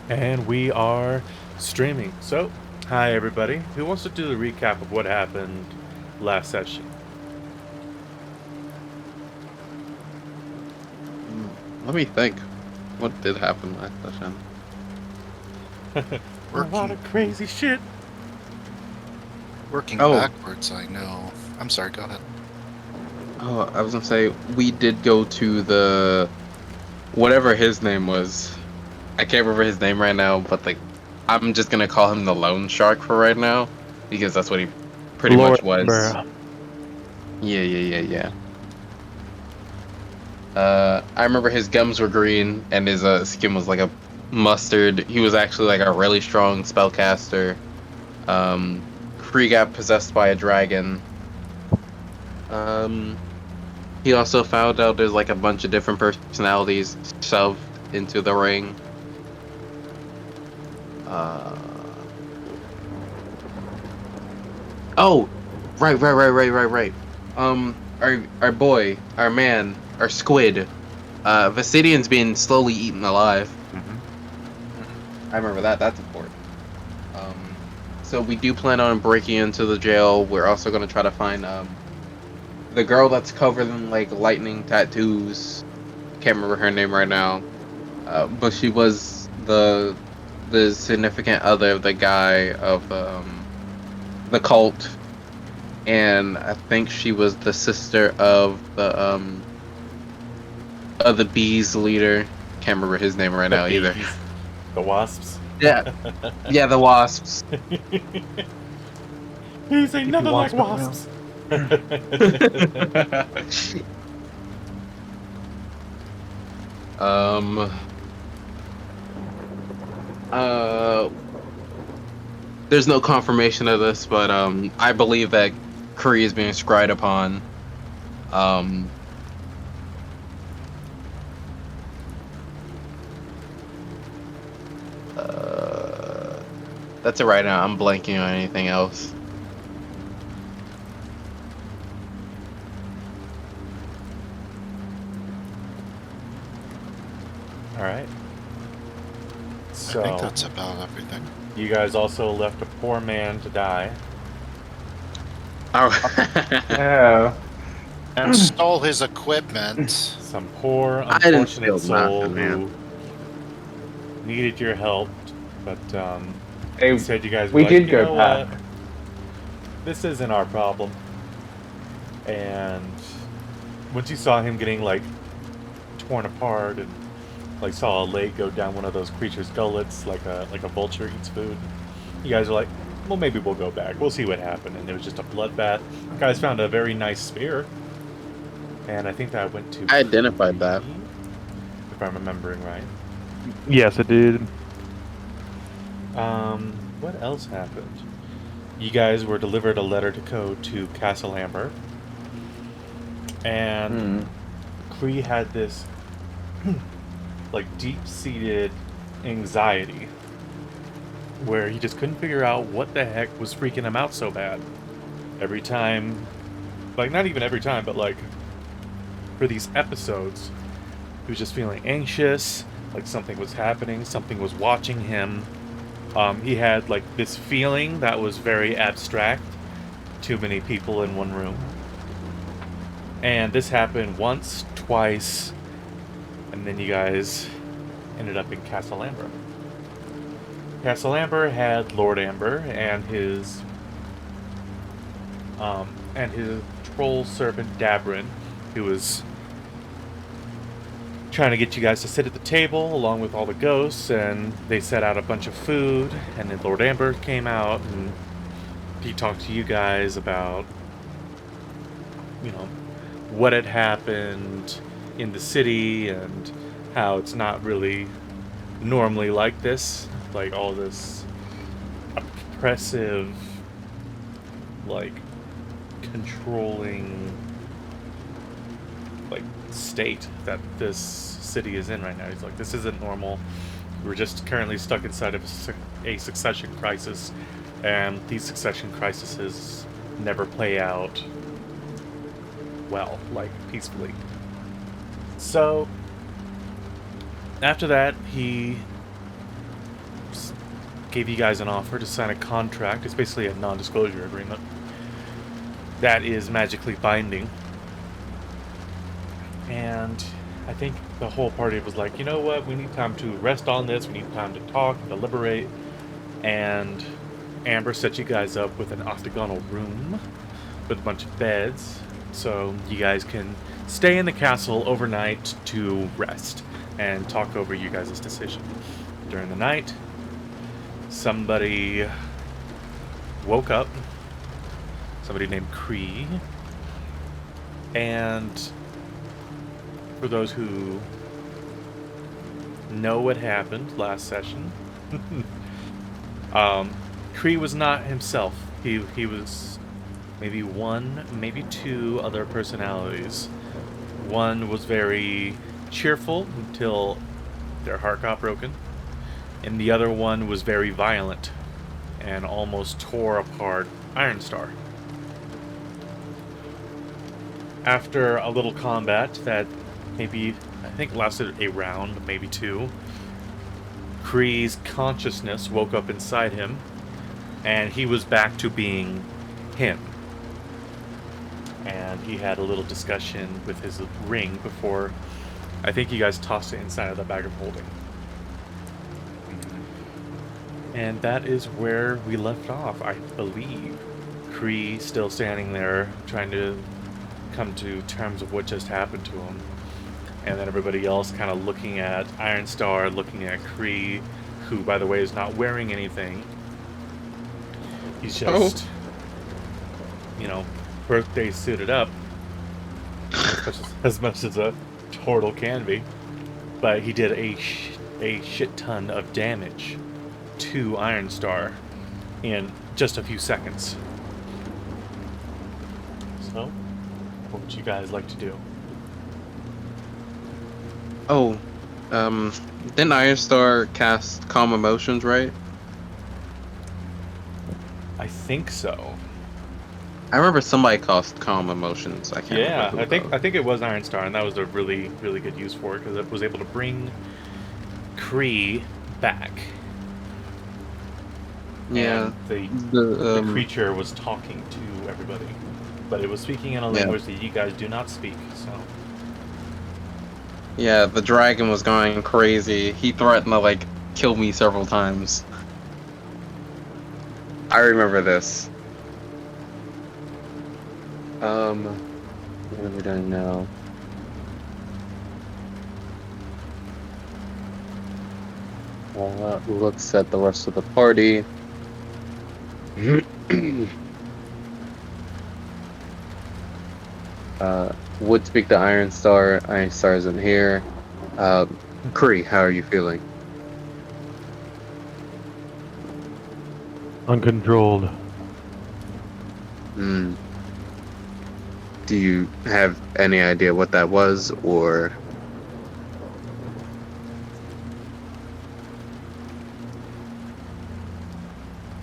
And we are streaming. So, hi everybody. Who wants to do the recap of what happened last session? Let me think. What did happen last session? A lot of crazy shit. Working Oh. backwards, I know. I'm sorry, go ahead. Oh, I was gonna say, we did go to the... whatever his name was. I can't remember his name right now, but I'm just gonna call him the Loan Shark for right now, because that's what he pretty Lord much was. Burrow. Yeah. I remember his gums were green, and his skin was like a mustard. He was actually like a really strong spellcaster. Kree got possessed by a dragon. He also found out there's like a bunch of different personalities shoved into the ring. Oh, right. Our boy, our man, our squid, Vasidian's being slowly eaten alive. I remember that. That's important. So we do plan on breaking into the jail. We're also going to try to find the girl that's covered in like lightning tattoos. Can't remember her name right now, but she was the significant other of the guy of the cult, and I think she was the sister of the bees leader. Can't remember his name right now either. The wasps. Yeah, the wasps. He's ain't nothing like wasps. There's no confirmation of this, but I believe that Kree is being scryed upon. That's it right now. I'm blanking on anything else. All right. So, I think that's about everything. You guys also left a poor man to die. Oh. Yeah. And stole his equipment. Some poor, I didn't unfortunate steal nothing, soul man. who needed your help, but Hey, instead you guys were we like, did you go know back. what? This isn't our problem. And once you saw him getting like torn apart and like saw a leg go down one of those creatures' gullets like a vulture eats food, you guys were like, well, maybe we'll go back. We'll see what happened. And it was just a bloodbath. You guys found a very nice spear, and I think that went to... I identified that. If I'm remembering right. Yes, it did. What else happened? You guys were delivered a letter to code to Castle Amber, and Kree had this like deep-seated anxiety where he just couldn't figure out what the heck was freaking him out so bad. Every time, like not even every time, but like for these episodes, he was just feeling anxious, like something was happening, something was watching him. He had like this feeling that was very abstract, too many people in one room. And this happened once, twice, and then you guys ended up in Castle Amber. Castle Amber had Lord Amber and his troll servant Aberrant, who was trying to get you guys to sit at the table along with all the ghosts, and they set out a bunch of food, and then Lord Amber came out and he talked to you guys about, you know, what had happened in the city and how it's not really normally like this, like all this oppressive, like controlling, like state that this city is in right now. He's like, this isn't normal. We're just currently stuck inside of a succession crisis, and these succession crises never play out well, like peacefully. So after that, he gave you guys an offer to sign a contract. It's basically a non-disclosure agreement that is magically binding. And I think the whole party was like, you know what, we need time to rest on this, we need time to talk, deliberate, and Amber set you guys up with an octagonal room with a bunch of beds, so you guys can stay in the castle overnight to rest and talk over you guys' decision. During the night, somebody woke up, somebody named Kree, and for those who know what happened last session, Kree was not himself. He was maybe one, maybe two other personalities. One was very cheerful until their heart got broken, and the other one was very violent and almost tore apart Ironstar. After a little combat that maybe, I think, lasted a round, maybe two, Kree's consciousness woke up inside him, and he was back to being him. And he had a little discussion with his ring before, I think you guys tossed it inside of the bag of holding. And that is where we left off, I believe. Kree still standing there, trying to come to terms of what just happened to him. And then everybody else kind of looking at Ironstar, looking at Kree, who, by the way, is not wearing anything. He's just, you know, birthday suited up, as much as a turtle can be. But he did a shit ton of damage to Ironstar in just a few seconds. So, what would you guys like to do? Oh, didn't Ironstar cast Calm Emotions, right? I think so. I remember somebody cast Calm Emotions. I can't Yeah, remember who I think it was Ironstar, and that was a really, really good use for it, because it was able to bring Kree back. Yeah. And the creature was talking to everybody, but it was speaking in a language that you guys do not speak, so... Yeah, the dragon was going crazy. He threatened to, like, kill me several times. I remember this. What are we doing now? Looks at the rest of the party. Would speak to Ironstar. Ironstar isn't here. Kree, how are you feeling? Uncontrolled. Do you have any idea what that was, or...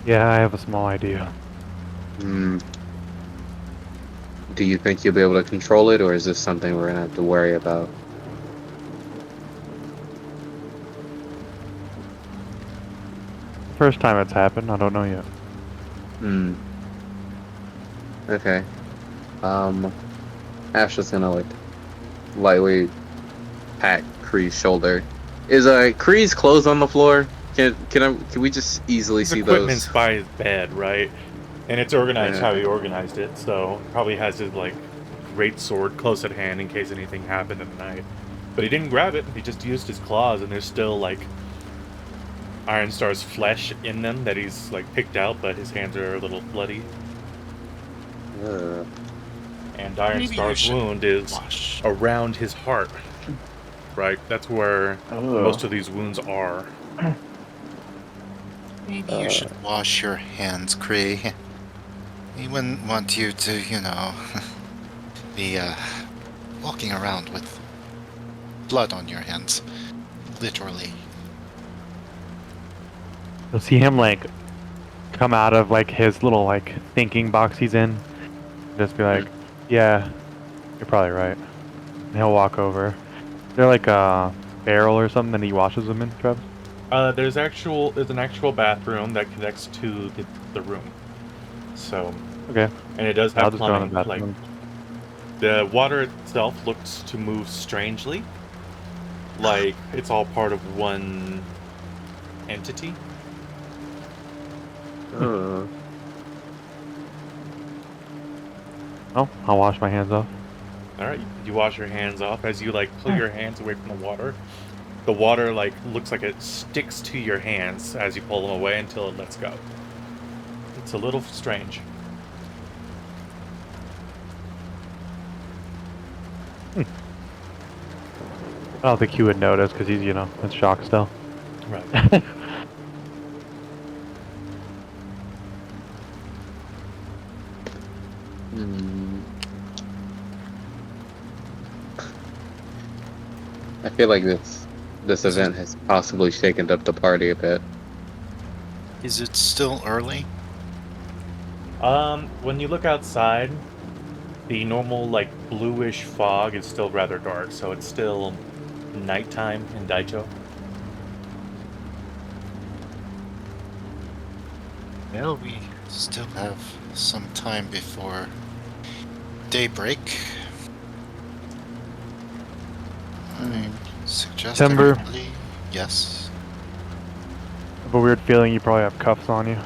Yeah, I have a small idea. Do you think you'll be able to control it, or is this something we're gonna have to worry about? First time it's happened, I don't know yet. Okay. Ash is gonna, like, lightly pat Kree's shoulder. Is Kree's clothes on the floor? Can we just easily see equipment's those? by his bed, right? And it's organized how he organized it, so probably has his, like, great sword close at hand in case anything happened in the night. But he didn't grab it, he just used his claws, and there's still, like, Ironstar's flesh in them that he's, like, picked out, but his hands are a little bloody. And Ironstar's wound is around his heart, right? That's where most of these wounds are. Maybe you should wash your hands, Kree. He wouldn't want you to, you know, be walking around with blood on your hands. Literally. You'll see him, like, come out of, like, his little, like, thinking box he's in. Just be like, yeah, you're probably right. And he'll walk over. Is there, like, a barrel or something that he washes them in, Travis? There's an actual bathroom that connects to the room. So, Okay. and it does I'll have just go in the plumbing. Like bathroom. the water itself looks to move strangely, like it's all part of one entity. Uh, Oh, I'll wash my hands off. All right, you wash your hands off as you like pull your hands away from the water. The water like looks like it sticks to your hands as you pull them away until it lets go. It's a little strange. I don't think he would notice because he's, in shock still. Right. hmm. I feel like this event has possibly shaken up the party a bit. Is it still early? When you look outside, the normal like bluish fog is still rather dark, so it's still nighttime in Dyycho. Well, we still have some time before daybreak. I suggest Timber. everybody. Yes. I have a weird feeling you probably have cuffs on you.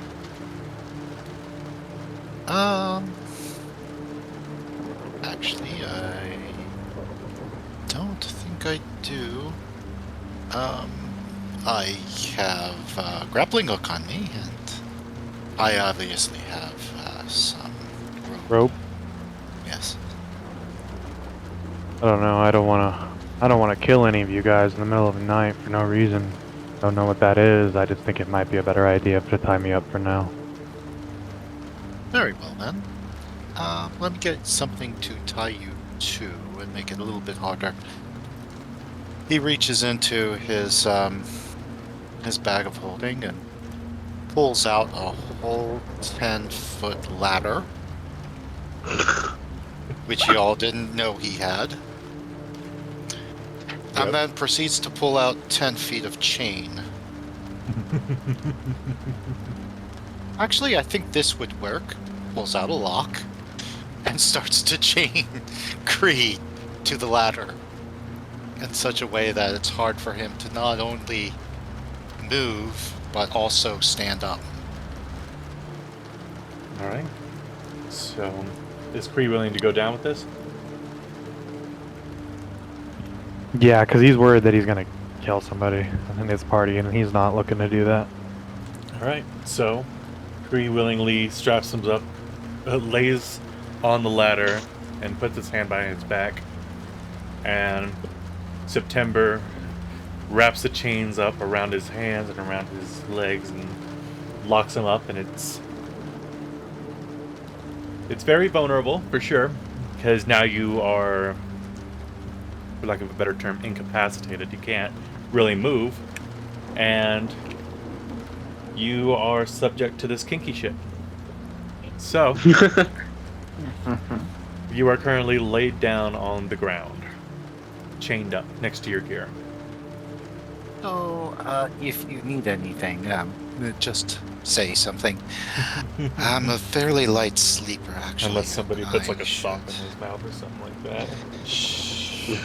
Actually, I don't think I do. I have a grappling hook on me, and I obviously have some rope. Rope? Yes. I don't know. I don't want to kill any of you guys in the middle of the night for no reason. Don't know what that is. I just think it might be a better idea to tie me up for now. Very well then. Let me get something to tie you to and make it a little bit harder. He reaches into his bag of holding and pulls out a whole 10-foot ladder, which you all didn't know he had. And then proceeds to pull out 10 feet of chain. Actually, I think this would work. Pulls out a lock and starts to chain Kree to the ladder in such a way that it's hard for him to not only move, but also stand up. All right. So, is Kree willing to go down with this? Yeah, because he's worried that he's gonna kill somebody in his party, and he's not looking to do that. All right. So, Kree willingly straps him up, lays on the ladder, and puts his hand behind his back. And September wraps the chains up around his hands and around his legs and locks him up. And it's very vulnerable for sure, because now you are, for lack of a better term, incapacitated. You can't really move, and you are subject to this kinky shit. So, you are currently laid down on the ground, chained up next to your gear. So, if you need anything, just say something. I'm a fairly light sleeper, actually. Unless somebody puts like I a sock in should- his mouth or something like that. Shh.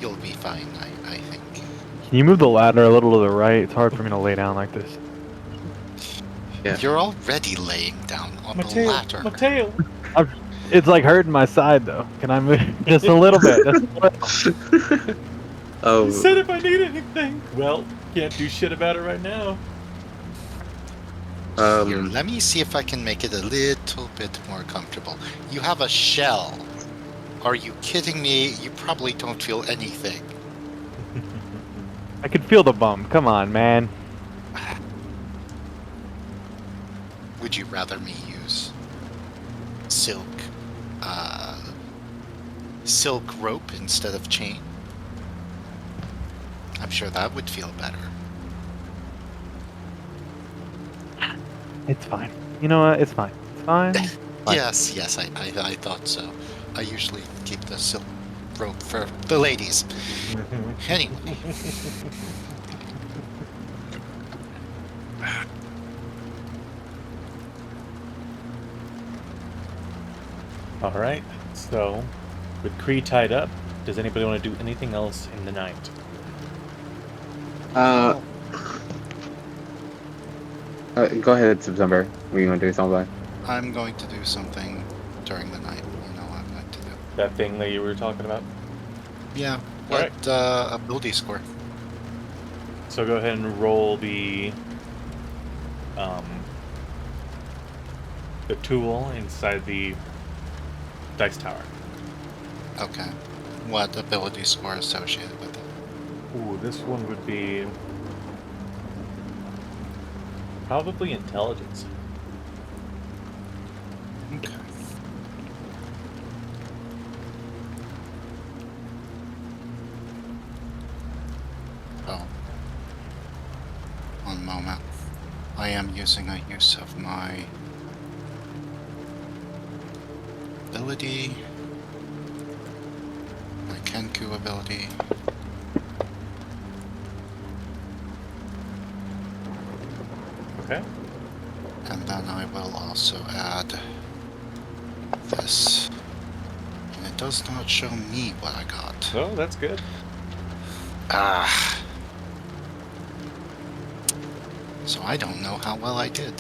You'll be fine, I think. Can you move the ladder a little to the right? It's hard for me to lay down like this. Yeah. You're already laying down on My the tail! ladder. My tail! It's like hurting my side though. Can I move just a little bit? Just a little. You said if I need anything. Well, can't do shit about it right now. Here, let me see if I can make it a little bit more comfortable. You have a shell. Are you kidding me? You probably don't feel anything. I can feel the bump. Come on, man. Would you rather me use silk rope instead of chain? I'm sure that would feel better. It's fine. You know what? It's fine. It's fine. Fine. Yes, I thought so. I usually keep the silk rope for the ladies. Anyway, All right. So, with Kree tied up, does anybody want to do anything else in the night? Go ahead, September. Were you gonna do something? I'm going to do something during the night. You know what I'm going to do. That thing that you were talking about? Yeah, All what ability score? So go ahead and roll the tool inside the dice tower. Okay. What ability score associated with it? Ooh, this one would be probably intelligence. Okay. Oh. One moment. I am using a use of my ability. My Kenku ability. Okay. And then I will also add this. And it does not show me what I got. Oh, that's good. Ah. So I don't know how well I did.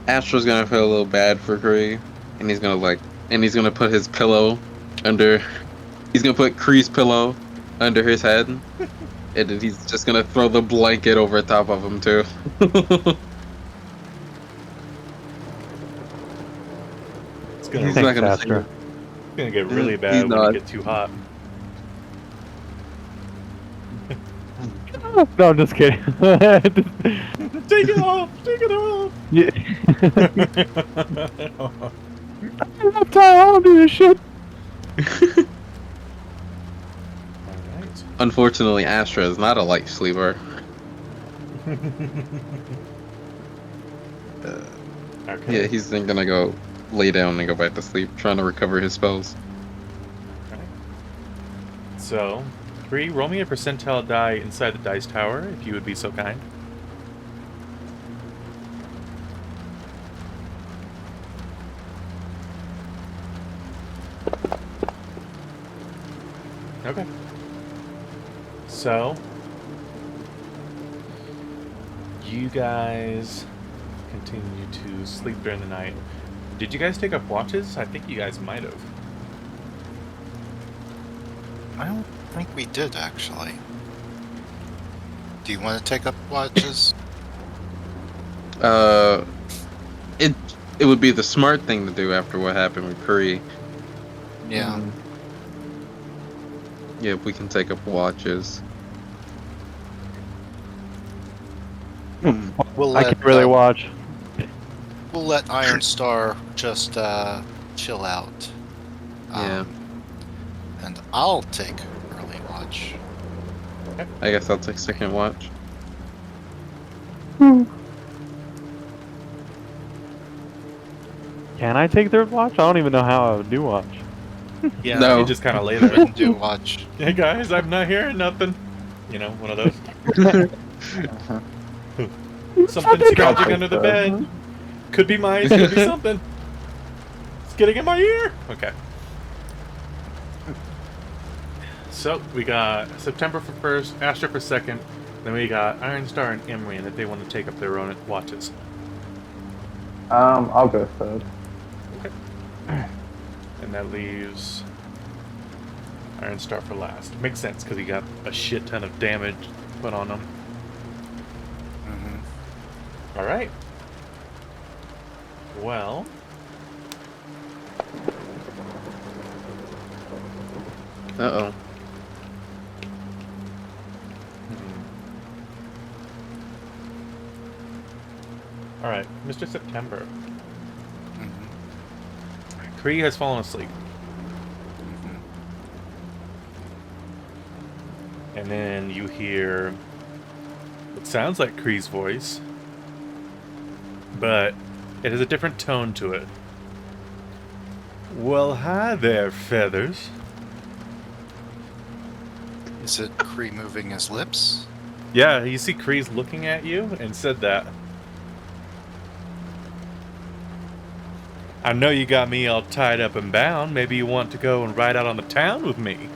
Astra's gonna feel a little bad for Kree, and he's gonna put his pillow under. He's gonna put Kree's pillow under his head, and then he's just gonna throw the blanket over top of him too. It's gonna, He's it's not gonna say Astra. it. gonna get really He's bad when not. you get too hot. No, I'm just kidding. Take it off! Take it off! Yeah. I'm tired. I don't do this shit. Alright. Unfortunately, Astra is not a light sleeper. Okay. Yeah, he's then gonna go lay down and go back to sleep, trying to recover his spells. Okay. So, Kree, roll me a percentile die inside the dice tower, if you would be so kind. Okay. So, you guys continue to sleep during the night. Did you guys take up watches? I think you guys might have. I don't think we did, actually. Do you want to take up watches? It would be the smart thing to do after what happened with Kree. Yeah. Yeah, we can take up watches. We'll I let, can't really watch. We'll let Iron Star just chill out. Yeah. And I'll take early watch. I guess I'll take second watch. Can I take third watch? I don't even know how I would do watch. Yeah, No. you just kind of lay there. Couldn't do watch. Hey guys, I'm not hearing nothing. You know, one of those. Something scratching under the bed. Could be mice, could be something. It's getting in my ear. Okay. So we got September for first, Astra for second, then we got Iron Star and Emery, and if they want to take up their own watches. I'll go third. Okay. And that leaves Iron Star for last. Makes sense because he got a shit ton of damage put on him. Mm-hmm. All right. Well. Uh-oh. All right, Mr. September. Mm-hmm. Kree has fallen asleep, Mm-hmm. And then you hear what sounds like Kree's voice, but it has a different tone to it. Well, hi there, Feathers. Is it Kree moving his lips? Yeah, you see Kree's looking at you and said that. I know you got me all tied up and bound. Maybe you want to go and ride out on the town with me.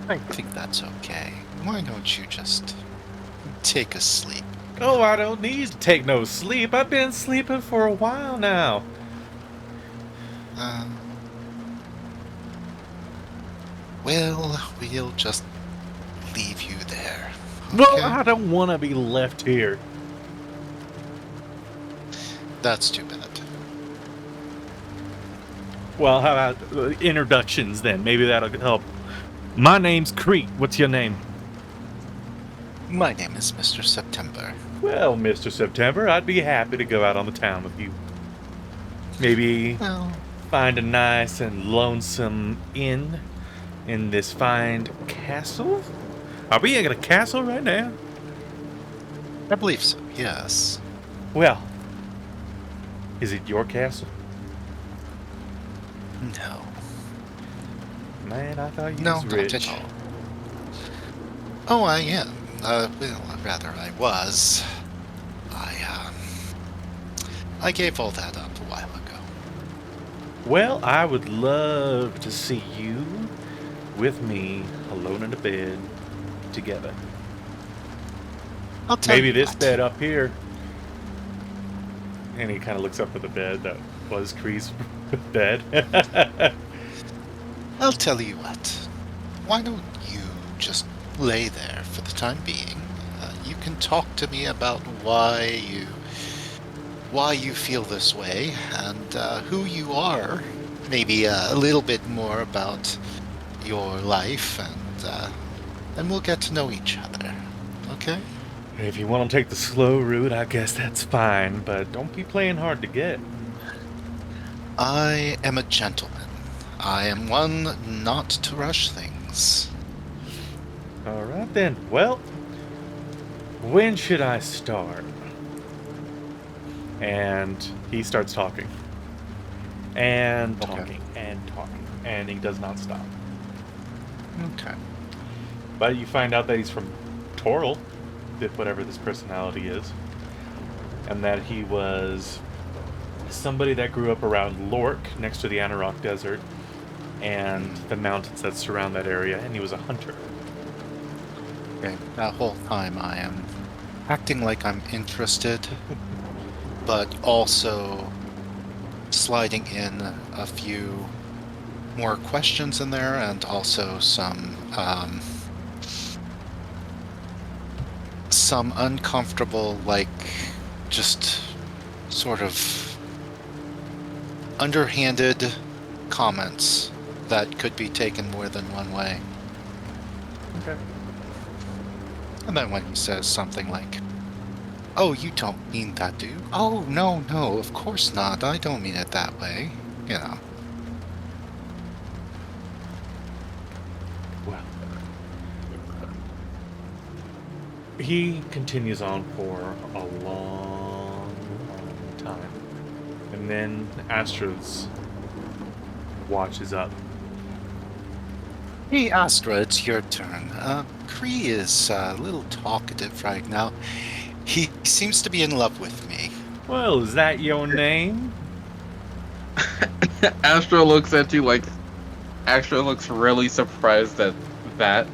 I think that's okay. Why don't you just take a sleep? Oh, I don't need to take no sleep. I've been sleeping for a while now. Well, we'll just leave you there. Well, Okay? I don't want to be left here. That's too bad. Well, how about introductions then? Maybe that'll help. My name's Kree. What's your name? My name is Mr. September. Well, Mr. September, I'd be happy to go out on the town with you. Maybe Well, find a nice and lonesome inn in this fine castle? Are we in a castle right now? I believe so, yes. Well, is it your castle? No. Man, I thought you No, was not rich. at all. Oh, I am. Well, rather, I was. I gave all that up a while ago. Well, I would love to see you with me alone in a bed together. I'll tell Maybe you this what. bed up here. And he kind of looks up at the bed that was Kree's bed. I'll tell you what. Why don't you just lay there for the time being? You can talk to me about why you feel this way and who you are. Maybe a little bit more about your life, and we'll get to know each other. Okay? If you want to take the slow route, I guess that's fine, but don't be playing hard to get. I am a gentleman. I am one not to rush things. All right then. Well, when should I start? And he starts talking. And Okay. talking. And talking. And he does not stop. Okay. But you find out that he's from Toril, whatever this personality is. And that he was somebody that grew up around Lork, next to the Anarchist Desert, and the mountains that surround that area, and he was a hunter. Okay. That whole time I am acting like I'm interested, but also sliding in a few more questions in there, and also some uncomfortable, like, just sort of underhanded comments that could be taken more than one way. Okay. And then when he says something like, "Oh, you don't mean that, do you?" "Oh, no, of course not. I don't mean it that way." You know. Well, he continues on for a long, long time. And then Astra's watches up. Hey, Astra, it's your turn. Kree is a little talkative right now. He seems to be in love with me. Well, is that your name? Astro looks at you like. Astro looks really surprised at that.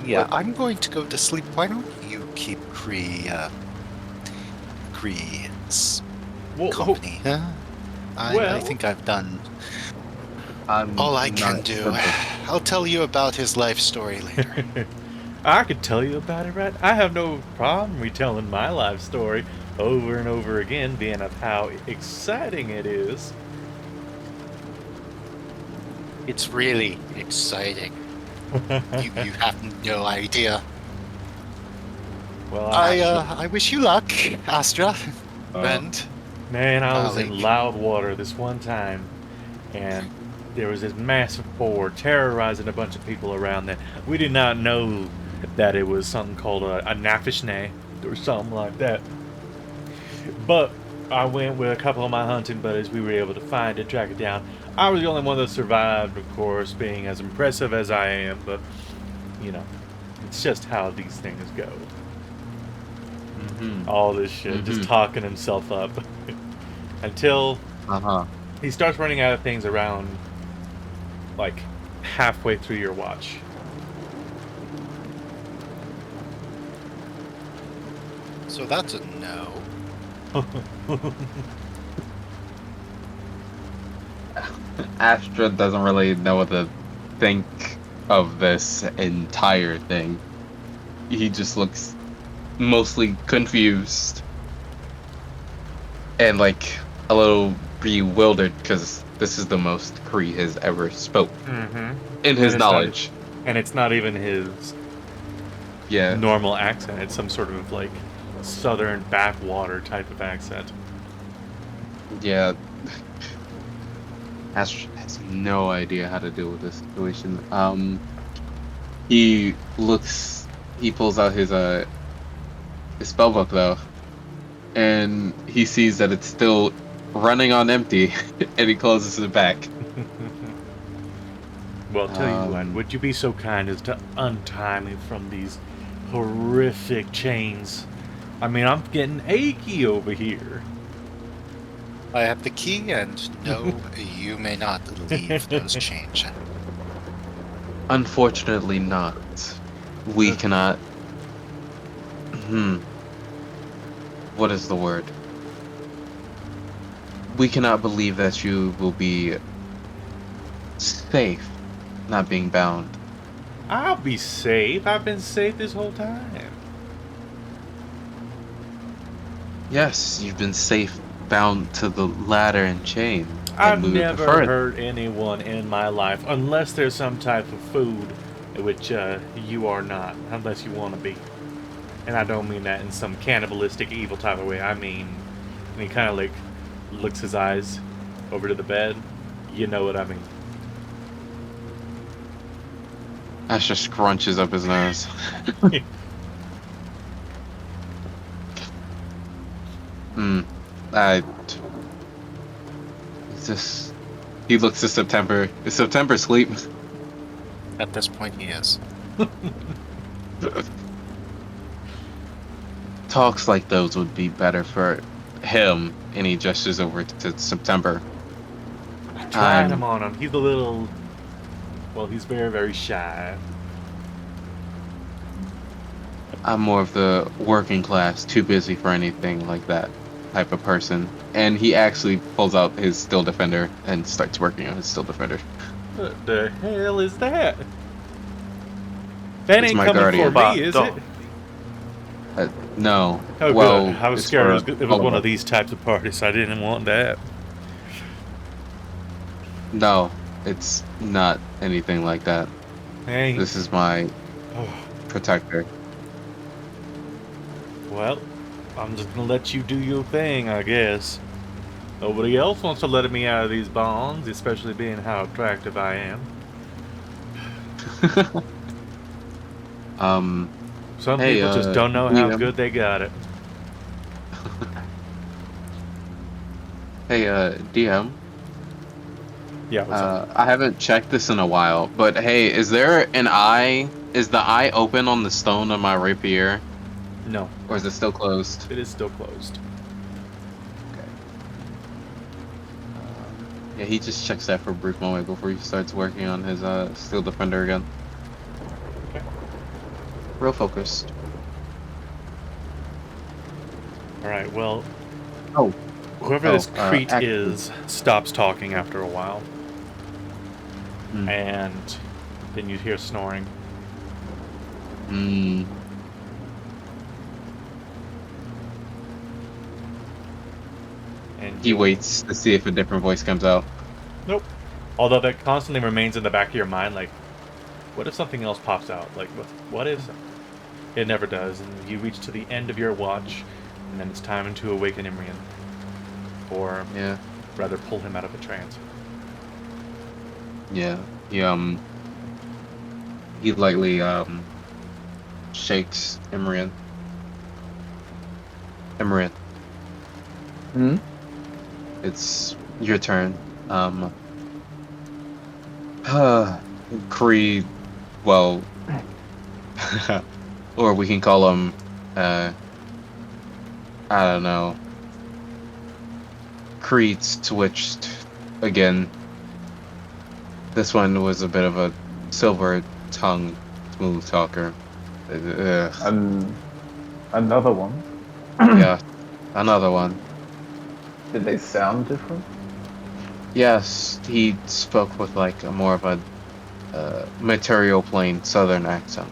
Yeah, What? I'm going to go to sleep. Why don't you keep Kree's Well, company, huh? I well- think I've done I'm all I can not do. sure. I'll tell you about his life story later. I could tell you about it, right? I have no problem retelling my life story over and over again, being of how exciting it is. It's really exciting. You have no idea. Well, I wish you luck, Astra. Oh. And man, I was Golly. in loud water this one time, and there was this massive horde terrorizing a bunch of people around there. We did not know that it was something called a nafishne or something like that. But I went with a couple of my hunting buddies. We were able to find it, track it down. I was the only one that survived, of course, being as impressive as I am, but, you know, it's just how these things go. All this shit, just talking himself up. Until he starts running out of things around, like, halfway through your watch. So that's a no. Astra doesn't really know what to think of this entire thing. He just looks mostly confused and like a little bewildered because this is the most Kree has ever spoke in his knowledge. And it's not even his normal accent. It's some sort of like southern backwater type of accent. Yeah. Astra has no idea how to deal with this situation. He pulls out his spellbook though, and he sees that it's still running on empty, and he closes it back. Well, tell you what, would you be so kind as to untie me from these horrific chains? I mean, I'm getting achy over here. I have the key, and no, you may not leave those chains. Unfortunately not. We cannot... What is the word? We cannot believe that you will be safe not being bound. I'll be safe. I've been safe this whole time. Yes, you've been safe bound to the ladder and chain. I've never hurt anyone in my life, unless there's some type of food, which you are not, unless you want to be. And I don't mean that in some cannibalistic, evil type of way. I mean, and he kind of like looks his eyes over to the bed. You know what I mean. Ash just scrunches up his nose. He looks to September. Is September asleep? At this point, he is. Talks like those would be better for him, and he gestures over to September. I tried him on him. He's a little... Well, he's very, very shy. I'm more of the working class, too busy for anything like that type of person. And he actually pulls out his Steel Defender and starts working on his Steel Defender. What the hell is that? That It's ain't my coming guardian. for me, is it? No. Oh, well, good. I was scared it was one of these types of parties. I didn't want that. No, it's not anything like that. Hey. This is my protector. Well, I'm just gonna let you do your thing, I guess. Nobody else wants to let me out of these bonds, especially being how attractive I am. Some people just don't know how good they got it. Hey, DM. Yeah, what's up? I haven't checked this in a while, but hey, is there an eye? Is the eye open on the stone of my rapier? No. Or is it still closed? It is still closed. Okay. Yeah, he just checks that for a brief moment before he starts working on his Steel Defender again. Okay. Real focused. Alright, well... Oh. Whoever this Crete is stops talking after a while. And then you hear snoring. And he waits to see if a different voice comes out. Nope. Although that constantly remains in the back of your mind, like, what if something else pops out? Like, what if... It never does, and you reach to the end of your watch, and then it's time to awaken Imrian. Or rather pull him out of a trance. Yeah. He lightly shakes Emerald. Emerald, Hmm? it's your turn. Kree, well, or we can call him, I don't know. Kree switched again. This one was a bit of a silver-tongued smooth talker. Ugh. And another one. Yeah, another one. Did they sound different? Yes, he spoke with like a more of a material plane southern accent.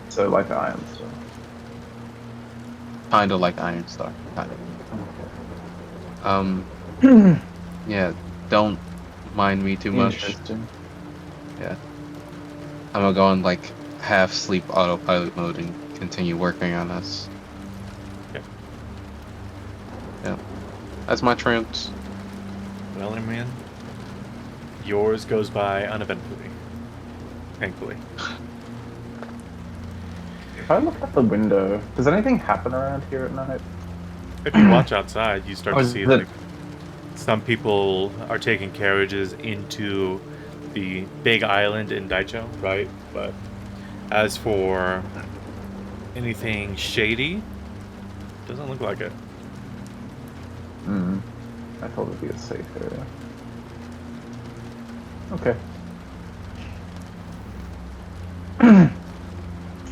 So like Iron Star. Kinda like Iron Star. Kind of. Okay. Yeah, don't mind me too much. Interesting. Yeah. I'm gonna go on like half sleep autopilot mode and continue working on this. Okay. Yeah. That's my trance. Well, man, yours goes by uneventfully. Thankfully. If I look out the window, does anything happen around here at night? If you watch outside, you start Oh, to is see it- like some people are taking carriages into the big island in Dyycho, right? But as for anything shady, doesn't look like it. Hmm. I thought it'd be a safe area. Okay.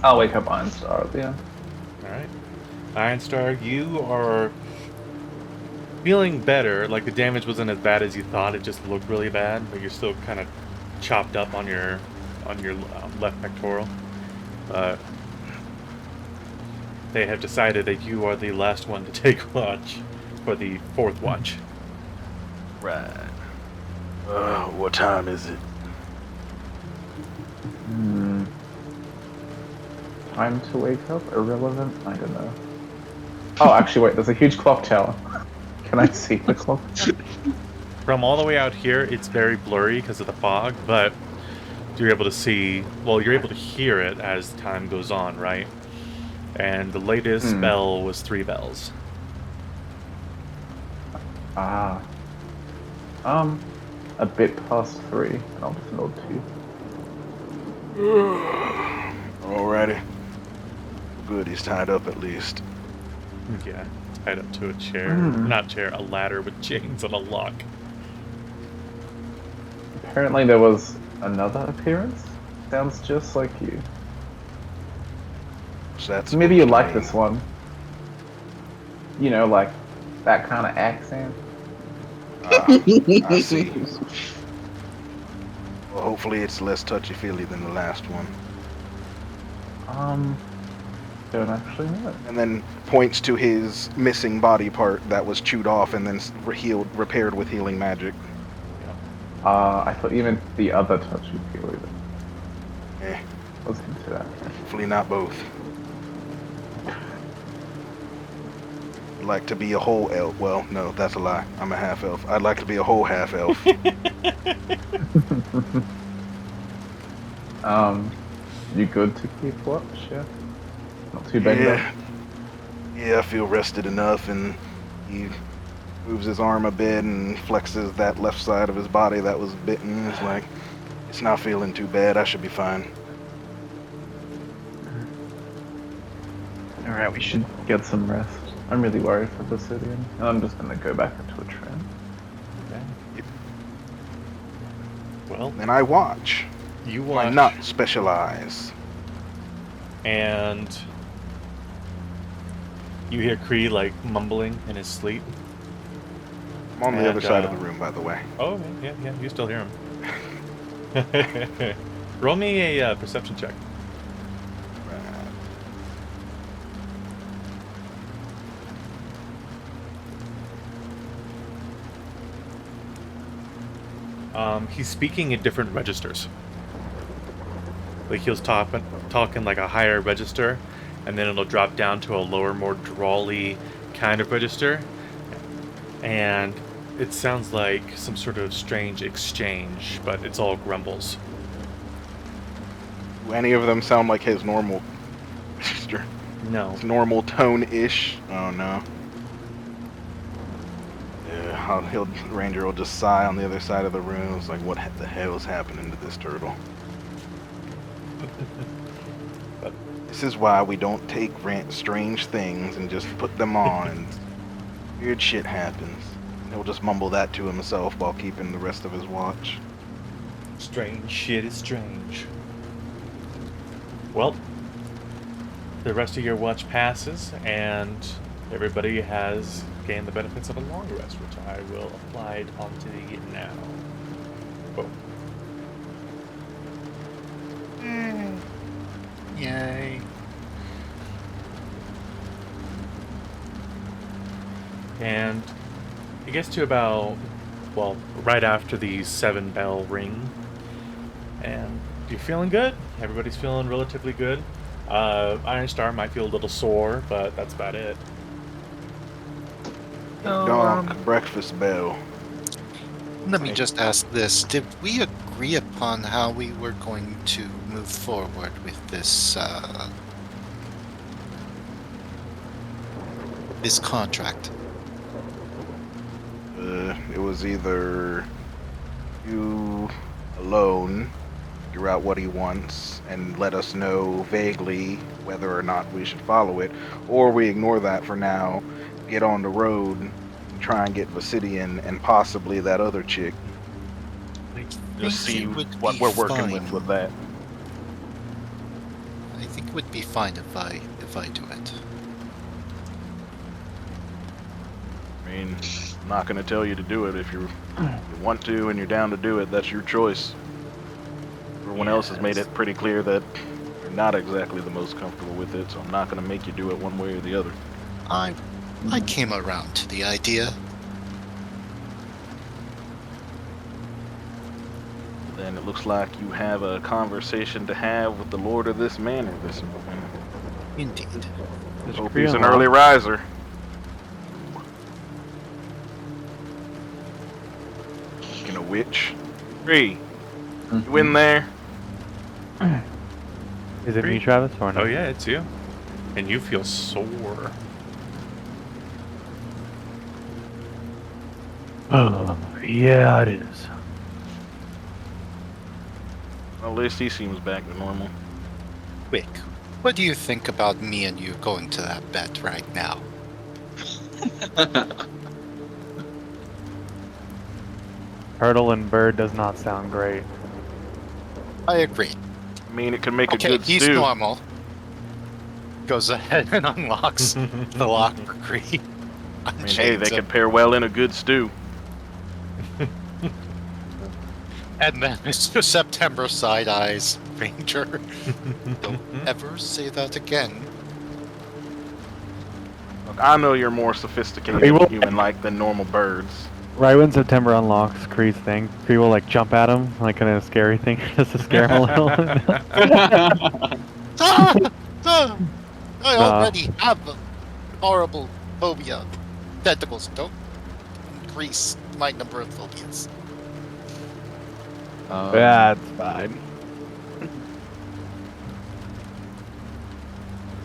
I'll wake up Iron Star at the end. All right, Ironstar, you are feeling better. Like the damage wasn't as bad as you thought. It just looked really bad, but you're still kind of chopped up on your left pectoral. But they have decided that you are the last one to take watch for the fourth watch. Right. What time is it? Hmm. Time to wake up? Irrelevant? I don't know. Oh, actually, wait, there's a huge clock tower. Can I see the clock tower? From all the way out here, it's very blurry because of the fog, but you're able to see, well, you're able to hear it as time goes on, right? And the latest bell was 3 bells. Ah. A bit past 3, and I'll just nod to you. Alrighty. Good, he's tied up at least. Yeah, tied up to a chair. Not chair, a ladder with chains and a lock. Apparently there was another appearance. Sounds just like you. So that's Maybe you like okay. this one. You know, like that kind of accent. I see. Well, hopefully it's less touchy-feely than the last one. Don't actually know. And then points to his missing body part that was chewed off and then repaired with healing magic. I thought you meant the other touchy feely. Eh, Was into that. hopefully not both. I'd like to be a whole elf. Well, no, that's a lie. I'm a half elf. I'd like to be a whole half elf. You good to keep watch? Yeah. Not too banged up. Yeah, I feel rested enough, and he moves his arm a bit and flexes that left side of his body that was bitten. It's like, it's not feeling too bad. I should be fine. Alright, we should get some rest. I'm really worried for Obsidian, and I'm just gonna go back into a trance. Okay. Well, Then I watch. you Why watch, not specialize? and you hear Kree like mumbling in his sleep. I'm on the And, other side of the room, by the way. Oh, yeah, you still hear him. Roll me a perception check. He's speaking in different registers. Like he'll talking like a higher register, and then it'll drop down to a lower, more drawly kind of register. And it sounds like some sort of strange exchange, but it's all grumbles. Do any of them sound like his normal register? No. His normal tone-ish? Oh no. Yeah, Ranger will just sigh on the other side of the room. It's like, what the hell is happening to this turtle? This is why we don't take strange things and just put them on, and weird shit happens. He'll just mumble that to himself while keeping the rest of his watch. Strange shit is strange. Well, the rest of your watch passes, and everybody has gained the benefits of a long rest, which I will apply onto you now. Boom. Yay. And it gets to about, well, right after the 7-bell ring, and you're feeling good. Everybody's feeling relatively good. Iron Star might feel a little sore, but that's about it. Donk, breakfast bell. Let me just ask this. Did we agree upon how we were going to move forward with this, this contract? It was either you alone figure out what he wants and let us know vaguely whether or not we should follow it, or we ignore that for now, get on the road, and try and get Vasidian and possibly that other chick. Just see what we're working with that. I think it would be fine if I do it. I mean, I'm not going to tell you to do it. If you want to and you're down to do it, that's your choice. Everyone else has made it pretty clear that you're not exactly the most comfortable with it, so I'm not going to make you do it one way or the other. I came around to the idea. Then it looks like you have a conversation to have with the lord of this manor this morning. Indeed. Hope he's an early riser. Speaking of which, Kree, you in there? Is it me, Travis, or no? Oh yeah, it's you. And you feel sore. Oh, yeah, it is. Well, at least he seems back to normal. Quick, what do you think about me and you going to that bet right now? Turtle and bird does not sound great. I agree. I mean, it could make a Okay, good he's stew. normal. Goes ahead and unlocks the lock for Kree. I mean, hey, they could pair well in a good stew. And then Mr. September side eyes Ranger. Don't ever say that again. Look, I know you're more sophisticated He will- human-like than normal birds. Right when September unlocks Kree's thing, Kree will like jump at him, like in a scary thing, just to scare him a little. I already have a horrible phobia. Tentacles don't increase my number of phobias. That's fine.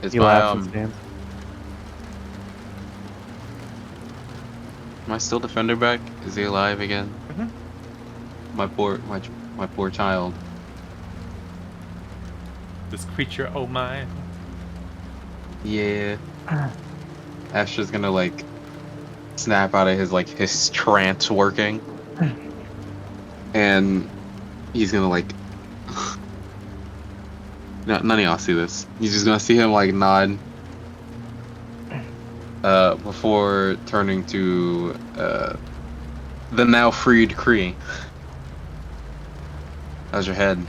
Is He my, laughs and stands. am I still defender back? Is he alive again? Mhm. My poor child. This creature, oh my. Yeah. Asher's gonna like snap out of his trance working, and he's gonna like. No, none of y'all see this. He's just gonna see him like nod. Before turning to the now freed Kree. How's your head?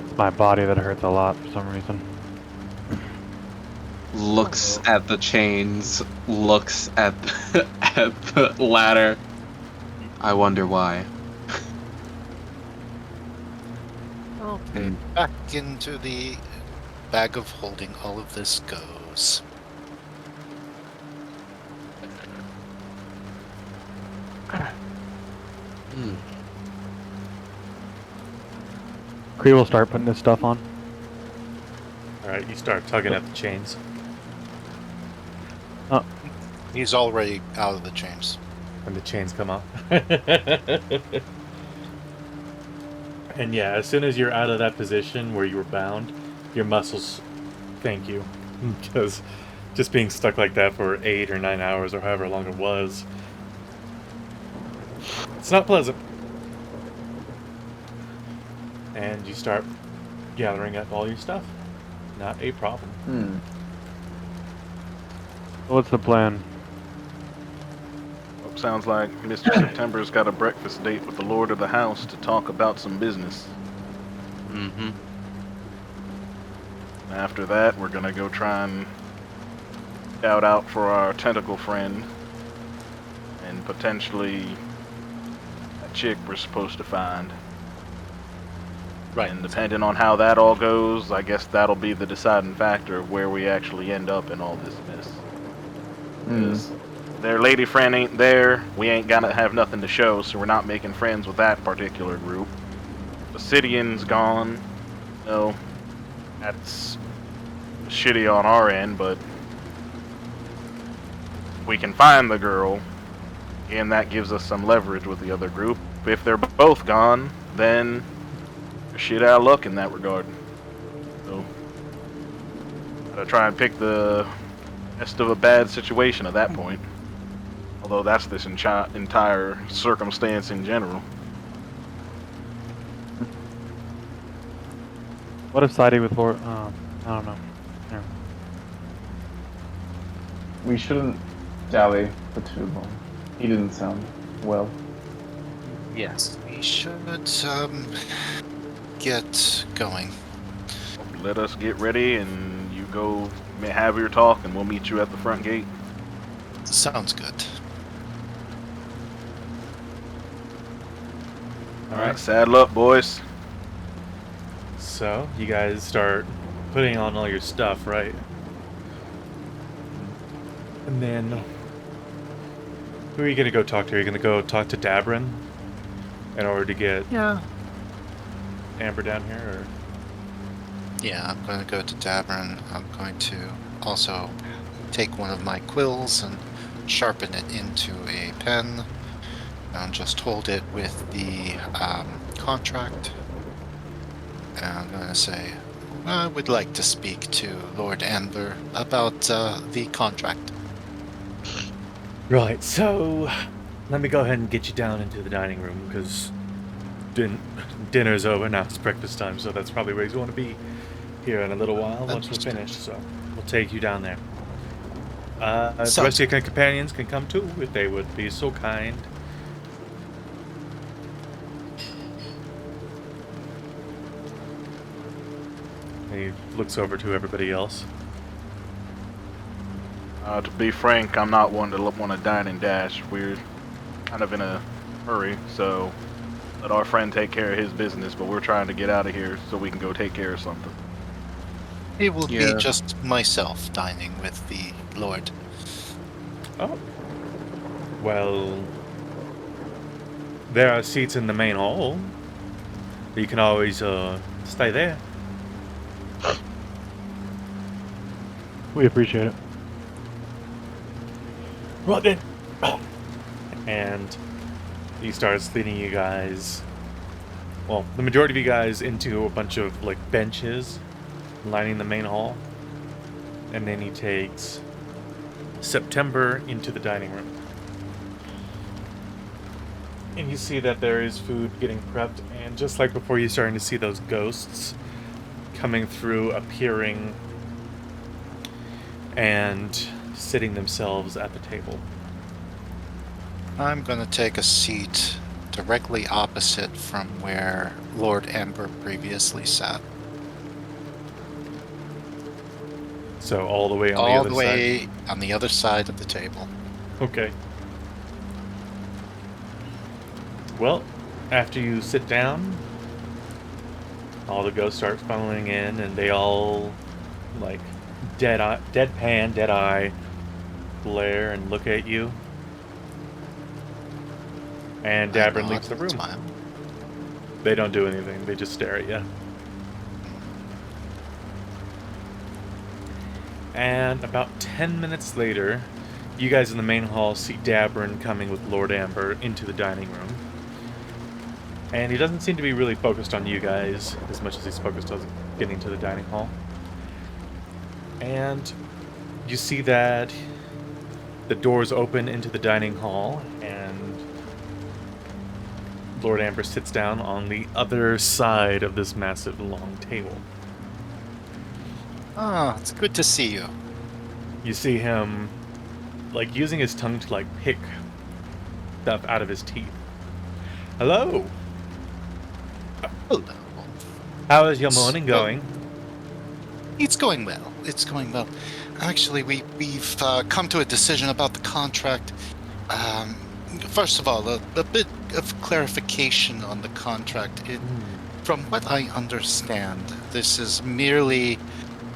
It's my body that hurts a lot for some reason. Looks at the chains, looks at at the ladder. I wonder why. Okay, back into the bag of holding all of this goes. Hmm. Kree will start putting his stuff on. Alright, you start tugging at the chains. He's already out of the chains. And the chains come off. And yeah, as soon as you're out of that position where you were bound, your muscles thank you. Because just being stuck like that for 8 or 9 hours or however long it was, it's not pleasant. And you start gathering up all your stuff. Not a problem. What's the plan? Well, sounds like Mr. September's got a breakfast date with the Lord of the House to talk about some business. Mm-hmm. After that, we're gonna go try and scout out for our tentacle friend. And potentially a chick we're supposed to find. Right. And depending on how that all goes, I guess that'll be the deciding factor of where we actually end up in all this mess. Because their lady friend ain't there, we ain't gonna have nothing to show, so we're not making friends with that particular group. Obsidian's gone. No, that's shitty on our end, but we can find the girl, and that gives us some leverage with the other group. If they're both gone, then we're shit out of luck in that regard. So, gotta try and pick the best of a bad situation at that point. Although that's this entire circumstance in general. What if siding with Lord? I don't know. Yeah. We shouldn't dally for too long. He didn't sound well. Yes. We should get going. Let us get ready, and you go have your talk, and we'll meet you at the front gate. Sounds good. Alright, saddle up, boys. So, you guys start putting on all your stuff, right? And then, who are you gonna go talk to? Are you gonna go talk to Aberrant in order to get Amber down here, or? Yeah, I'm going to go to Aberrant. I'm going to also take one of my quills and sharpen it into a pen. And just hold it with the contract. And I'm going to say, I would like to speak to Lord Amber about the contract. Right, so let me go ahead and get you down into the dining room, because dinner's over, now it's breakfast time, so that's probably where you want to be here in a little while once we're Understood. finished, so we'll take you down there. The rest Sounds of your companions can come too, if they would be so kind. He looks over to everybody else. To be frank, I'm not one to want to dine and dash. We're kind of in a hurry, so let our friend take care of his business, but we're trying to get out of here so we can go take care of something. It will Yeah. be just myself dining with the Lord. Oh. Well, there are seats in the main hall. You can always stay there. We appreciate it. Right then. And he starts leading you guys, well, the majority of you guys, into a bunch of like benches lining the main hall. And then he takes September into the dining room. And you see that there is food getting prepped, and just like before, you're starting to see those ghosts coming through, appearing, and sitting themselves at the table. I'm going to take a seat directly opposite from where Lord Amber previously sat. So all the way on All the other the way on the other side of the table. side. Okay. Well, after you sit down, all the ghosts start funneling in, and they all, like, deadpan, dead eye, glare and look at you. And I Aberrant nod leaves the and room. smile. They don't do anything. They just stare at you. And about 10 minutes later, you guys in the main hall see Aberrant coming with Lord Amber into the dining room. And he doesn't seem to be really focused on you guys as much as he's focused on getting to the dining hall. And you see that the doors open into the dining hall, and Lord Amber sits down on the other side of this massive long table. Ah, it's good to see you. You see him, like, using his tongue to, like, pick stuff out of his teeth. Hello! Hello. How is your morning going? It's going well. It's going well. Actually, we've come to a decision about the contract. First of all, a bit of clarification on the contract. From what I understand, this is merely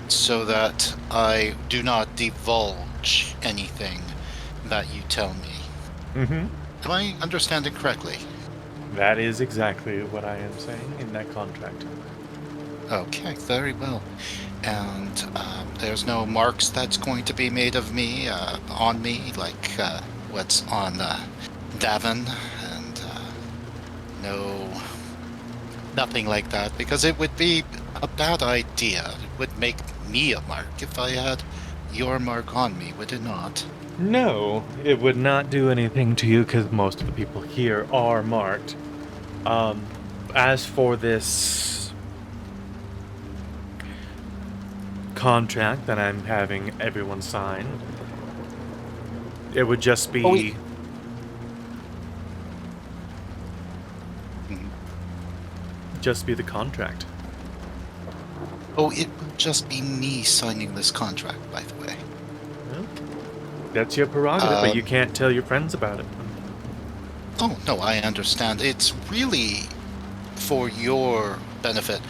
so that I do not divulge anything that you tell me. Mm-hmm. Am I understanding correctly? That is exactly what I am saying in that contract. Okay, very well. And there's no marks that's going to be made of me, on me, like what's on Davin, and nothing like that, because it would be a bad idea. It would make me a mark if I had your mark on me, would it not? No, it would not do anything to you because most of the people here are marked. As for this contract that I'm having everyone sign, it would just be... just be the contract. Oh, it would just be me signing this contract, by the way. Well, that's your prerogative, but you can't tell your friends about it. Oh, no, I understand. It's really for your benefit.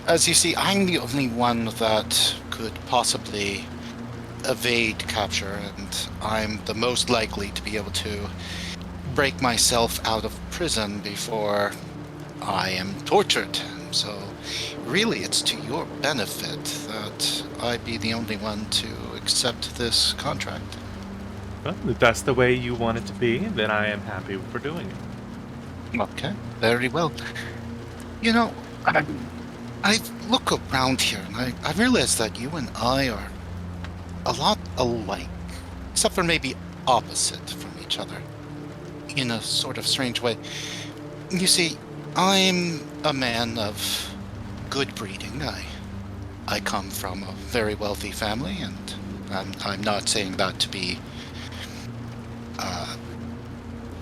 As you see, I'm the only one that could possibly evade capture, and I'm the most likely to be able to break myself out of prison before I am tortured. So really, it's to your benefit that I be the only one to accept this contract. Well, if that's the way you want it to be, then I am happy for doing it. Okay, very well. You know, I look around here and I realize that you and I are a lot alike, except for maybe opposite from each other, in a sort of strange way. You see, I'm a man of good breeding. I come from a very wealthy family, and I'm not saying that to be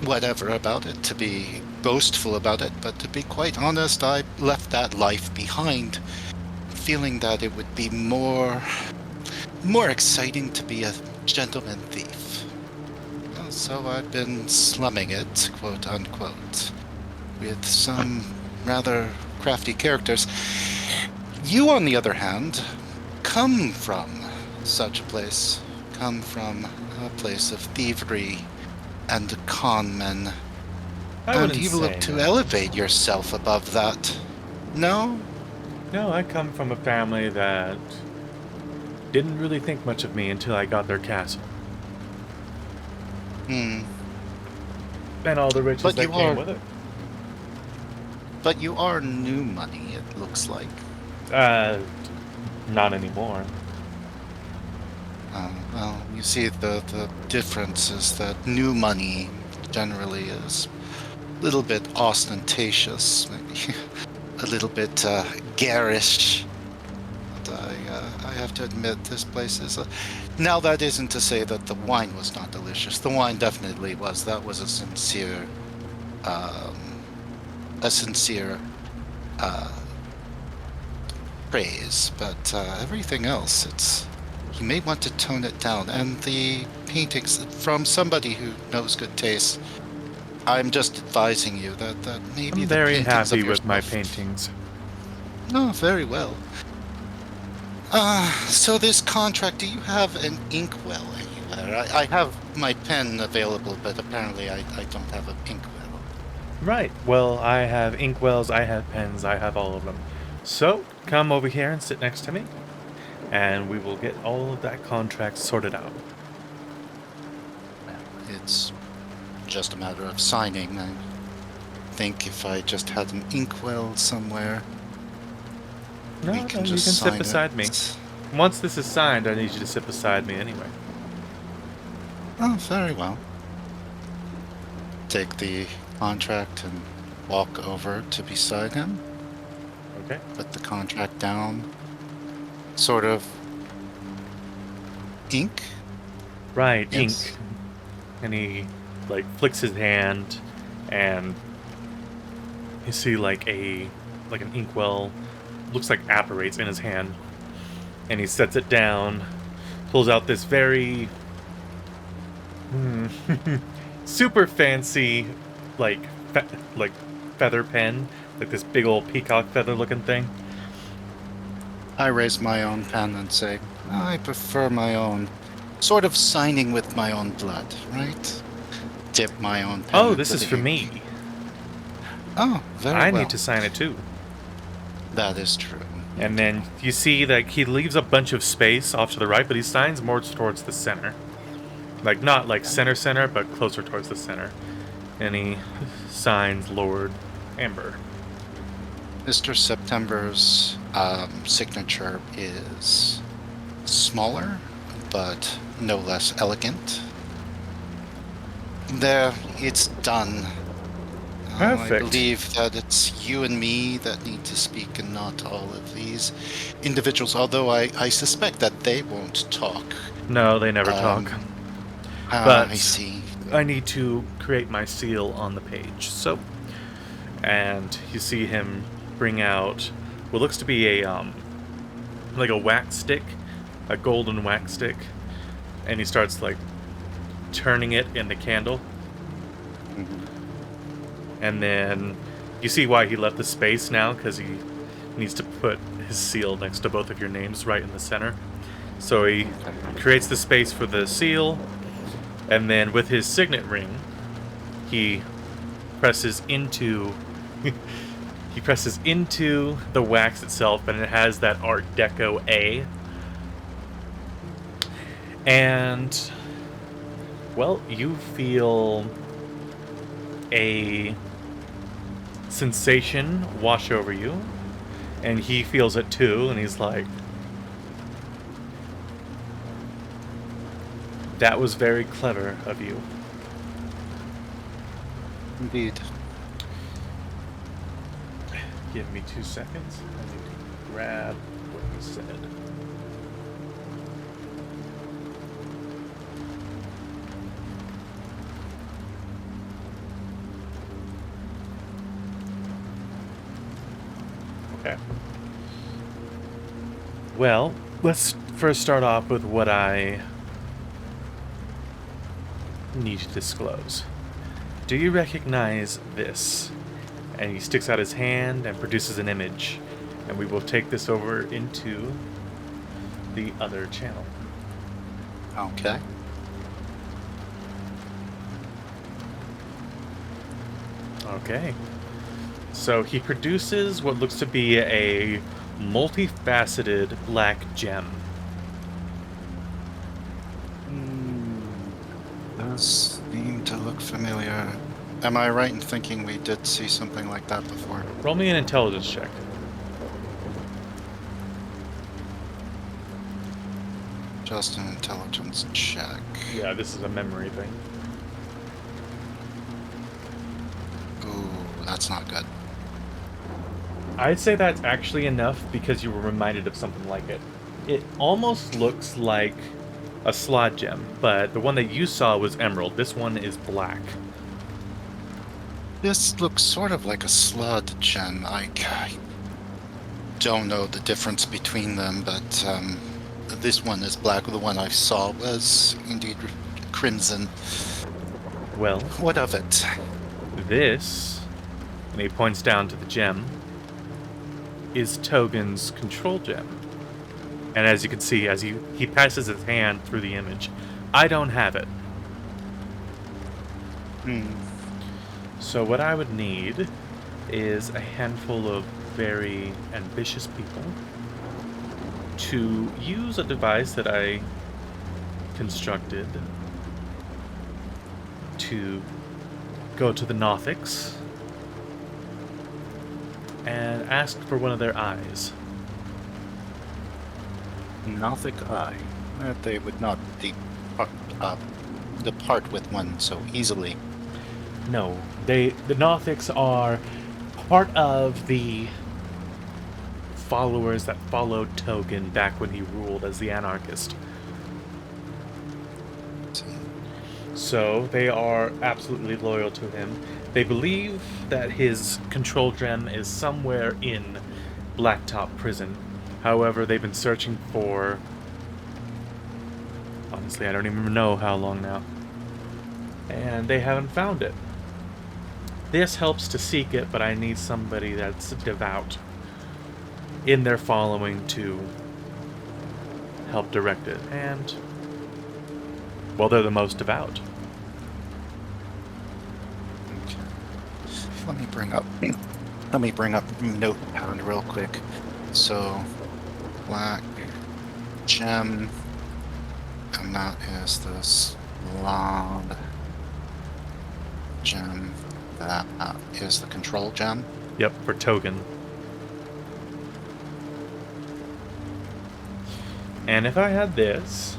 whatever about it, to be boastful about it, but to be quite honest, I left that life behind, feeling that it would be more exciting to be a gentleman thief. So I've been slumming it, quote unquote, with some rather crafty characters. You, on the other hand, come from such a place, come from a place of thievery and con men, and you look to elevate yourself above that. No? No, I come from a family that didn't really think much of me until I got their castle. And all the riches that came with it. But you are new money, it looks like. Not anymore. Well, you see, the difference is that new money generally is a little bit ostentatious, maybe a little bit garish. But I have to admit, this place is now, that isn't to say that the wine was not delicious. The wine definitely was. That was a sincere praise. But everything else, you may want to tone it down. And the paintings, from somebody who knows good taste, I'm just advising you that maybe I'm the very paintings happy of with my yourself- paintings. No, very well. So this contract, do you have an inkwell anywhere? I have my pen available, but apparently I don't have an inkwell. Right. Well, I have inkwells, I have pens, I have all of them. So, come over here and sit next to me, and we will get all of that contract sorted out. It's just a matter of signing. I think if I just had an inkwell somewhere, No, we no, can you just can sign sit beside me. it. Once this is signed, I need you to sit beside me anyway. Oh, very well. Take the contract and walk over to beside him. Okay. Put the contract down. Sort of ink. Right, Yes. ink. And he, like, flicks his hand, and you see, like, an inkwell, looks like apparates in his hand. And he sets it down, pulls out this very super fancy, like feather pen, like this big old peacock feather looking thing. I raise my own pen and say, I prefer my own. Sort of signing with my own blood, right? Dip my own pen. Oh, this into is the for ink. me. Oh, very I well. need to sign it too. That is true. And then you see that he leaves a bunch of space off to the right, but he signs more towards the center. Like, not like center, but closer towards the center. And he signs Lord Amber. Mr. September's signature is smaller, but no less elegant. There, it's done. I Perfect. believe that it's you and me that need to speak and not all of these individuals, although I suspect that they won't talk. No, they never talk. But I see. I need to create my seal on the page. So, and you see him bring out what looks to be a like a wax stick, a golden wax stick, and he starts like turning it in the candle. And then you see why he left the space now, because he needs to put his seal next to both of your names right in the center. So he creates the space for the seal, and then with his signet ring, he presses into the wax itself, and it has that Art Deco A. And well, you feel a sensation wash over you, and he feels it too, and he's like, that was very clever of you. Indeed. Give me 2 seconds. I need to grab what he said. Okay. Well, let's first start off with what I need to disclose. Do you recognize this? And he sticks out his hand and produces an image. And we will take this over into the other channel. Okay. Okay. So he produces what looks to be a multifaceted black gem. Does seem to look familiar. Am I right in thinking we did see something like that before? Roll me an intelligence check. Just an intelligence check. Yeah, this is a memory thing. Ooh, that's not good. I'd say that's actually enough because you were reminded of something like it. It almost looks like a slot gem, but the one that you saw was emerald. This one is black. This looks sort of like a slud gem. I don't know the difference between them, but this one is black. The one I saw was indeed crimson. Well, What of it? this, and he points down to the gem, is Togen's control gem. And as you can see, as he passes his hand through the image, I don't have it. So what I would need is a handful of very ambitious people to use a device that I constructed to go to the Nothics and ask for one of their eyes. Nothic eye. They would not depart with one so easily. No, the Nothics are part of the followers that followed Togan back when he ruled as the Anarchist. So they are absolutely loyal to him. They believe that his control gem is somewhere in Blacktop Prison. However, they've been searching for... honestly, I don't even know how long now. And they haven't found it. This helps to seek it, but I need somebody that's devout in their following to help direct it. And, well, they're the most devout. Okay. Let me bring up Notepad real quick. So, black gem, and that is this long gem. That is the control gem. Yep, for Togan. And if I had this,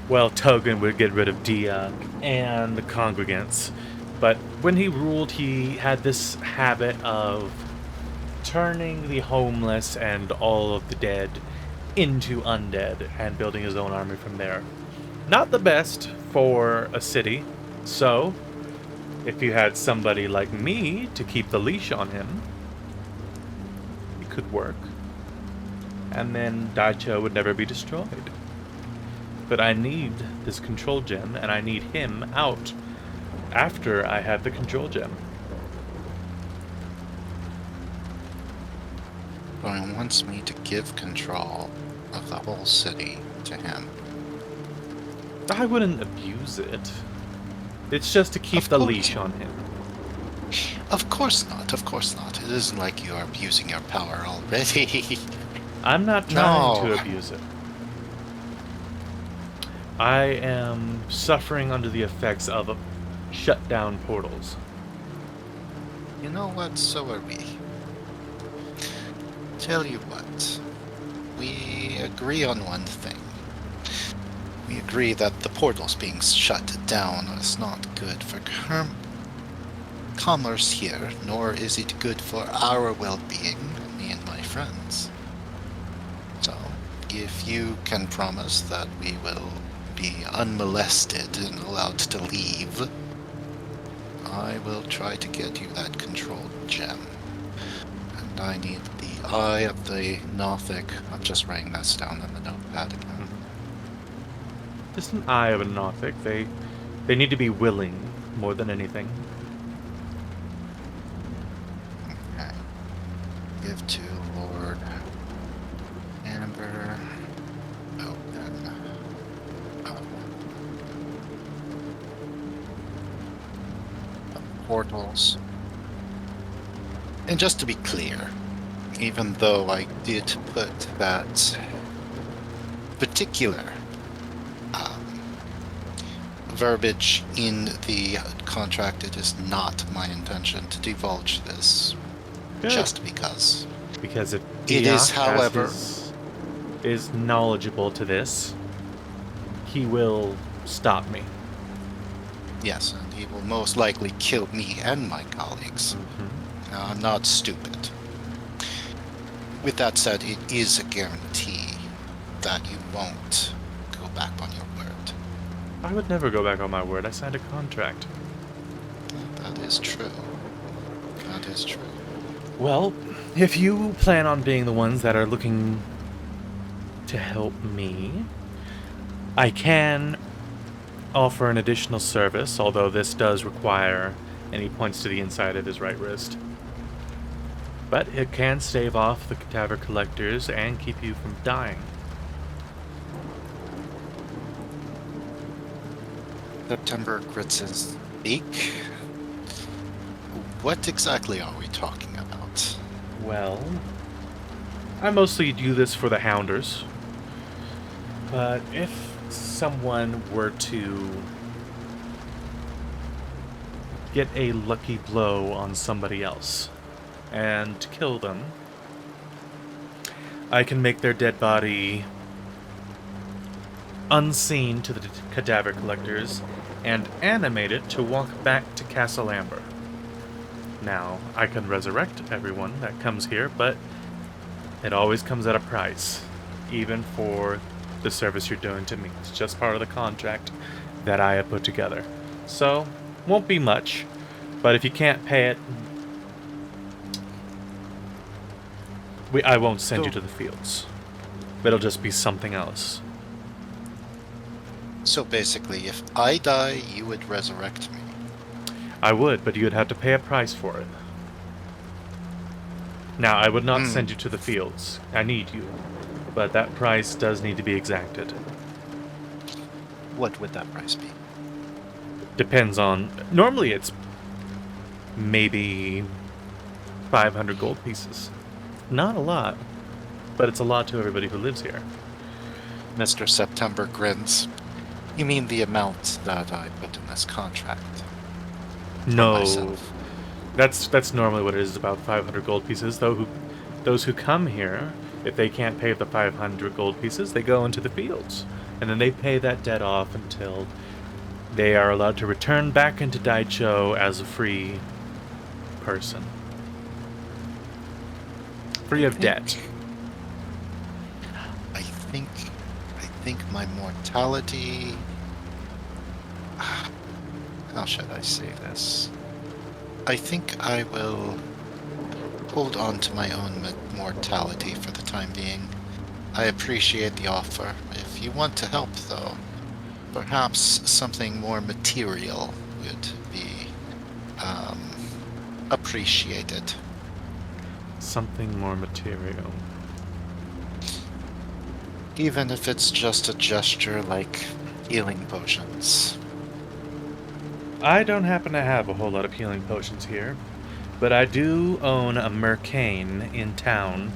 well, Togan would get rid of Diak and the congregants. But when he ruled, he had this habit of turning the homeless and all of the dead into undead and building his own army from there. Not the best for a city, so if you had somebody like me to keep the leash on him, it could work. And then Dyycho would never be destroyed. But I need this control gem, and I need him out after I have the control gem. Brian wants me to give control of the whole city to him. I wouldn't abuse it. It's just to keep Of the course. leash on him. Of course not, of course not. It isn't like you are abusing your power already. I'm not trying No. to abuse it. I am suffering under the effects of shut down portals. You know what? So are we. Tell you what. We agree on one thing. We agree that the portals being shut down is not good for commerce here, nor is it good for our well-being, me and my friends. So, if you can promise that we will be unmolested and allowed to leave, I will try to get you that controlled gem. And I need the eye of the Nothic. I'm just writing this down in the notepad again. Just an eye of a Nothic. They need to be willing more than anything. Okay. Give to Lord Amber. Open. Portals. And just to be clear, even though I did put that particular verbiage in the contract, it is not my intention to divulge this. Good. Just because. Because if It is, Diak however- is knowledgeable to this, he will stop me. Yes, and he will most likely kill me and my colleagues. Now, I'm not stupid. With that said, it is a guarantee that you won't go back on your word. I would never go back on my word. I signed a contract. That is true. That is true. Well, if you plan on being the ones that are looking to help me, I can offer an additional service, although this does require, and he points to the inside of his right wrist. But it can stave off the cadaver collectors and keep you from dying. September grits his Speak. What exactly are we talking about? Well, I mostly do this for the Hounders. But if someone were to get a lucky blow on somebody else and kill them, I can make their dead body unseen to the cadaver collectors and animate it to walk back to Castle Amber. Now, I can resurrect everyone that comes here, but it always comes at a price, even for the service you're doing to me. It's just part of the contract that I have put together. So, won't be much, but if you can't pay it, I won't send you to the fields. It'll just be something else. So basically, if I die, you would resurrect me. I would, but you'd have to pay a price for it. Now, I would not send you to the fields. I need you. But that price does need to be exacted. What would that price be? Depends on... Normally it's maybe 500 gold pieces. Not a lot, but it's a lot to everybody who lives here. Mr. September grins. You mean the amount that I put in this contract? No, myself. that's normally what it is, about 500 gold pieces. Those who come here, if they can't pay the 500 gold pieces, they go into the fields, and then they pay that debt off until they are allowed to return back into Dyycho as a free person, free of debt. I think my mortality... How should I say this? I think I will hold on to my own mortality for the time being. I appreciate the offer. If you want to help, though, perhaps something more material would be appreciated. Something more material. Even if it's just a gesture like healing potions. I don't happen to have a whole lot of healing potions here, but I do own a mercane in town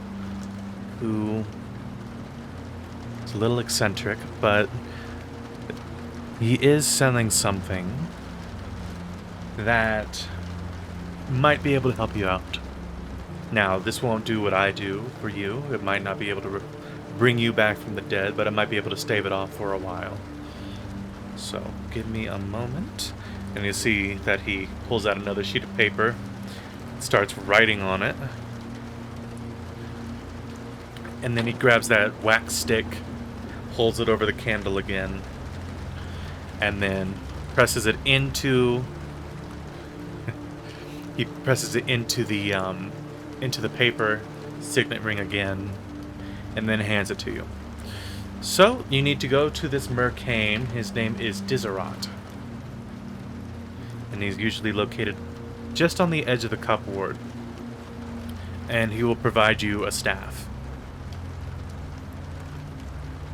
who is a little eccentric, but he is selling something that might be able to help you out. Now, this won't do what I do for you. It might not be able to bring you back from the dead, but it might be able to stave it off for a while. So, give me a moment. And you see that he pulls out another sheet of paper, starts writing on it, and then he grabs that wax stick, holds it over the candle again, and then presses it into the paper, signet ring again, and then hands it to you. So you need to go to this mercane. His name is Aberrant, and he's usually located just on the edge of the cup ward, and he will provide you a staff.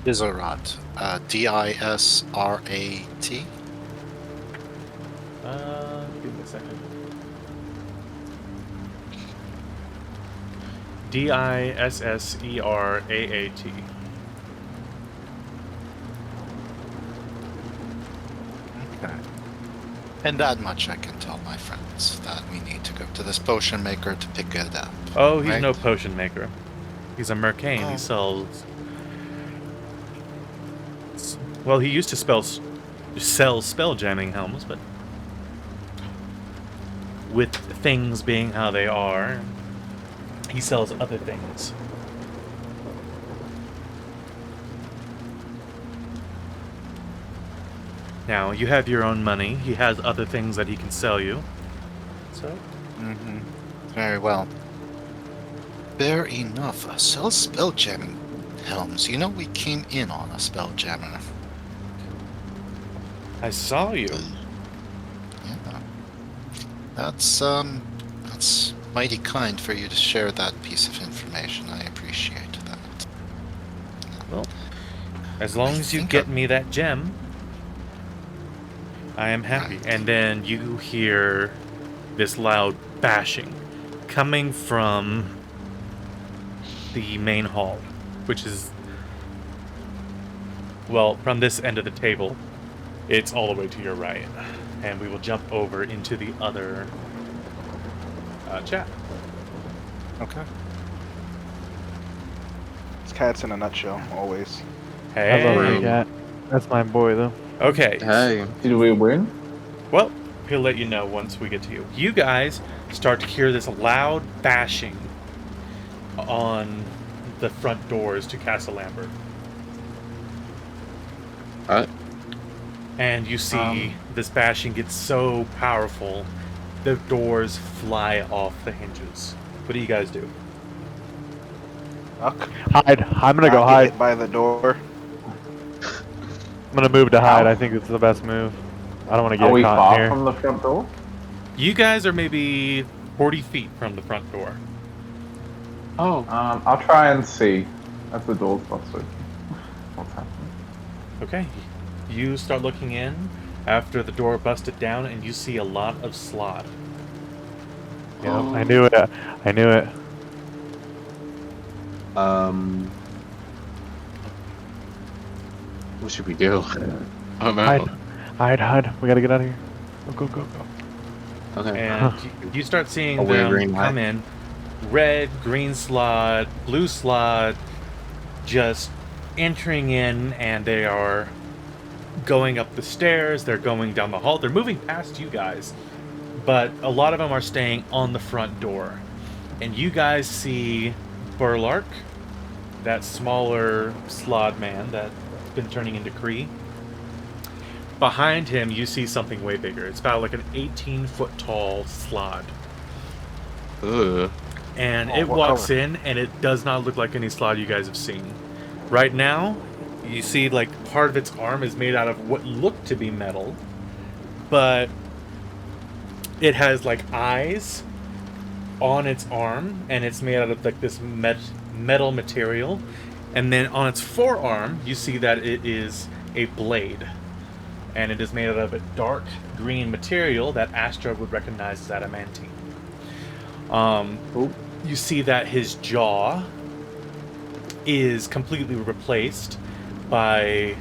Aberrant. D-I-S-R-A-T? Give me a second. D-I-S-S-E-R-A-A-T. Okay. And that much I can tell my friends, that we need to go to this potion maker to pick it up. Oh, he's right? no potion maker. He's a mercane. Oh. He sells... Well, he used to sell spell jamming helms, but with things being how they are, he sells other things. Now, you have your own money. He has other things that he can sell you. So? Mm-hmm. Very well. Fair enough. Sell spell jamming helms. You know, we came in on a spell jammer. I saw you. Yeah. That's mighty kind for you to share that piece of information. I appreciate that. Well, as long as you get me that gem, I am happy. Right. And then you hear this loud bashing coming from the main hall, which is, well, from this end of the table. It's all the way to your right. And we will jump over into the other chat. Okay. It's cats in a nutshell, always. I love Hey. you, cat. That's my boy, though. Okay. Hey. Did we win? Well, he'll let you know once we get to you. You guys start to hear this loud bashing on the front doors to Castle Lambert. What? And you see this bashing gets so powerful, the doors fly off the hinges. What do you guys do? Duck. Hide. I'm gonna go Not get hide. hit by the door. I'm gonna move to hide. I think it's the best move. I don't want to Are get we caught far here. from the front door? You guys are maybe 40 feet from the front door. Oh. I'll try and see as the door's busted. What's happening? Okay. You start looking in after the door busted down, and you see a lot of slot. Yeah, I knew it. I knew it. What should we do? I don't know. Hide. We gotta get out of here. Go. Okay. And you start seeing A weird them green light. come in. Red, green slot, blue slot, just entering in, and they are going up the stairs, they're going down the hall, they're moving past you guys, but a lot of them are staying on the front door. And you guys see Burlark, that smaller slod man that's been turning into Kree. Behind him, you see something way bigger. It's about like an 18-foot tall slod. Ugh. And Oh, it what walks color? in, and it does not look like any slot you guys have seen. Right now, you see like part of its arm is made out of what looked to be metal, but it has like eyes on its arm, and it's made out of like this metal material. And then on its forearm, you see that it is a blade, and it is made out of a dark green material that Astra would recognize as adamantine. You see that his jaw is completely replaced by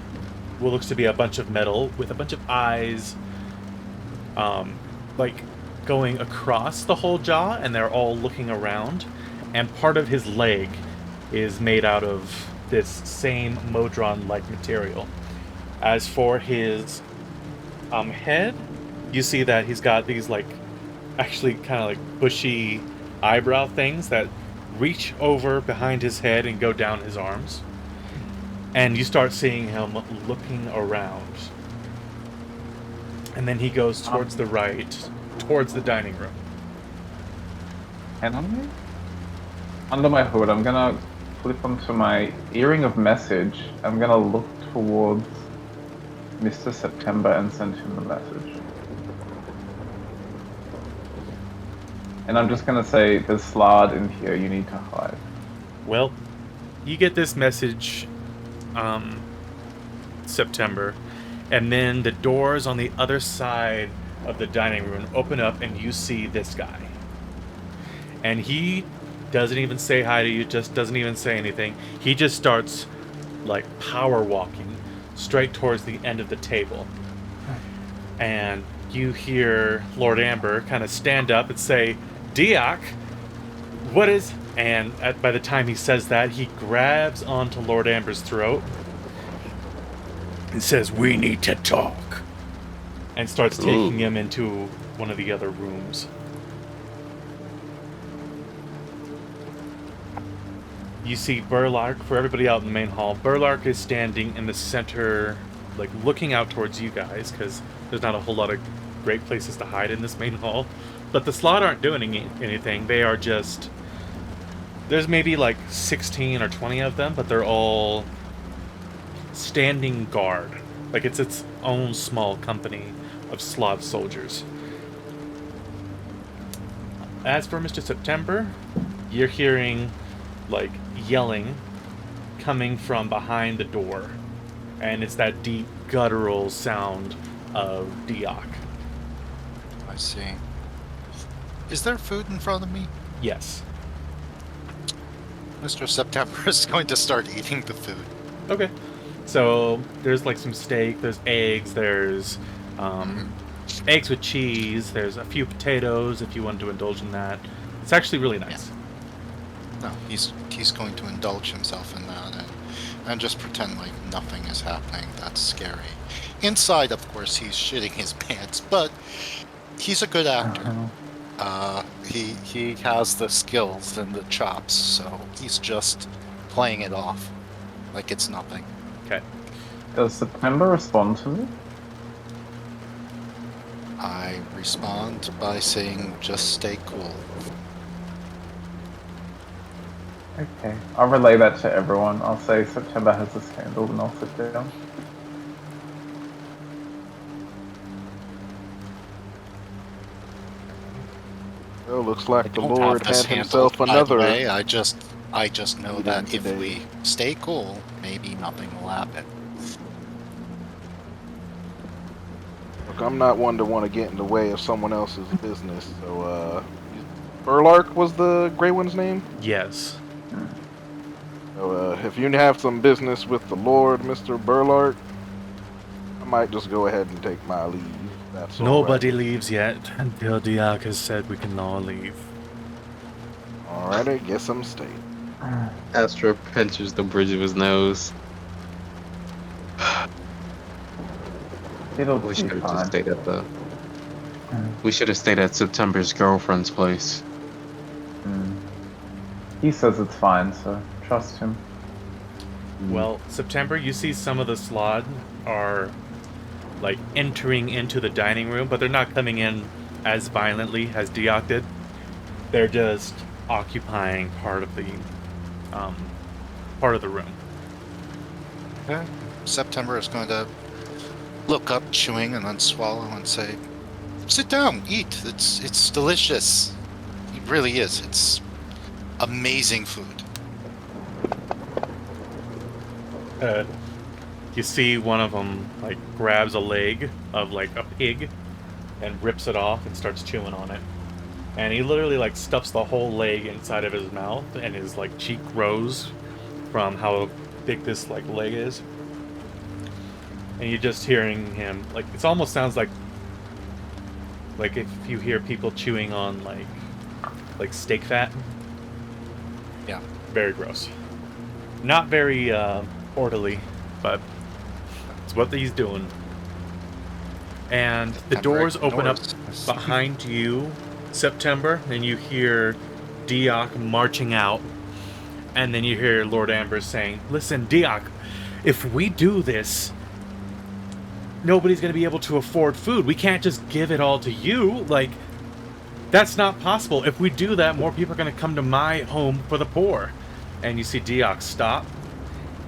what looks to be a bunch of metal with a bunch of eyes, like going across the whole jaw, and they're all looking around. And part of his leg is made out of this same Modron-like material. As for his head, you see that he's got these like actually kind of like bushy eyebrow things that reach over behind his head and go down his arms. And you start seeing him looking around. And then he goes towards the right, towards the dining room. And under my hood, I'm gonna flip onto my earring of message. I'm gonna look towards Mr. September and send him the message. And I'm just gonna say, there's Slard in here, you need to hide. Well, you get this message, September, and then the doors on the other side of the dining room open up, and you see this guy. And he doesn't even say hi to you, just doesn't even say anything. He just starts, like, power walking straight towards the end of the table. And you hear Lord Amber kind of stand up and say, "Diak, what is..." And by the time he says that, he grabs onto Lord Amber's throat and says, "We need to talk," and starts taking him into one of the other rooms. You see Burlark, for everybody out in the main hall, Burlark is standing in the center, like looking out towards you guys, because there's not a whole lot of great places to hide in this main hall. But the slot aren't doing anything. They are just... There's maybe like 16 or 20 of them, but they're all standing guard. Like it's its own small company of Slav soldiers. As for Mr. September, you're hearing like yelling coming from behind the door. And it's that deep guttural sound of Diak. I see. Is there food in front of me? Yes. Mr. September is going to start eating the food. Okay. So there's like some steak, there's eggs, there's eggs with cheese, there's a few potatoes if you want to indulge in that. It's actually really nice. No, he's going to indulge himself in that and just pretend like nothing is happening. That's scary. Inside, of course, he's shitting his pants, but he's a good actor. He has the skills and the chops, so he's just playing it off like it's nothing. Okay. Does September respond to me? I respond by saying, just stay cool. Okay. I'll relay that to everyone. I'll say September has this handled and I'll sit down. Well, looks like the Don't have Lord this had himself handled, by the another. way. I just know meeting that if today. we stay cool, maybe nothing will happen. Look, I'm not one to want to get in the way of someone else's business. So, Burlark was the Grey One's name. Yes. So, if you have some business with the Lord, Mr. Burlark, I might just go ahead and take my leave. That's all Nobody right. leaves yet until Diak has said we can all leave. Alright, I guess I'm staying. Astro pinches the bridge of his nose. It'll We be should have just fine. stayed at the. We should have stayed at September's girlfriend's place. He says it's fine, so trust him. Well, September, you see some of the Slod are like entering into the dining room, but they're not coming in as violently as Diak did. They're just occupying part of the room. Okay. September is going to look up, chewing, and then swallow and say, "Sit down, eat. It's delicious. It really is. It's amazing food." You see one of them like grabs a leg of like a pig and rips it off and starts chewing on it. And he literally like stuffs the whole leg inside of his mouth, and his like cheek grows from how big this like leg is. And you're just hearing him like it almost sounds like if you hear people chewing on like steak fat. Yeah. Very gross. Not very orderly, but it's what he's doing. And the doors open up behind you, September, and you hear Diak marching out. And then you hear Lord Amber saying, "Listen, Diak, if we do this, nobody's going to be able to afford food. We can't just give it all to you. Like, that's not possible. If we do that, more people are going to come to my home for the poor." And you see Diak stop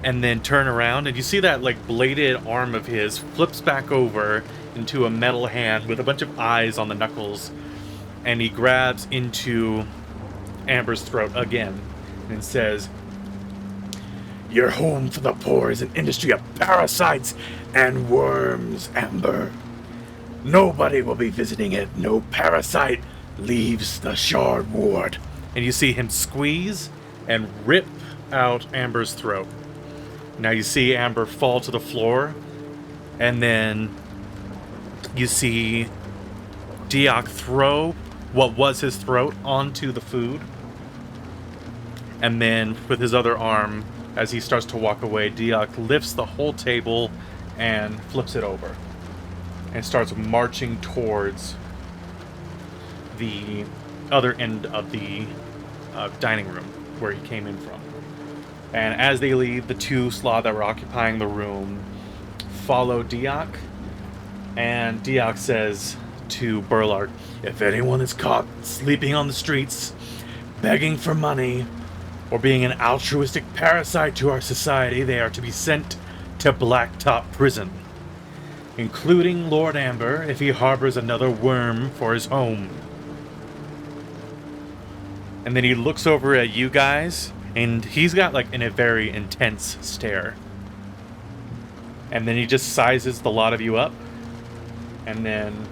and then turn around, and you see that like bladed arm of his flips back over into a metal hand with a bunch of eyes on the knuckles, and he grabs into Amber's throat again and says, "Your home for the poor is an industry of parasites and worms, Amber. Nobody will be visiting it. No parasite leaves the Shard Ward." And you see him squeeze and rip out Amber's throat. Now you see Amber fall to the floor, and then you see Diak throw what was his throat onto the food. And then with his other arm, as he starts to walk away, Diak lifts the whole table and flips it over. And starts marching towards the other end of the dining room where he came in from. And as they leave, the two Slav that were occupying the room follow Diak. And Diak says to Burlark, "If anyone is caught sleeping on the streets, begging for money, or being an altruistic parasite to our society, they are to be sent to Blacktop Prison, including Lord Amber if he harbors another worm for his home." And then he looks over at you guys, and he's got like a very intense stare. And then he just sizes the lot of you up, and then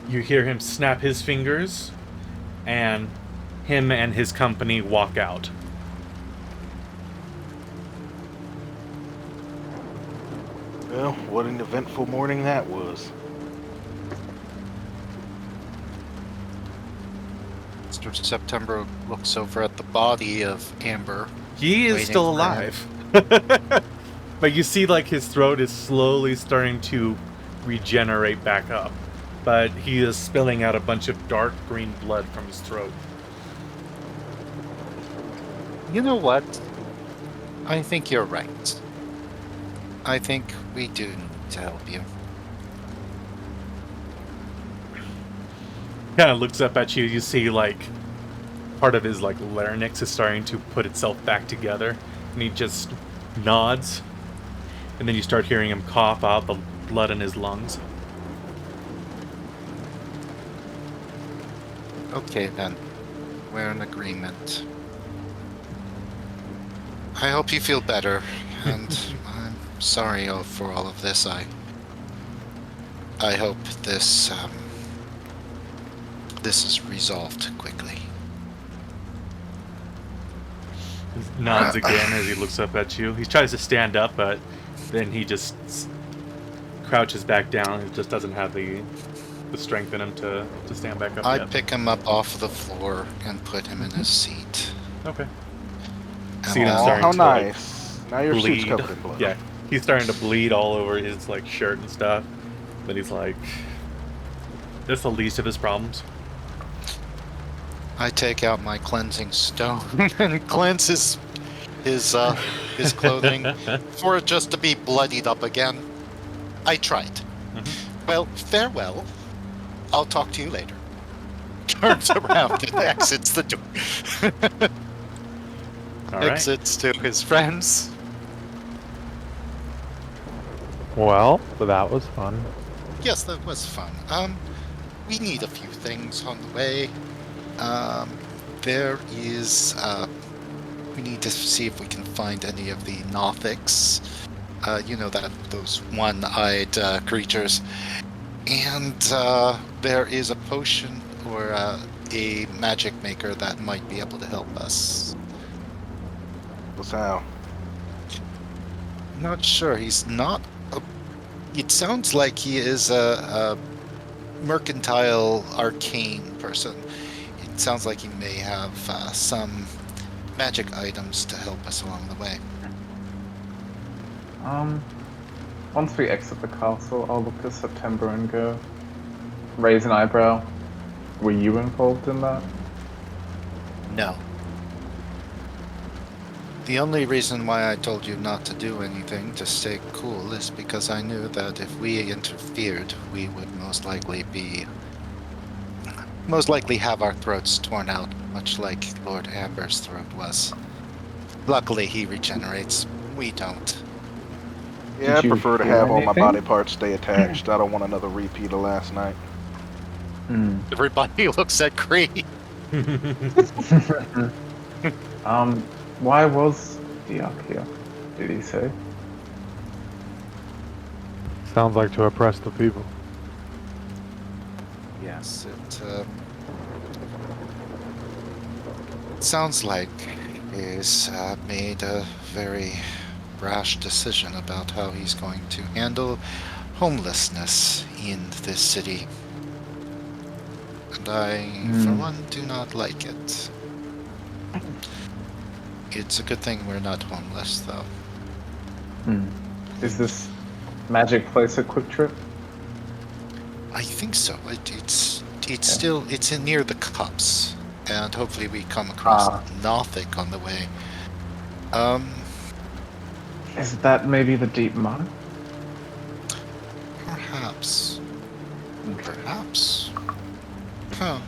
you hear him snap his fingers, and him and his company walk out. Well, what an eventful morning that was. Mr. September looks over at the body of Amber. He is Waiting still for alive. But you see, like, his throat is slowly starting to regenerate back up. But he is spilling out a bunch of dark green blood from his throat. You know what? I think you're right. I think we do need to help you. Kind of looks up at you. You see, like, part of his, like, larynx is starting to put itself back together. And he just nods. And then you start hearing him cough out the blood in his lungs. Okay then. We're in agreement. I hope you feel better, and I'm sorry for all of this. I hope this this is resolved quickly. He nods again as he looks up at you. He tries to stand up, but then he just crouches back down. He just doesn't have the strength in him to stand back up I yet. pick him up off the floor and put him in his seat. Okay. And See him then- starting how to, like, nice. Now your suit's bleed. covered in blood. Yeah, he's starting to bleed all over his, like, shirt and stuff. But he's like, that's the least of his problems. I take out my cleansing stone and cleanse his clothing for it just to be bloodied up again. I tried. Well, farewell. I'll talk to you later. Turns around and exits the door. All right. Exits to his friends. Well, so that was fun. Yes, that was fun. We need a few things on the way. There is, we need to see if we can find any of the Nothics. You know, those one-eyed creatures. And there is a potion or a magic maker that might be able to help us. What's how? Not sure. He's not. It sounds like he is a mercantile arcane person. It sounds like he may have some magic items to help us along the way. Once we exit the castle, I'll look to September and go, raise an eyebrow. Were you involved in that? No. The only reason why I told you not to do anything, to stay cool, is because I knew that if we interfered, we would most likely have our throats torn out, much like Lord Amber's throat was. Luckily, he regenerates. We don't. Yeah, I Did you prefer to feel have all my anything? body parts stay attached. I don't want another repeat of last night. Everybody looks at Kree. Why was Diak here? Did he say? Sounds like to oppress the people. Yes, it sounds like he's made a very rash decision about how he's going to handle homelessness in this city. And I, for one, do not like it. It's a good thing we're not homeless, though. Is this magic place a quick trip? I think so. It's still near the cups, and hopefully we come across Nothic on the way. Is that maybe the deep mine? Perhaps. Perhaps. Huh.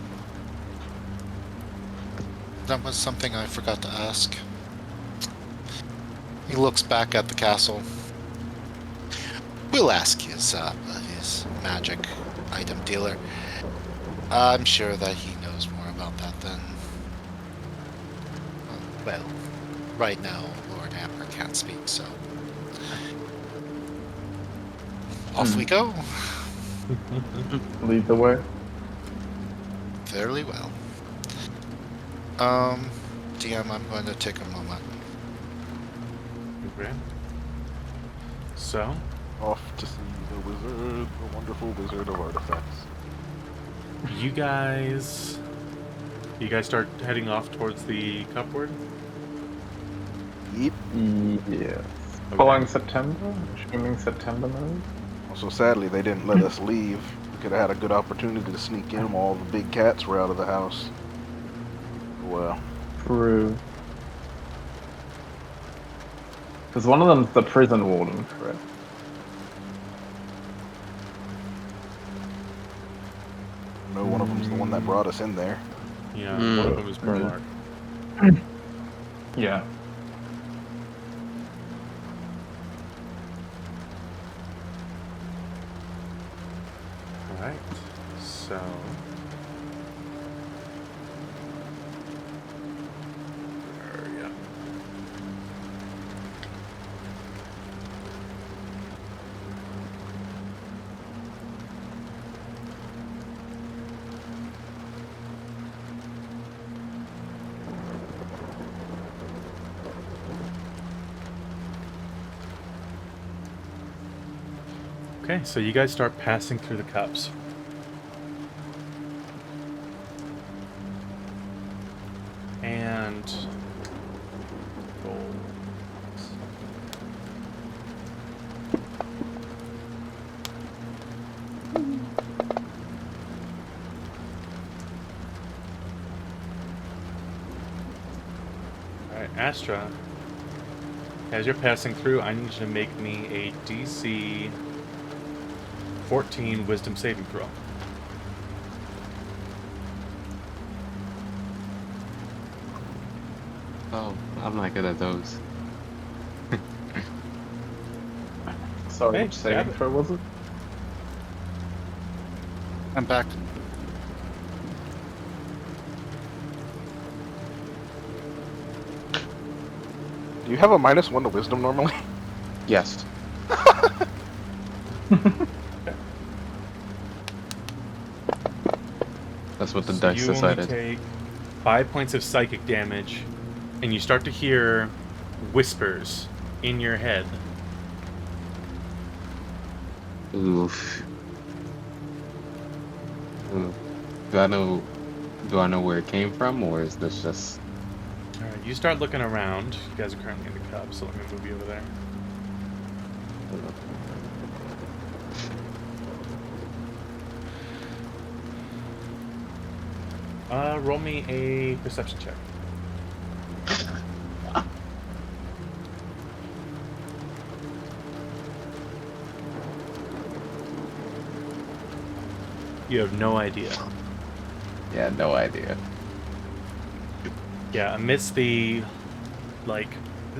That was something I forgot to ask. He looks back at the castle. We'll ask his magic item dealer. I'm sure that he knows more about that than... well, right now, Lord Amber can't speak, so... Off we go. Lead the way. Fairly well. DM, I'm going to take a moment. Okay. So, Off to see the wizard, the wonderful wizard of artifacts. you guys start heading off towards the cupboard. Yep. Yes. Okay. Following September? Assuming September mode? Also, sadly, they didn't let us leave. We could have had a good opportunity to sneak in while all the big cats were out of the house. Well, True. Because one of them's the prison warden, correct? no, one of them's the one that brought us in there. Yeah, Mm. one of them is Burlark. Yeah. Alright, so... Yeah. Okay, so you guys start passing through the cups. And roll. Alright, Astra. As you're passing through, I need you to make me a DC 14 Wisdom saving throw. Oh, I'm not good at those. Sorry, Hey, which saving grab it. throw was it? I'm back. Do you have a -1 to wisdom normally? Yes. That's what the So dice you only decided. take 5 points of psychic damage, and you start to hear whispers in your head. Oof. Oof. Do I know where it came from, or is this just... Alright, you start looking around. You guys are currently in the cup, so let me move you over there. Roll me a perception check. You have no idea. Yeah, no idea. Yeah, amidst the, like,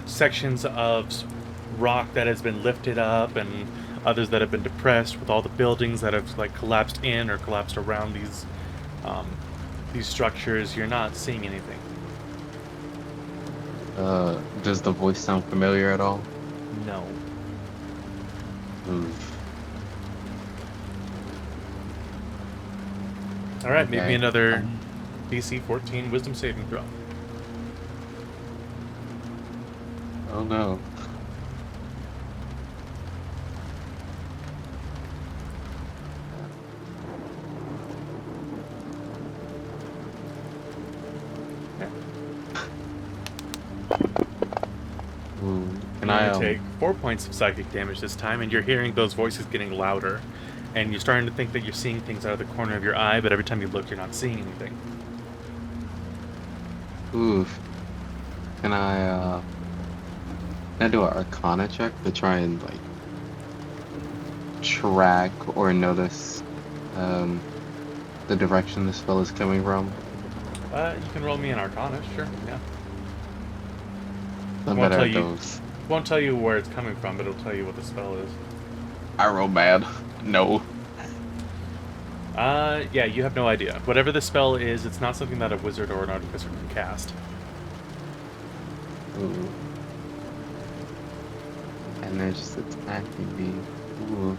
sections of rock that has been lifted up and others that have been depressed, with all the buildings that have, like, collapsed in or collapsed around these structures, you're not seeing anything. Does the voice sound familiar at all? No. Oof. Alright, make me Okay. another DC 14 Wisdom saving throw. Oh no. Ooh. Can You I only take 4 points of psychic damage this time, and you're hearing those voices getting louder. And you're starting to think that you're seeing things out of the corner of your eye, but every time you look, you're not seeing anything. Oof. Can I do an Arcana check to try and like track or notice the direction the spell is coming from? You can roll me an Arcana, sure, yeah. I'm Won't better tell at you- those. Won't tell you where it's coming from, but it'll tell you what the spell is. I roll bad. No. Yeah, you have no idea. Whatever the spell is, it's not something that a wizard or an artificer can cast. Ooh. And they're just attacking me. Ooh.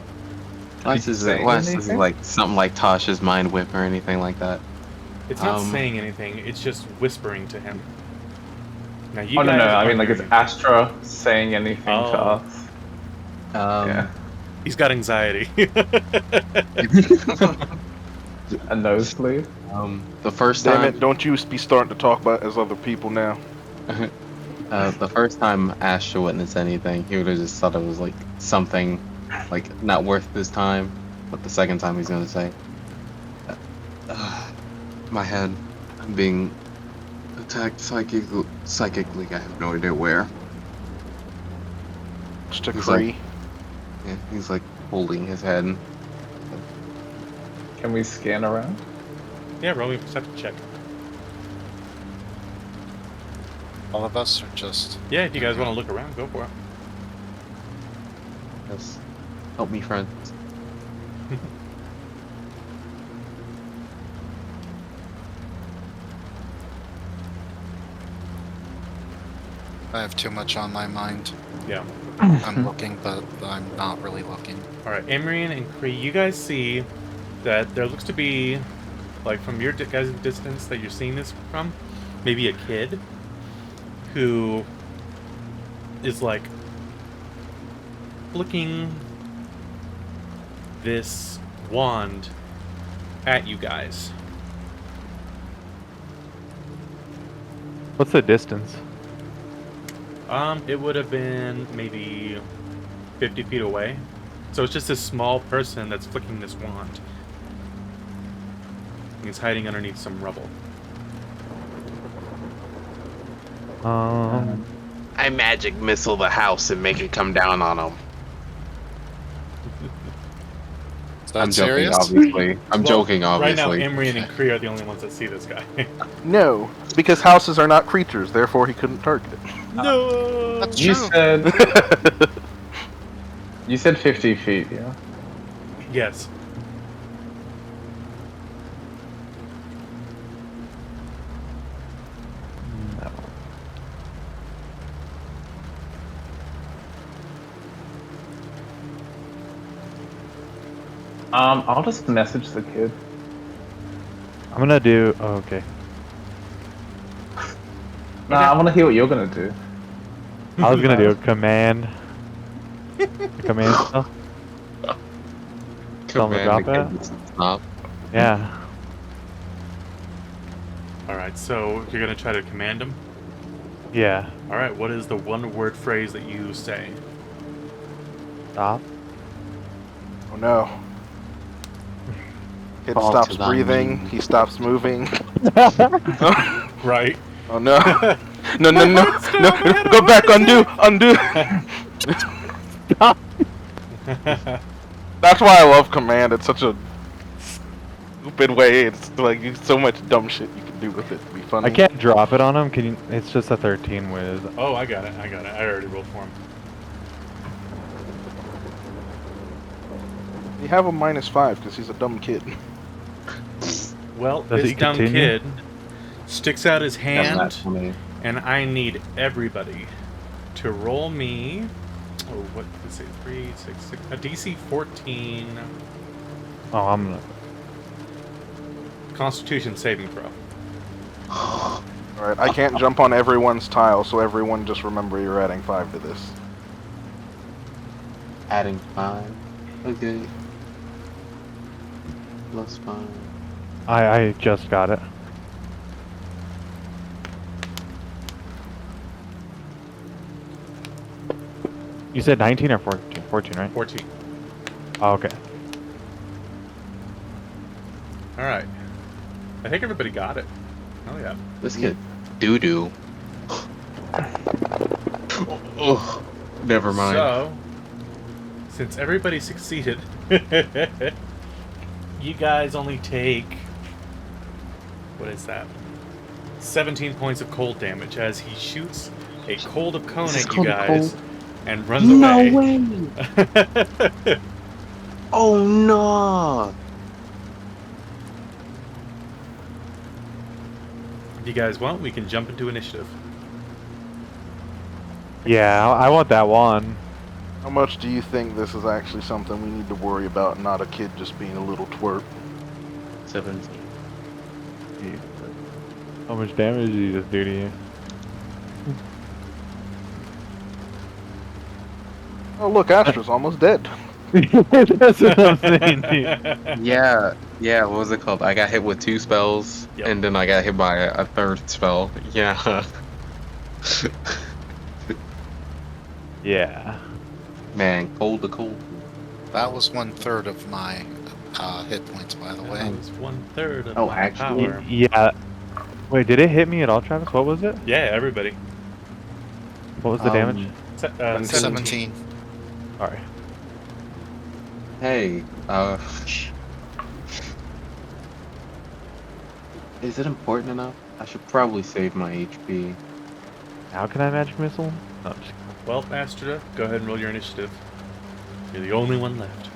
Unless this is Saying anything? like something like Tasha's mind whip or anything like that. It's not Um, saying anything, it's just whispering to him. Now you Oh no, guys no. I mean, aren't like, is hearing Astra saying anything to Oh. us? um, Yeah. He's got anxiety. A nosebleed. the first Damn time, it! Don't you be starting to talk about as other people now. the first time Astra witnessed anything, he would have just thought it was like something, like not worth his time. But the second time, he's gonna say, "My head, I'm being attacked psychically. I have no idea where." Mr. He's Kree. Yeah, he's like holding his head. Can we scan around? Yeah, roll me a perception check. All of us are just. Yeah, if you guys want to look around, go for it. Yes. Help me, friends. I have too much on my mind. Yeah. I'm looking, but I'm not really looking. Alright, Amrian and Kree, you guys see that there looks to be, like, from your guys' distance that you're seeing this from, maybe a kid who is, like, flicking this wand at you guys. What's the distance? It would have been maybe 50 feet away. So it's just this small person that's flicking this wand. He's hiding underneath some rubble. I magic missile the house and make it come down on him. Is that I'm joking, serious? obviously. I'm joking, Right now, obviously. Amrian and Kree are the only ones that see this guy. No, because houses are not creatures, therefore he couldn't target it. No! That's You true. said. You said 50 feet, yeah. Yes. No. I'll just message the kid. I'm gonna do. Oh, okay. Nah, I want to hear what you're gonna do. I was gonna do a command. A command stuff. Tell him to drop Command it. the kid to stop. Yeah. Alright, so you're gonna try to command him? Yeah. Alright, what is the one word phrase that you say? Stop. Oh no. Kid Fall stops to thy breathing, knees. he stops moving. Right. Oh no. No, no, no, no, go back, undo. That's why I love Command, it's such a stupid way, it's like so much dumb shit you can do with it to be funny. I can't drop it on him. Can you? It's just a 13 whiz. Oh, I got it. I already rolled for him. You have a -5 because he's a dumb kid. Well, Does this he dumb continue? kid sticks out his And that's hand, funny. and I need everybody to roll me. Oh, what? Let's say 3, 6, 6. A DC 14 Oh, I'm gonna. Constitution saving throw. Alright, I can't jump on everyone's tile, so everyone just remember you're adding 5 to this. Adding 5. Okay. +5. I just got it. You said 19 or 14? 14, right? 14. Oh, okay. Alright. I think everybody got it. Oh, yeah. This kid, doo-doo. Oh, never mind. So, since everybody succeeded, you guys only take, what is that? 17 points of cold damage as he shoots a cold of cone This is at you called a guys cold? and runs No away. way! Oh no! If you guys want, we can jump into initiative. Yeah, I want that one. How much do you think this is actually something we need to worry about, not a kid just being a little twerp? 17. How much damage did he just do to you? Oh, look, Astra's almost dead. That's what I'm saying, dude. Yeah, what was it called? I got hit with 2 spells, Yep. and then I got hit by a 3rd spell. Yeah. Yeah. Man, cold to cold. That was 1/3 of my hit points, by the That way. was 1/3 of Oh, my actually? power. Yeah. Wait, did it hit me at all, Travis? What was it? Yeah, everybody. What was the damage? 17. Sorry. Hey, is it important enough? I should probably save my HP. How can I magic missile? No, I'm just kidding. Well, Astra, go ahead and roll your initiative. You're the only one left.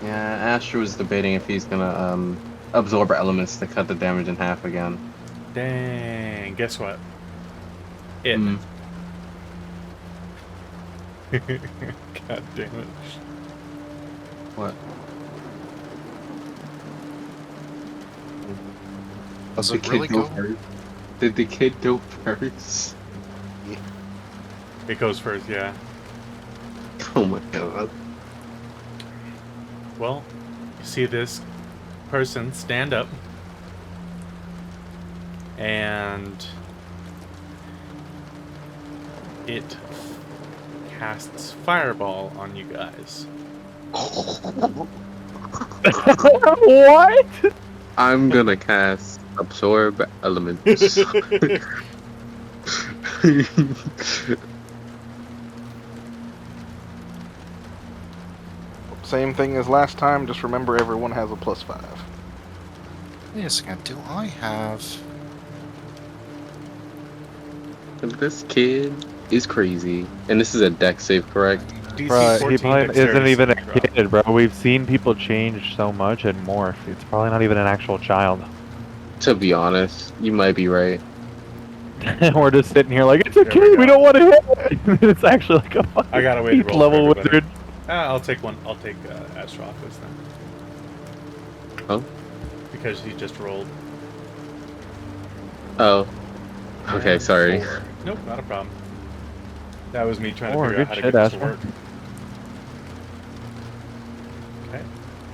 Yeah, Astra was debating if he's gonna absorb elements to cut the damage in half again. Dang, guess what? It. Hmm. God damn it. What? Does Did it really go? first? Did the kid go first? It goes first, yeah. Oh my god. Well, you see this person stand up and it casts fireball on you guys. What? I'm gonna cast absorb elements. Same thing as last time, just remember everyone has a +5. Wait a second, do I have... This kid is crazy. And this is a deck save, correct? DC Bro, he 14 probably isn't dexterity even a saving throw. kid, bro. We've seen people change so much and morph. It's probably not even an actual child. To be honest, you might be right. We're just sitting here like, it's a There we kid, we go. don't want to hit it. It's actually like a fucking I gotta wait to 8th roll level for everybody. wizard. I'll take one. I'll take Astro off this then. Oh? Because he just rolled. Oh. Okay, And sorry. 4. Nope, not a problem. That was me trying to 4, figure out how good to shit, get this to Astro. work. Okay.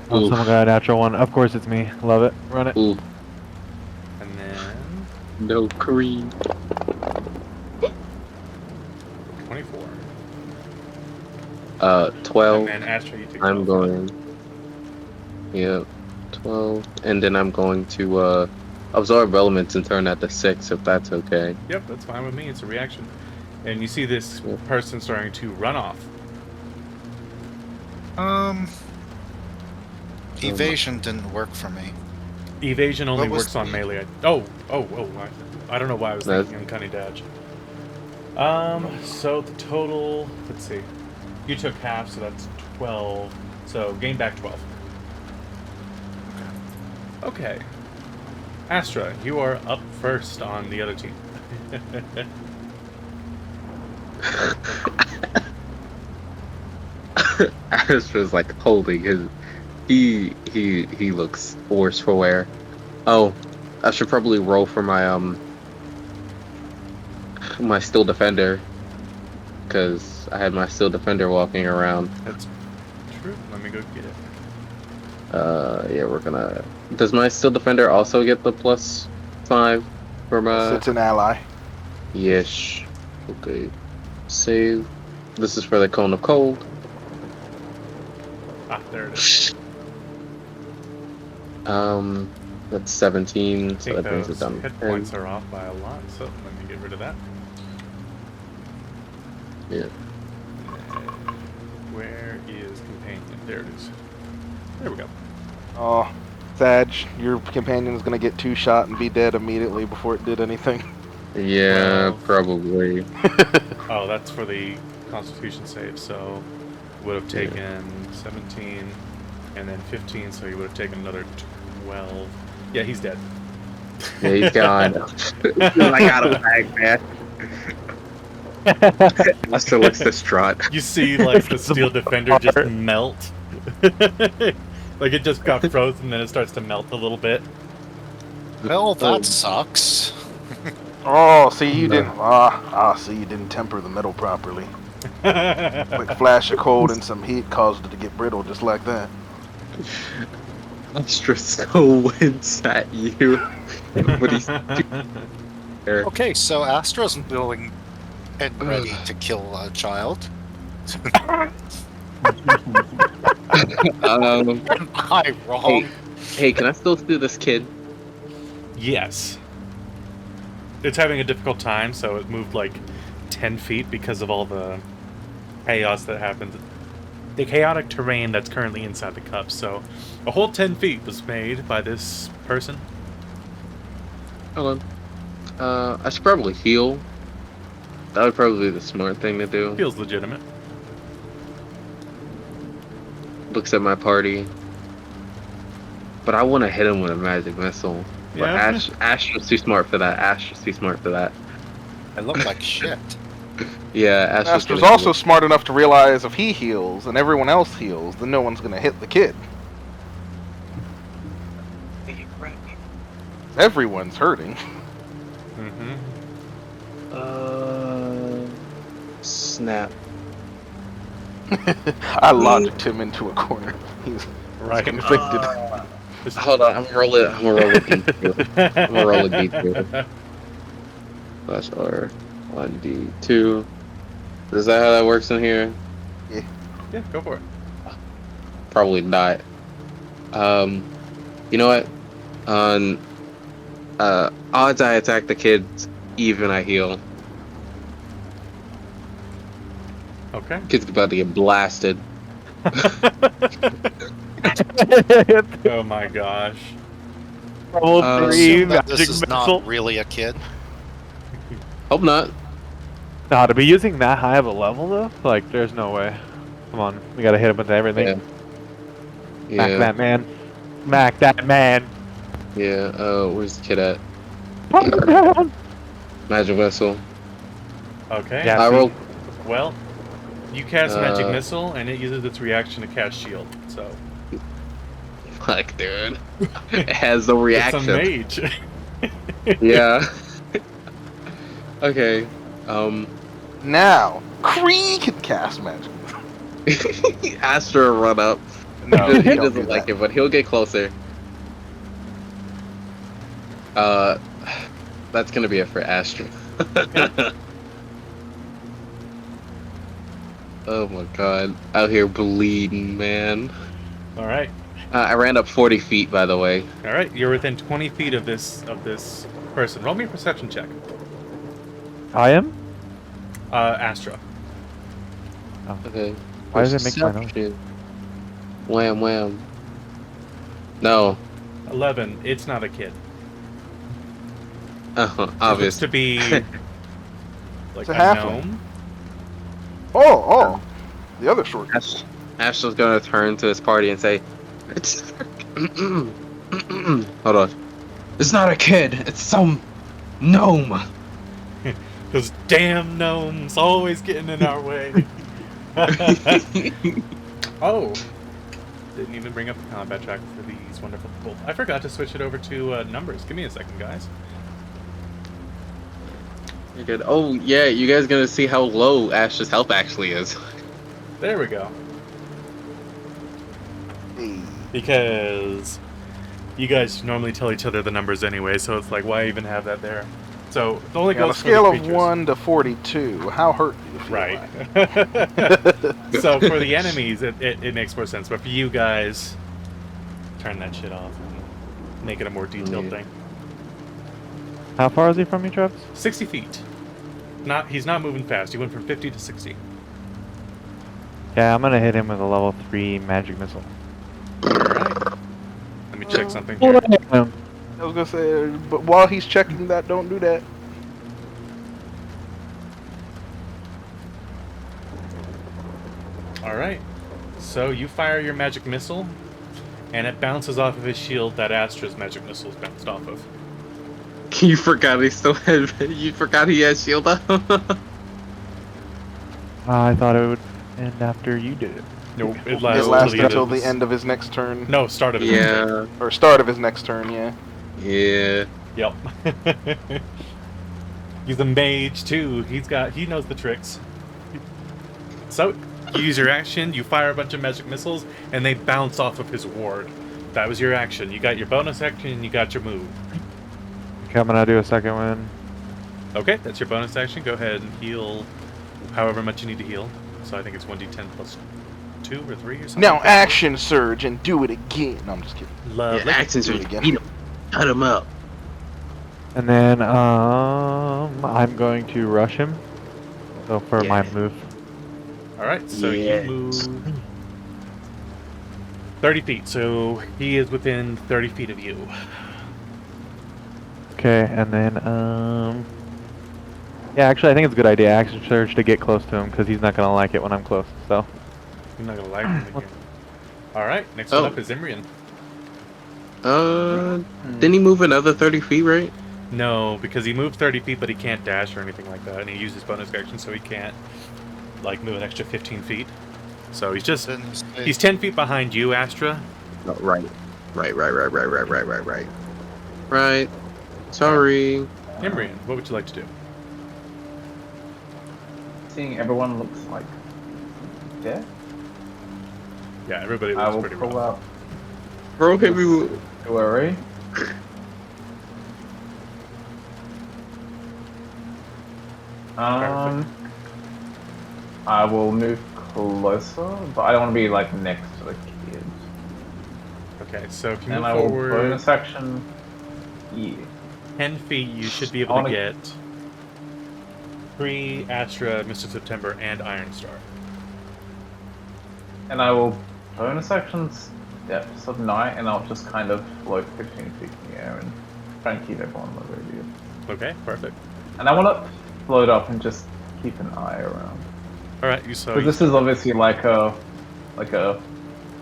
Oh, Oof. someone got a natural one. Of course it's me. Love it. Run it. Ooh, And then no Kree. 24. 12. And then Astro, you take I'm 12. going. Yep, 12. And then I'm going to absorb elements and turn that to 6 if that's okay. Yep, that's fine with me. It's a reaction. And you see this person starting to run off. Evasion didn't work for me. Evasion only What was works on the- melee. Oh. I don't know why I was That's- thinking Uncanny Dodge. So the total, let's see. You took half, so that's 12. So gain back 12. Okay. Astra, you are up first on the other team. Astra's like holding his. He looks worse for wear. Oh, I should probably roll for my my steel defender, because I had my steel defender walking around. That's true. Let me go get it. Yeah, we're gonna. Does my steel defender also get the +5 for my? It's an ally. Yes. Okay. Save. This is for the cone of cold. Ah, there it is. That's 17, I so think that brings it those down to hit 10. points are off by a lot, so let me get rid of that. Yeah. Where is companion? There it is. There we go. Oh, Thad, your companion is gonna get 2 shot and be dead immediately before it did anything. Yeah, Well- probably. Oh, that's for the Constitution save, so would have taken 17 and then 15, so he would have taken another 12. Yeah, he's dead. Yeah, he's gone. I got him back, man. Astra looks distraught. You see, like, the steel defender just melt. Like, it just got frozen, then it starts to melt a little bit. Well, that sucks. Oh, see, you didn't. See, you didn't temper the metal properly. Quick flash of cold and some heat caused it to get brittle just like that. Astra so winks at you. But he's Okay, so Astra's willing and ready to kill a child. Am I wrong? Hey, can I still see this kid? Yes. It's having a difficult time, so it moved like 10 feet because of all the chaos that happens. The chaotic terrain that's currently inside the cup, so a whole 10 feet was made by this person. Hold on. I should probably heal. That would probably be the smart thing to do. Feels legitimate. Looks at my party. But I want to hit him with a magic missile. But Yeah. Astra's too smart for that. Astra's too smart for that. I look like shit. Yeah, Astra's also smart enough to realize if he heals and everyone else heals, then no one's gonna hit the kid. Everyone's hurting. Mm-hmm. Snap. I logicked him into a corner. He's Right. convicted. Hold on, I'm gonna roll it. I'm gonna roll a D2. I'm gonna roll a D2. Plus R 1D2. Is that how that works in here? Yeah, go for it. Probably not. You know what? On odds I attack the kids, even I heal. Okay. Kid's about to get blasted. Oh my gosh. Level Uh, 3 Assume that magic this is missile. not really a kid. Hope not. Nah, to be using that high of a level though, like there's no way. Come on, we gotta hit him with everything. Yeah. Mac that man. Mac that man. Yeah. Where's the kid at? Put him down. Magic missile. Okay. Yeah. I roll. Well, you cast magic Uh, missile, and it uses its reaction to cast shield. So Like, dude. It has the reaction. it's a mage. Yeah. Okay. Now, Kree can cast magic. Astra will run up. No, he don't doesn't do like that. it, but he'll get closer. That's gonna be it for Astra. Oh my god. Out here bleeding, man. All right. I ran up 40 feet, by the way. All right. You're within 20 feet of this person. Roll me a perception check. I am? Astra. Okay. Why does it make my noise? Perception. Wham wham. No. 11. It's not a kid. Uh-huh. It looks Obvious. to be like It's a a halfling. gnome. Oh, the other short. Astra's gonna turn to his party and say, "It's hold on. It's not a kid. It's some gnome." Those damn gnomes always getting in our way. Oh. Didn't even bring up the combat track for these wonderful people. I forgot to switch it over to numbers. Give me a second, guys. You're good. Oh yeah, you guys gonna see how low Astra's health actually is. There we go. Hey. Because you guys normally tell each other the numbers anyway, so it's like, why even have that there? So it only On a goes for scale the of creatures. 1 to 42, how hurt do you feel? Right. like? So for the enemies, it makes more sense. But for you guys, turn that shit off and make it a more detailed Yeah. thing. How far is he from me, Travis? 60 feet. He's not moving fast. He went from 50 to 60. Yeah, I'm gonna hit him with a level 3 magic missile. Alright. Let me check something here. I was gonna say, but while he's checking that, don't do that. Alright. So you fire your magic missile, and it bounces off of his shield that Astra's magic missile is bounced off of. You forgot he still had. You forgot he had shield up. I thought it would end after you did it. Nope, it It lasts lasts until until the his- end of his next turn. No, start of his next turn. Yeah. Or start of his next turn, yeah. Yeah. Yep. He's a mage too. He knows the tricks. So, you use your action, you fire a bunch of magic missiles, and they bounce off of his ward. That was your action. You got your bonus action, and you got your move. Okay, I'm gonna do a second one. Okay, that's your bonus action. Go ahead and heal however much you need to heal. So I think it's 1d10 plus 2 or 3 or something. Now action surge and do it again. No, I'm just kidding. Lovely. Yeah, accents do are it again. beat him. Cut him up. And then I'm going to rush him. So for my Yeah. move. Alright, so Yes. you move 30 feet. So he is within 30 feet of you. Okay, and then yeah, actually I think it's a good idea action surge to get close to him because he's not gonna like it when I'm close. So You're not going to like him again. Alright, next Oh. one up is Imrian. Didn't he move another 30 feet, right? No, because he moved 30 feet, but he can't dash or anything like that. And he used his bonus action, so he can't, like, move an extra 15 feet. So he's just... Didn't you say- He's 10 feet behind you, Astra. No, right. Right. Sorry. Imrian, what would you like to do? Seeing everyone looks like dead, Yeah, everybody I looks will pretty pull rough. out Bro, hit me with... Jewelry. I will move closer, but I don't want to be like next to the kid. Okay, so if you And move I will forward bonus action. Yeah. 10 feet, you should be able I to wanna- get Kree, Astra, Mr. September, and Iron Star. And I will bonus action Depths of Night, and I'll just kind of float 15 feet in the air and try and keep everyone low radius. Okay, perfect. And I want to float up and just keep an eye around. Alright, you saw... Because this is obviously like a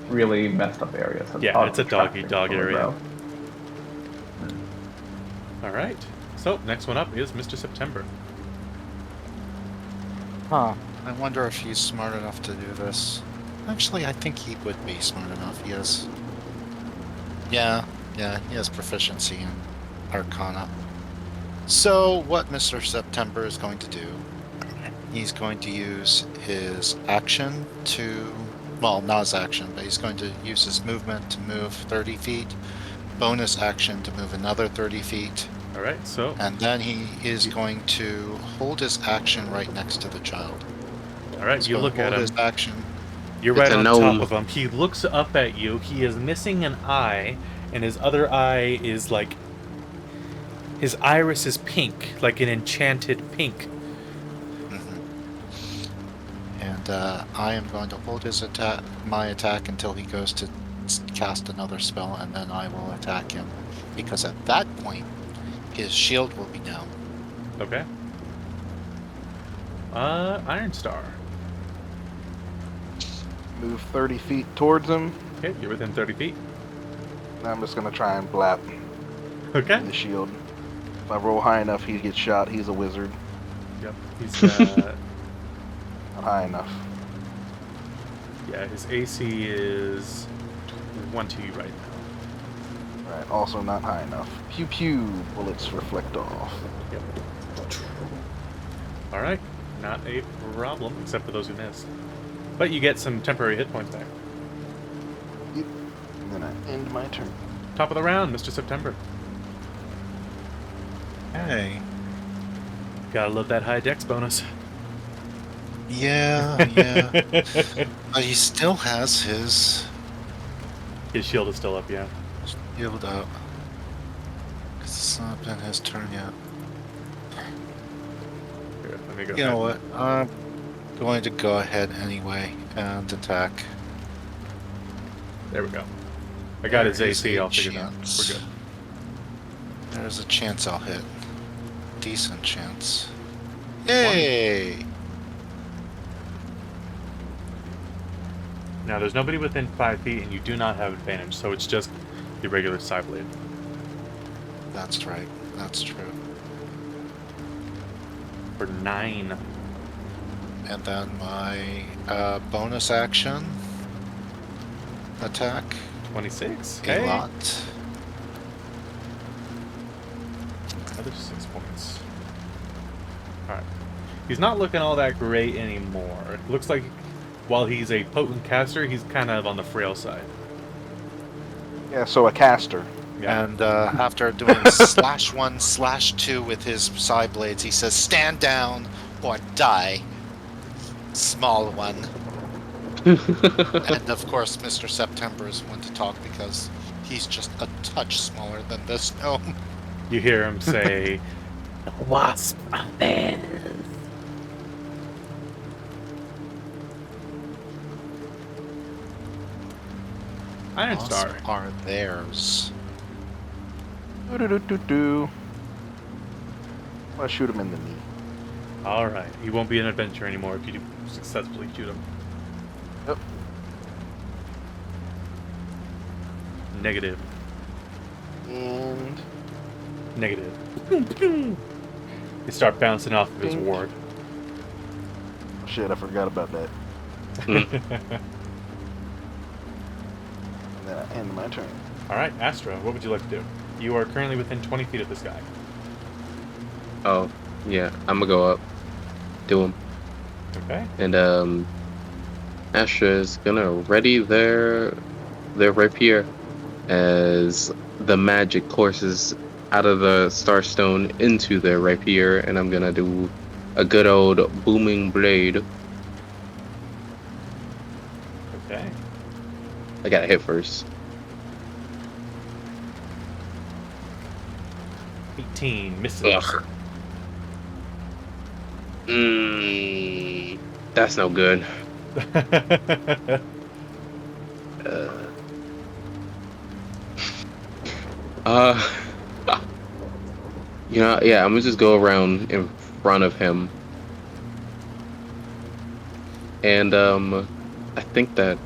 really messed up area. So Yeah, hard it's to a track dog-eat things dog on the area. ground. Alright, so next one up is Mr. September. Huh. I wonder if he's smart enough to do this. Actually, I think he would be smart enough. He has... Yeah, he has proficiency in Arcana. So, what Mr. September is going to do, he's going to use his action to... Well, not his action, but he's going to use his movement to move 30 feet. Bonus action to move another 30 feet. Alright, so... And then he is going to hold his action right next to the child. Alright, He's you gonna look at hold him. his action. You're It's right a on gnome. top of him. He looks up at you. He is missing an eye, and his other eye is like... His iris is pink, like an enchanted pink. And I am going to hold his my attack until he goes to cast another spell, and then I will attack him. Because at that point, his shield will be down. Okay. Iron Star. Move 30 feet towards him. Okay, you're within 30 feet. And I'm just gonna try and blap Okay. the shield. If I roll high enough, he gets shot. He's a wizard. Yep. He's Not high enough. yeah, his AC is 20 right now. Right, also not high enough. Pew pew, bullets reflect off. Yep. Alright. Not a problem, except for those who missed. But you get some temporary hit points back. Yep. And then I end my turn. Top of the round, Mr. September. Hey. Gotta love that high dex bonus. Yeah. But he still has his His shield is still up, yeah. shield up. 'Cause it's not been his turn yet. Here, let me go You know ahead. what? I'm going to go ahead anyway and attack. There we go. I got his There is AC a all figured out. chance. We're good. There's a chance I'll hit. Decent chance. Yay! Now, there's nobody within 5 feet, and you do not have advantage, so it's just the regular side blade. That's right. That's true. For 9. And then my bonus action attack. 26. A Okay. lot. Another 6 points. Alright. He's not looking all that great anymore. Looks like while he's a potent caster, he's kind of on the frail side. Yeah, so a caster. Yeah. And after doing /1/2 with his psi blades, he says, "Stand down or die, small one." And of course, Mr. September is one to talk because he's just a touch smaller than this gnome. You hear him say, "Wasp man." Iron Star. Wasps are theirs. Do. I shoot him in the knee. Alright. He won't be an adventure anymore if you do successfully shoot him. Yep. Negative. And Negative. You start bouncing off of his Ding. ward. oh, shit, I forgot about that. And then I end my turn. Alright, Astra, what would you like to do? You are currently within 20 feet of this guy. Oh, yeah. I'm gonna go up. Do him. Okay? And, Astra is gonna ready their rapier as the magic courses out of the Starstone into their rapier, and I'm gonna do a good old booming blade. Okay. I gotta hit first. 18 misses. Ugh. That's no good. You know, yeah, I'm gonna just go around in front of him. And, I think that...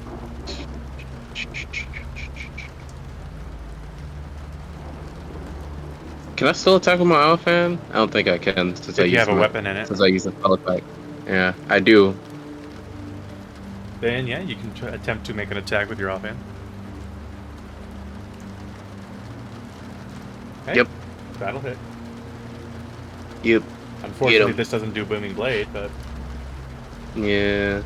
Can I still attack with my offhand? I don't think I can, since If you have a weapon in it, Since I use a spell attack. Yeah, I do. then yeah, you can attempt to make an attack with your offhand. Okay. Yep. That'll hit. Yep. Unfortunately, him. this doesn't do booming blade, but Yeah.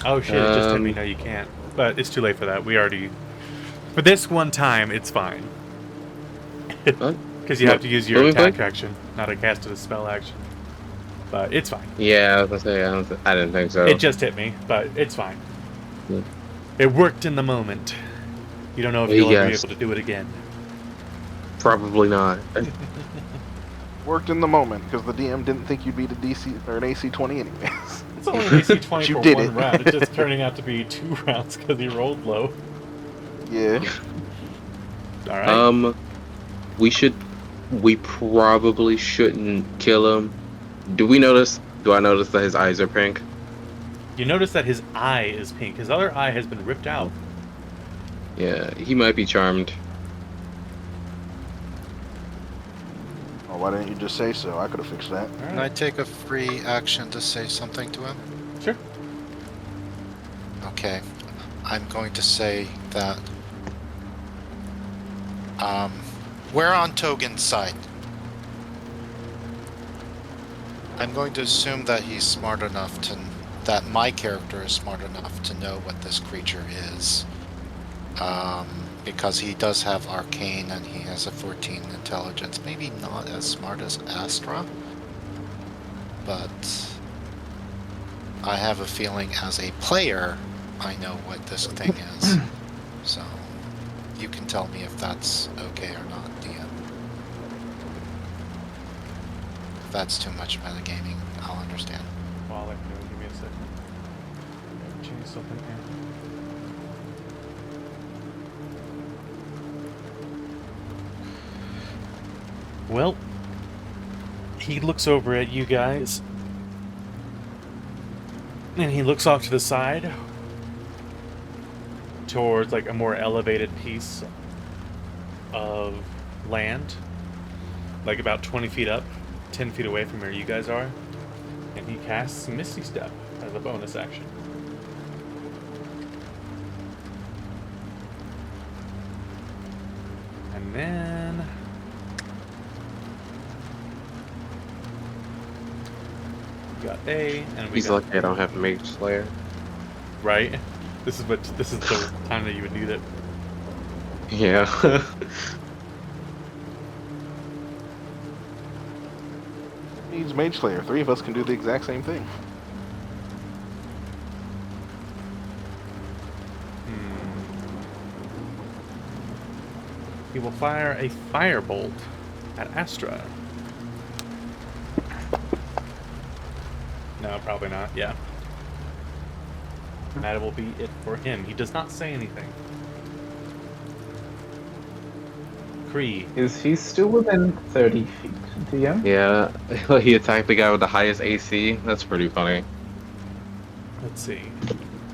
oh shit, it just hit me. No, you can't. But it's too late for that. We already. For this one time, it's fine. What? Because you have to use your Booming attack blade? action, not a cast of the spell action. But it's fine. Yeah, I was gonna say, I didn't think so. It just hit me, but it's fine. Yeah. It worked in the moment. You don't know if you'll ever be Yes. able to do it again. Probably not. Worked in the moment because the DM didn't think you'd beat a DC or an AC 20 anyways. It's only an AC 20 You for did one it. round. It's just turning out to be 2 rounds because he rolled low. Yeah. Alright. We probably shouldn't kill him. Do I notice that his eyes are pink? You notice that his eye is pink. His other eye has been ripped out. Yeah, he might be charmed. Oh, why didn't you just say so? I could have fixed that. Can I take a free action to say something to him? Sure. Okay. I'm going to say that we're on Togen's side. I'm going to assume that he's smart enough that my character is smart enough to know what this creature is. Because he does have arcane and he has a 14 intelligence. Maybe not as smart as Astra, but I have a feeling as a player, I know what this thing is. So you can tell me if that's okay or not, DM. If that's too much metagaming, I'll understand. Well, I'll let you know. Give me a second. Change something here. Well, he looks over at you guys. And he looks off to the side. Towards like a more elevated piece of land. Like about 20 feet up. 10 feet away from where you guys are. And he casts Misty Step as a bonus action. And then... we got A, and we He's got... lucky I don't have Mage Slayer. Right? This is the time that you would need it. Yeah. Needs Mage Slayer. 3 of us can do the exact same thing. He will fire a firebolt at Astra. No, probably not. Yeah. And that will be it for him. He does not say anything. Kree. Is he still within 30 feet, DM? Yeah. He attacked the guy with the highest AC. That's pretty funny. Let's see.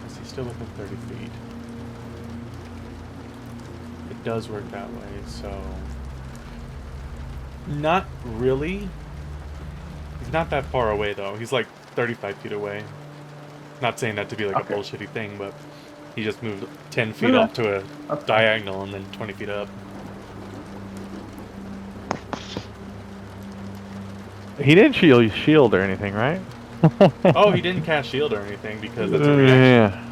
Is he still within 30 feet? It does work that way, so... Not really. He's not that far away, though. He's like 35 feet away. Not saying that to be like Okay. a bullshitty thing, but he just moved 10 feet off to a That's fine. diagonal and then 20 feet up. He didn't shield or anything, right? Oh, he didn't cast shield or anything because it's a reaction. Yeah.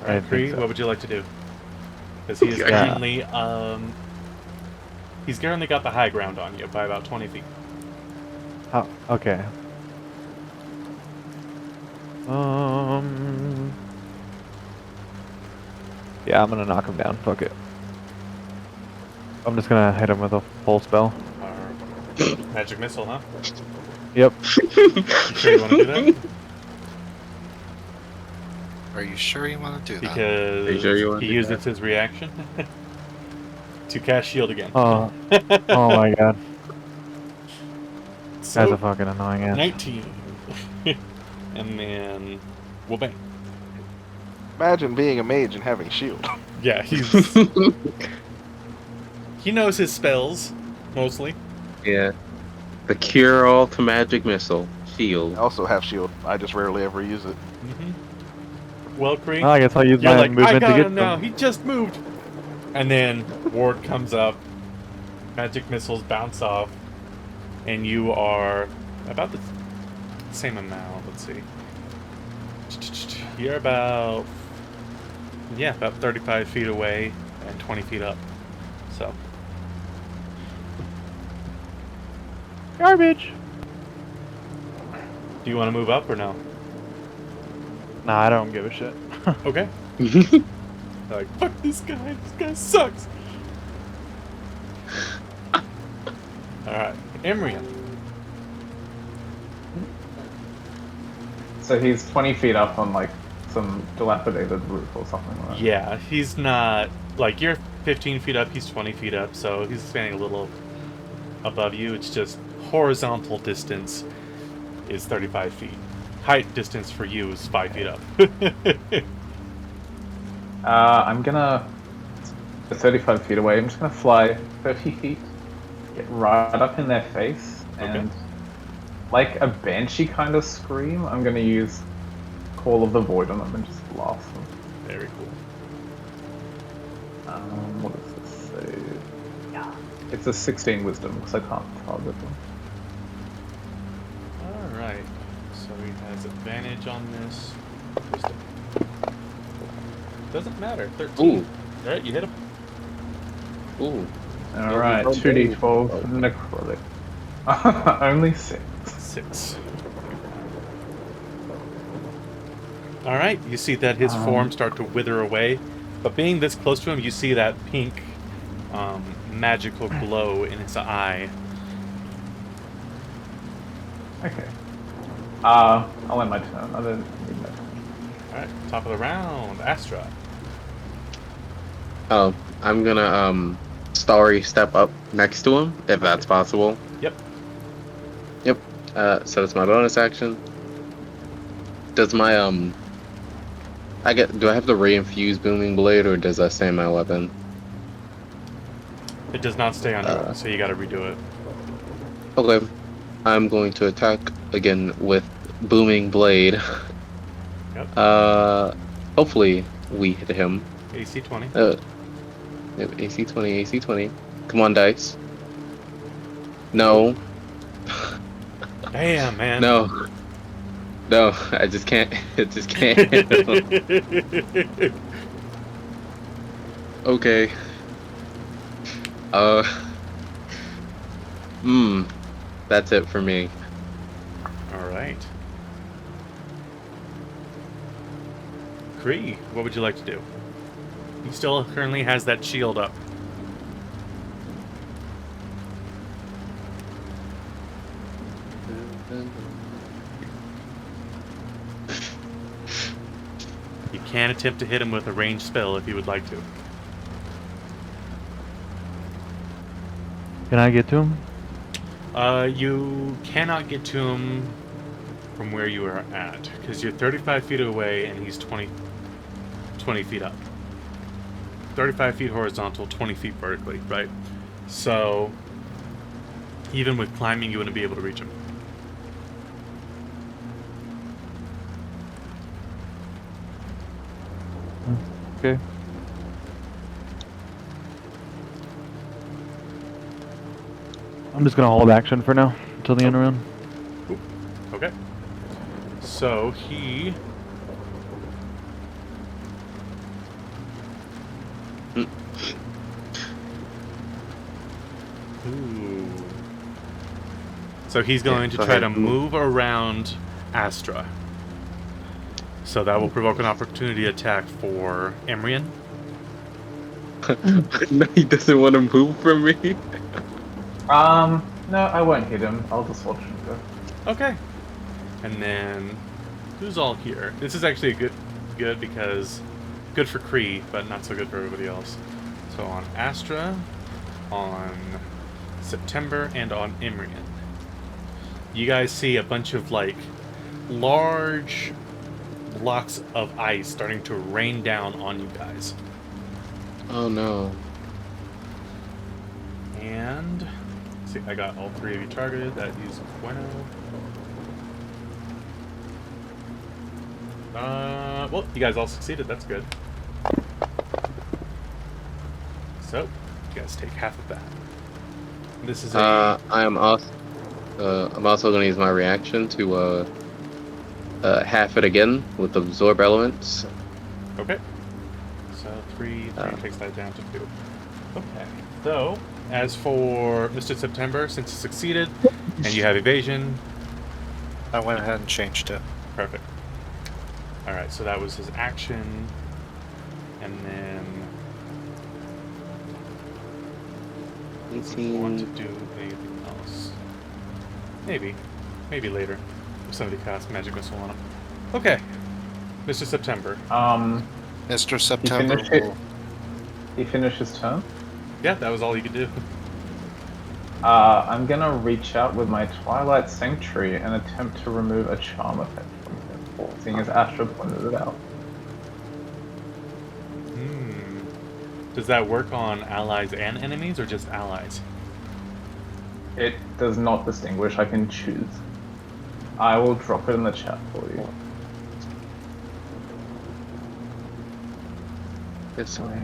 Alright, I think Kree, so. what would you like to do? Because he is Yeah. currently, he's currently got the high ground on you by about 20 feet. Oh, okay. Yeah, I'm gonna knock him down. Fuck it. I'm just gonna hit him with a full spell. Magic missile, huh? Yep. You sure you want to do that? Are you sure you want to do that? Because Are you sure you wanna he do uses his reaction to cast shield again. Oh, oh my god. That's So, a fucking annoying ass. 19. And then, well, bang. Imagine being a mage and having shield. Yeah, he knows his spells, mostly. Yeah. The cure-all to magic missile. Shield. I also have shield. I just rarely ever use it. Well, Kree, Well, I guess I'll use you're my like, I movement to got get him now. them. He just moved. And then Ward comes up. Magic missiles bounce off. And you are about the same amount. Let's see. You're about... yeah, about 35 feet away and 20 feet up. So... Garbage. do you want to move up or no? Nah, I don't give a shit. Okay. Like, fuck this guy. This guy sucks. Alright. Emrian. So he's 20 feet up on like some dilapidated roof or something like that. Yeah, he's not... like, you're 15 feet up, he's 20 feet up, so he's standing a little above you. It's just horizontal distance is 35 feet. Height distance for you is 5 feet up. I'm gonna... 35 feet away, I'm just gonna fly 30 feet, get right up in their face, and like a banshee kind of scream, I'm gonna use Call of the Void on them and just blast them. Very cool. What does this say? Yeah. It's a 16 wisdom, because I can't target them. Alright. So he has advantage on this. Wisdom. Doesn't matter. 13. Ooh. Alright, you hit him. Ooh. Alright, Oh, 2d12 oh. necrotic. Only 6. 6. Alright, you see that his form start to wither away. But being this close to him, you see that pink magical glow in his eye. Okay. I'll end my turn. I don't need my turn. Alright, top of the round, Astra. Oh, I'm gonna starry step up next to him if that's possible. Yep. Yep. So it's my bonus action. Does my do I have the reinfused booming blade or does that stay in my weapon? It does not stay on you, so you gotta redo it. Okay. I'm going to attack again with booming blade. Yep. Hopefully we hit him. AC 20. AC 20, AC 20. Come on, dice. No. Damn, man. No. No, I just can't. I just can't. Okay. That's it for me. All right. Kree, what would you like to do? He still currently has that shield up. You can attempt to hit him with a ranged spell if you would like to. Can I get to him? You cannot get to him from where you are at, because you're 35 feet away and he's 20 feet up. 35 feet horizontal, 20 feet vertically, right? So, even with climbing, you wouldn't be able to reach him. Okay. I'm just gonna hold action for now until the end of round. Okay. So, he... Ooh. So he's going to go try ahead. to move around Astra. So that will provoke an opportunity attack for Emrian. No, he doesn't want to move from me. No, I won't hit him. I'll just watch him go. Okay. And then who's all here? This is actually good because good for Kree, but not so good for everybody else. So on Astra, on September, and on Emrian, you guys see a bunch of like large blocks of ice starting to rain down on you guys. Oh no. And see, I got all three of you targeted. That is bueno. Well, you guys all succeeded. That's good. So, you guys take half of that. This is I'm also going to use my reaction to half it again with absorb elements. Okay. So 3 takes that down to 2. Okay. So, as for Mr. September, since you succeeded and you have evasion, I went ahead and changed it. perfect. All right. So that was his action, and then does he want to do anything else? Maybe later. If somebody casts magic missile on him. Okay, Mr. September. Mr. September will... He finished his turn. Yeah, that was all you could do. I'm gonna reach out with my Twilight Sanctuary and attempt to remove a charm effect from him, seeing as Astra pointed it out. Does that work on allies and enemies, or just allies? It does not distinguish. I can choose. I will drop it in the chat for you. This way.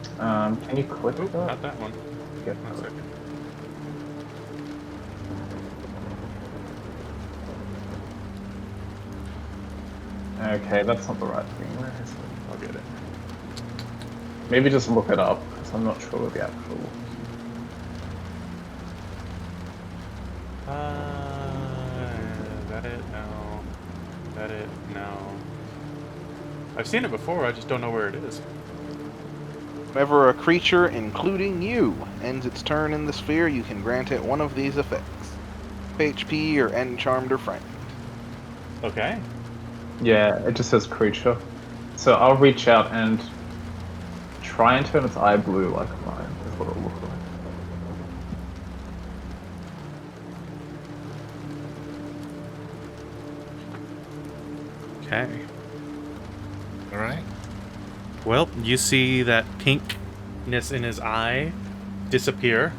Can you click Oh, that? not that one. Yeah, One second. Okay, that's not the right thing. Where is it? I'll get it. Maybe just look it up, because I'm not sure what the actual... That it? No. That it? No. I've seen it before, I just don't know where it is. Whenever a creature, including you, ends its turn in the sphere, you can grant it one of these effects. HP or end charmed or frightened. Okay. Yeah, it just says creature. So I'll reach out and try and turn its eye blue like mine, is what it'll look like. Okay. Alright. Well, you see that pinkness in his eye disappear,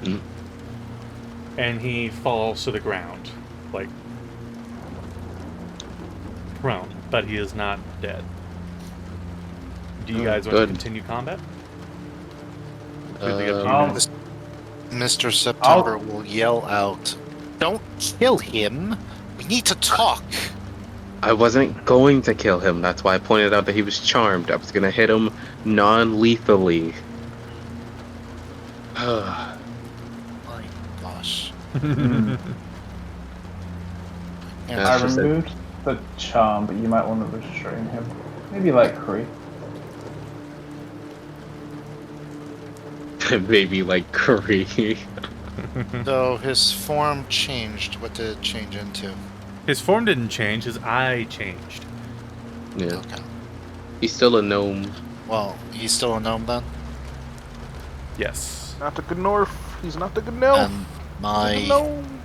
Mm. and he falls to the ground, like prone, but he is not dead. Do you guys want to Good. continue combat? Completely up to you Um, guys. Mr. September will yell out, "Don't kill him! We need to talk!" I wasn't going to kill him. That's why I pointed out that he was charmed. I was gonna hit him non-lethally. My gosh. Hmm. Yeah, That's I just it. removed the charm, but you might want to restrain him. Maybe like Kree. Maybe like Kree. So his form changed. What did it change into? His form didn't change, his eye changed. Yeah. Okay. He's still a gnome. Well, he's still a gnome then? Yes. Not the Gnorf. He's not the Gnome. And The my Gnome.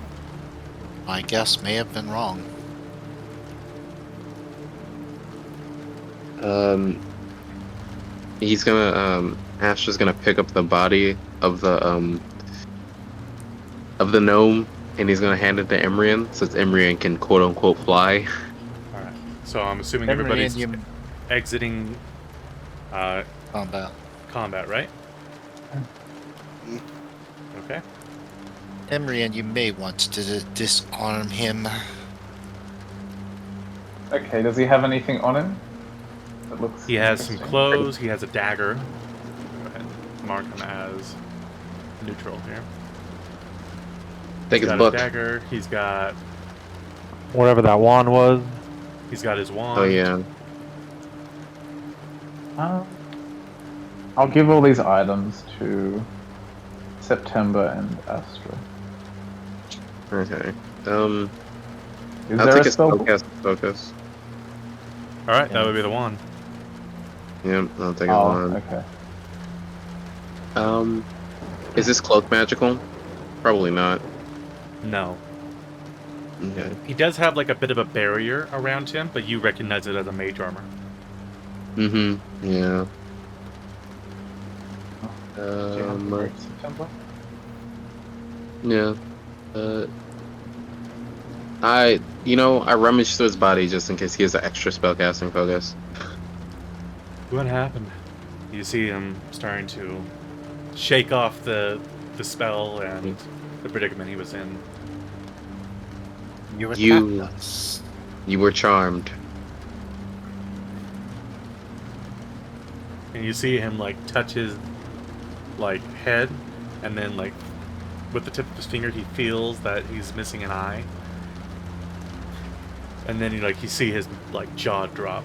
guess may have been wrong. He's gonna Astra's gonna pick up the body of the gnome, and he's gonna hand it to Emrian, so Emrian can quote unquote fly. Alright. So I'm assuming Emily, everybody's you exiting combat. combat, right? Okay. Emery, and you may want to disarm him. Okay, does he have anything on him? That looks He has some interesting. clothes, he has a dagger. Go ahead. Mark him as neutral here. Take He's his got book. a dagger, he's got Whatever that wand was. his wand. Oh yeah. I'll give all these items to September and Astra. Okay. Is I'll there take a a spell book? spellcast focus. Alright, that would be the wand. Yep, I'll take a Oh, wand. okay. Is this cloak magical? Probably not. No. Okay. He does have like a bit of a barrier around him, but you recognize it as a mage armor. Mm-hmm. Yeah. Do you have the great September? Yeah. I rummaged through his body just in case he has an extra spellcasting focus. What happened? You see him starting to shake off the spell and the predicament he was in. You attacked You- us. You were charmed. And you see him like touch his like head, and then like with the tip of his finger he feels that he's missing an eye. And then you see his like jaw drop.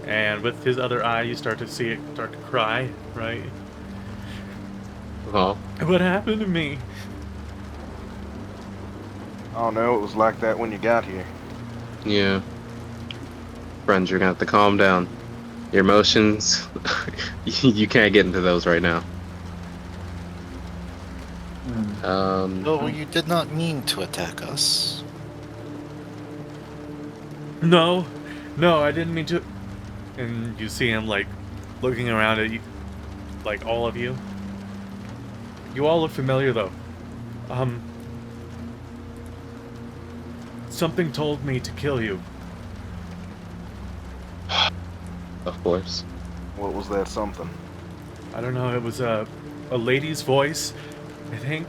And with his other eye you start to see it start to cry, right? Oh. What happened to me? Oh no, it was like that when you got here. Yeah. Friends, you're gonna have to calm down. Your emotions, you can't get into those right now. Oh, you did not mean to attack us. No, I didn't mean to. And you see him like looking around at you, like all of you. You all look familiar though. Something told me to kill you. Of course. What was that something? I don't know. It was a lady's voice, I think.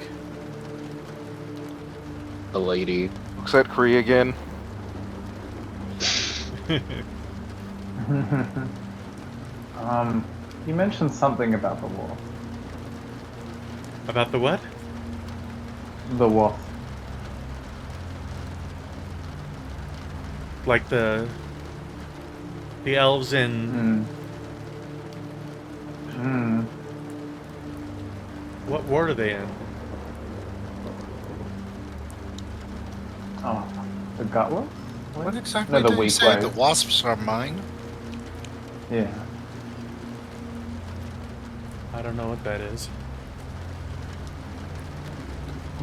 A lady. Looks at Kree again. You mentioned something about the war. About the what? The war. Like the elves in what ward are they in? Oh, the gutless? What exactly No, the did you weak say? ways. The wasps are mine? Yeah. I don't know what that is.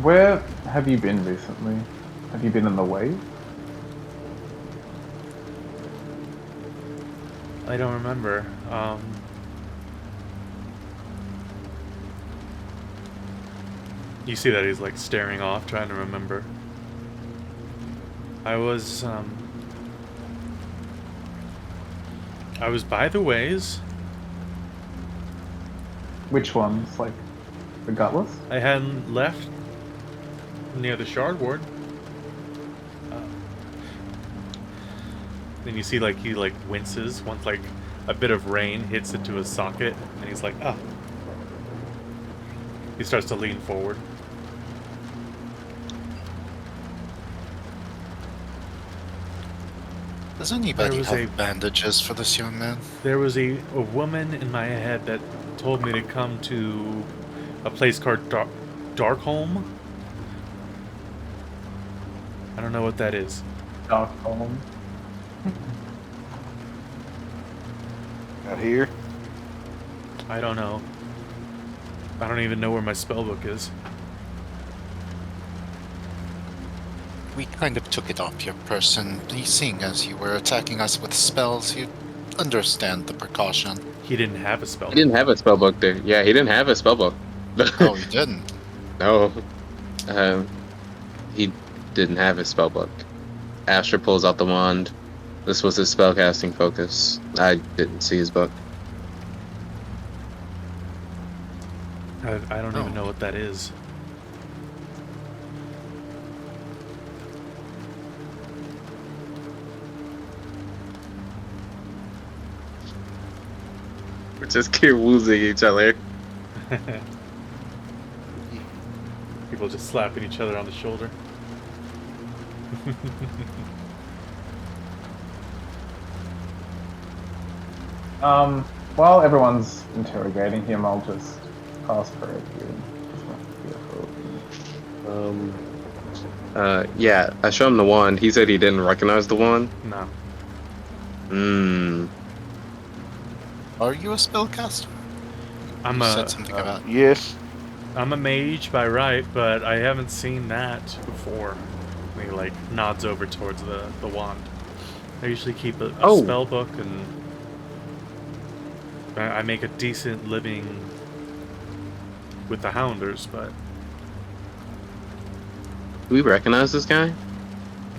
Where have you been recently? Have you been in the wave? I don't remember. You see that he's like staring off, trying to remember. I was by the ways. Which ones? Like the gutless? I hadn't left near the shard ward. Then you see like he like winces once like a bit of rain hits into his socket, and he's like, ah. He starts to lean forward. Does anybody was have bandages for this young man? There was a woman in my head that told me to come to a place called Darkholm. I don't know what that is. Darkholm. Out here? I don't know. I don't even know where my spellbook is. We kind of took it off your person. Seeing as you were attacking us with spells, you understand the precaution. He didn't have a spellbook. He didn't have a spellbook there. Yeah, he didn't have a spellbook. Oh, you didn't? No. He didn't have his spellbook. Astra pulls out the wand. This was his spellcasting focus. I didn't see his book. I don't even know what that is. We're just keep losing each other. People just slapping each other on the shoulder. While everyone's interrogating him, I'll just cast for it here. Yeah, I showed him the wand. He said he didn't recognize the wand. No. Are you a spellcaster? I'm You a said something about... Yes. I'm a mage by right, but I haven't seen that before. He like nods over towards the wand. I usually keep a spell book, and I make a decent living with the Hounders, but Do we recognize this guy?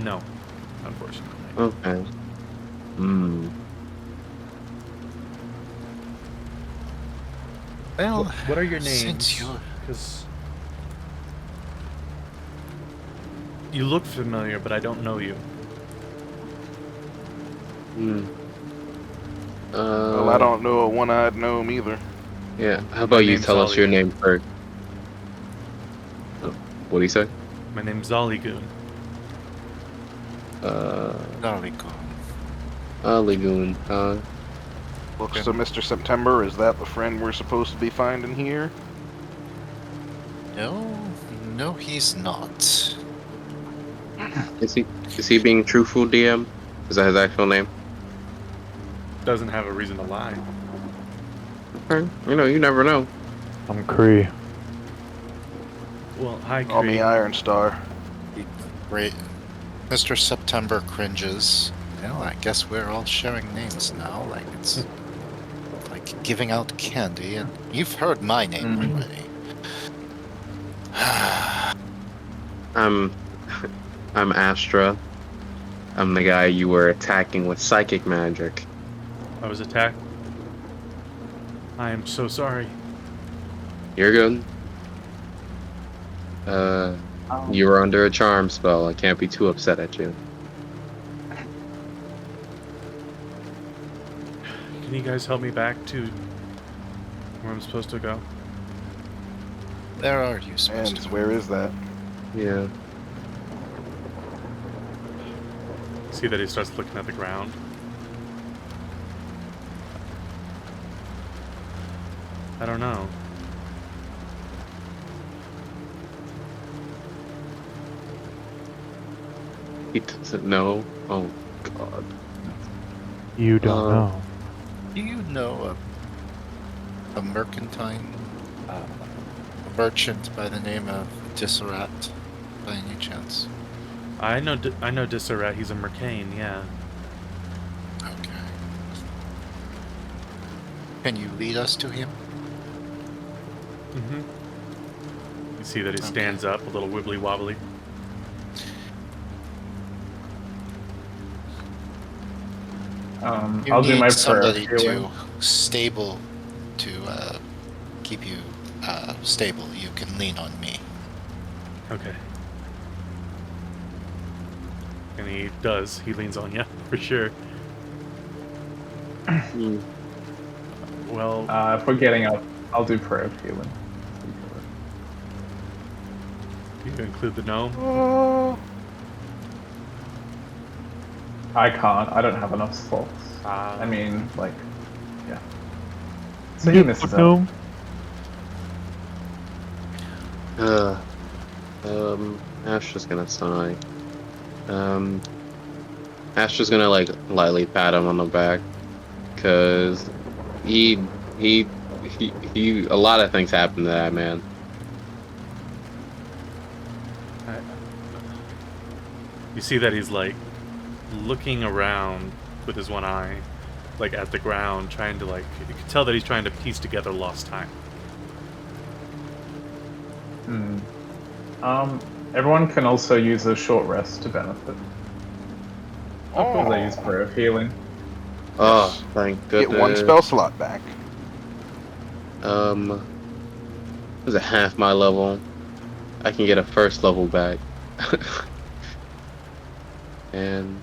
no, unfortunately. Okay. Well, What are your names? since you're... Because you look familiar, but I don't know you. Well, I don't know a one-eyed gnome either. Yeah, how about you name's tell us Ollie. your name first? Oh, what'd he say? My name's Zoligoon. Very good. Lagoon. Looks to Mr. September. Is that the friend we're supposed to be finding here? No, he's not. Is he being truthful, DM? Is that his actual name? Doesn't have a reason to lie. Okay. You never know. I'm Kree. Well, hi, Call me Kree. Iron Star. Great. Mr. September cringes. Well, I guess we're all sharing names now. Like it's like giving out candy, and you've heard my name already. I'm Astra. I'm the guy you were attacking with psychic magic. I was attacked. I am so sorry. You're good. You were under a charm spell. I can't be too upset at you. Can you guys help me back to where I'm supposed to go? Where are you supposed And to? where is that? Yeah. See that he starts looking at the ground. I don't know. He doesn't know. Oh, God. You don't know. Do you know a mercantine, a merchant by the name of Disserat, by any chance? I know Disserat. He's a Mercane, yeah. Okay. Can you lead us to him? Mm-hmm. see that he Okay. stands up, a little wibbly wobbly. I'll do my prayer somebody of healing. to keep you stable. You can lean on me. Okay. And he does. He leans on you, for sure. Hmm. Well, If we're getting up, I'll do prayer of healing. you include the gnome. Oh, I can't. I don't have enough slots. Ah. I mean, like, yeah. So he misses out. Gnome. Ash is gonna sigh. Ash is gonna like lightly pat him on the back, cause he a lot of things happened to that man. You see that he's like looking around with his one eye, like at the ground, trying to like. You can tell that he's trying to piece together lost time. Everyone can also use a short rest to benefit. Because I use prayer of healing. Oh, thank goodness. get one spell slot back. It was a half my level. I can get a first level back. And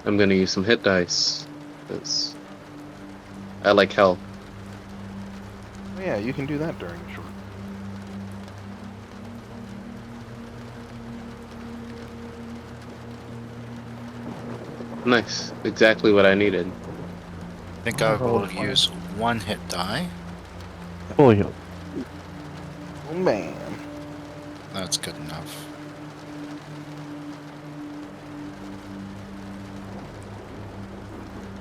I'm gonna use some hit dice. 'Cause I like health. Yeah, you can do that during the short. Nice. Exactly what I needed. I think I will use one hit die. Fully healed. Oh man. That's good enough.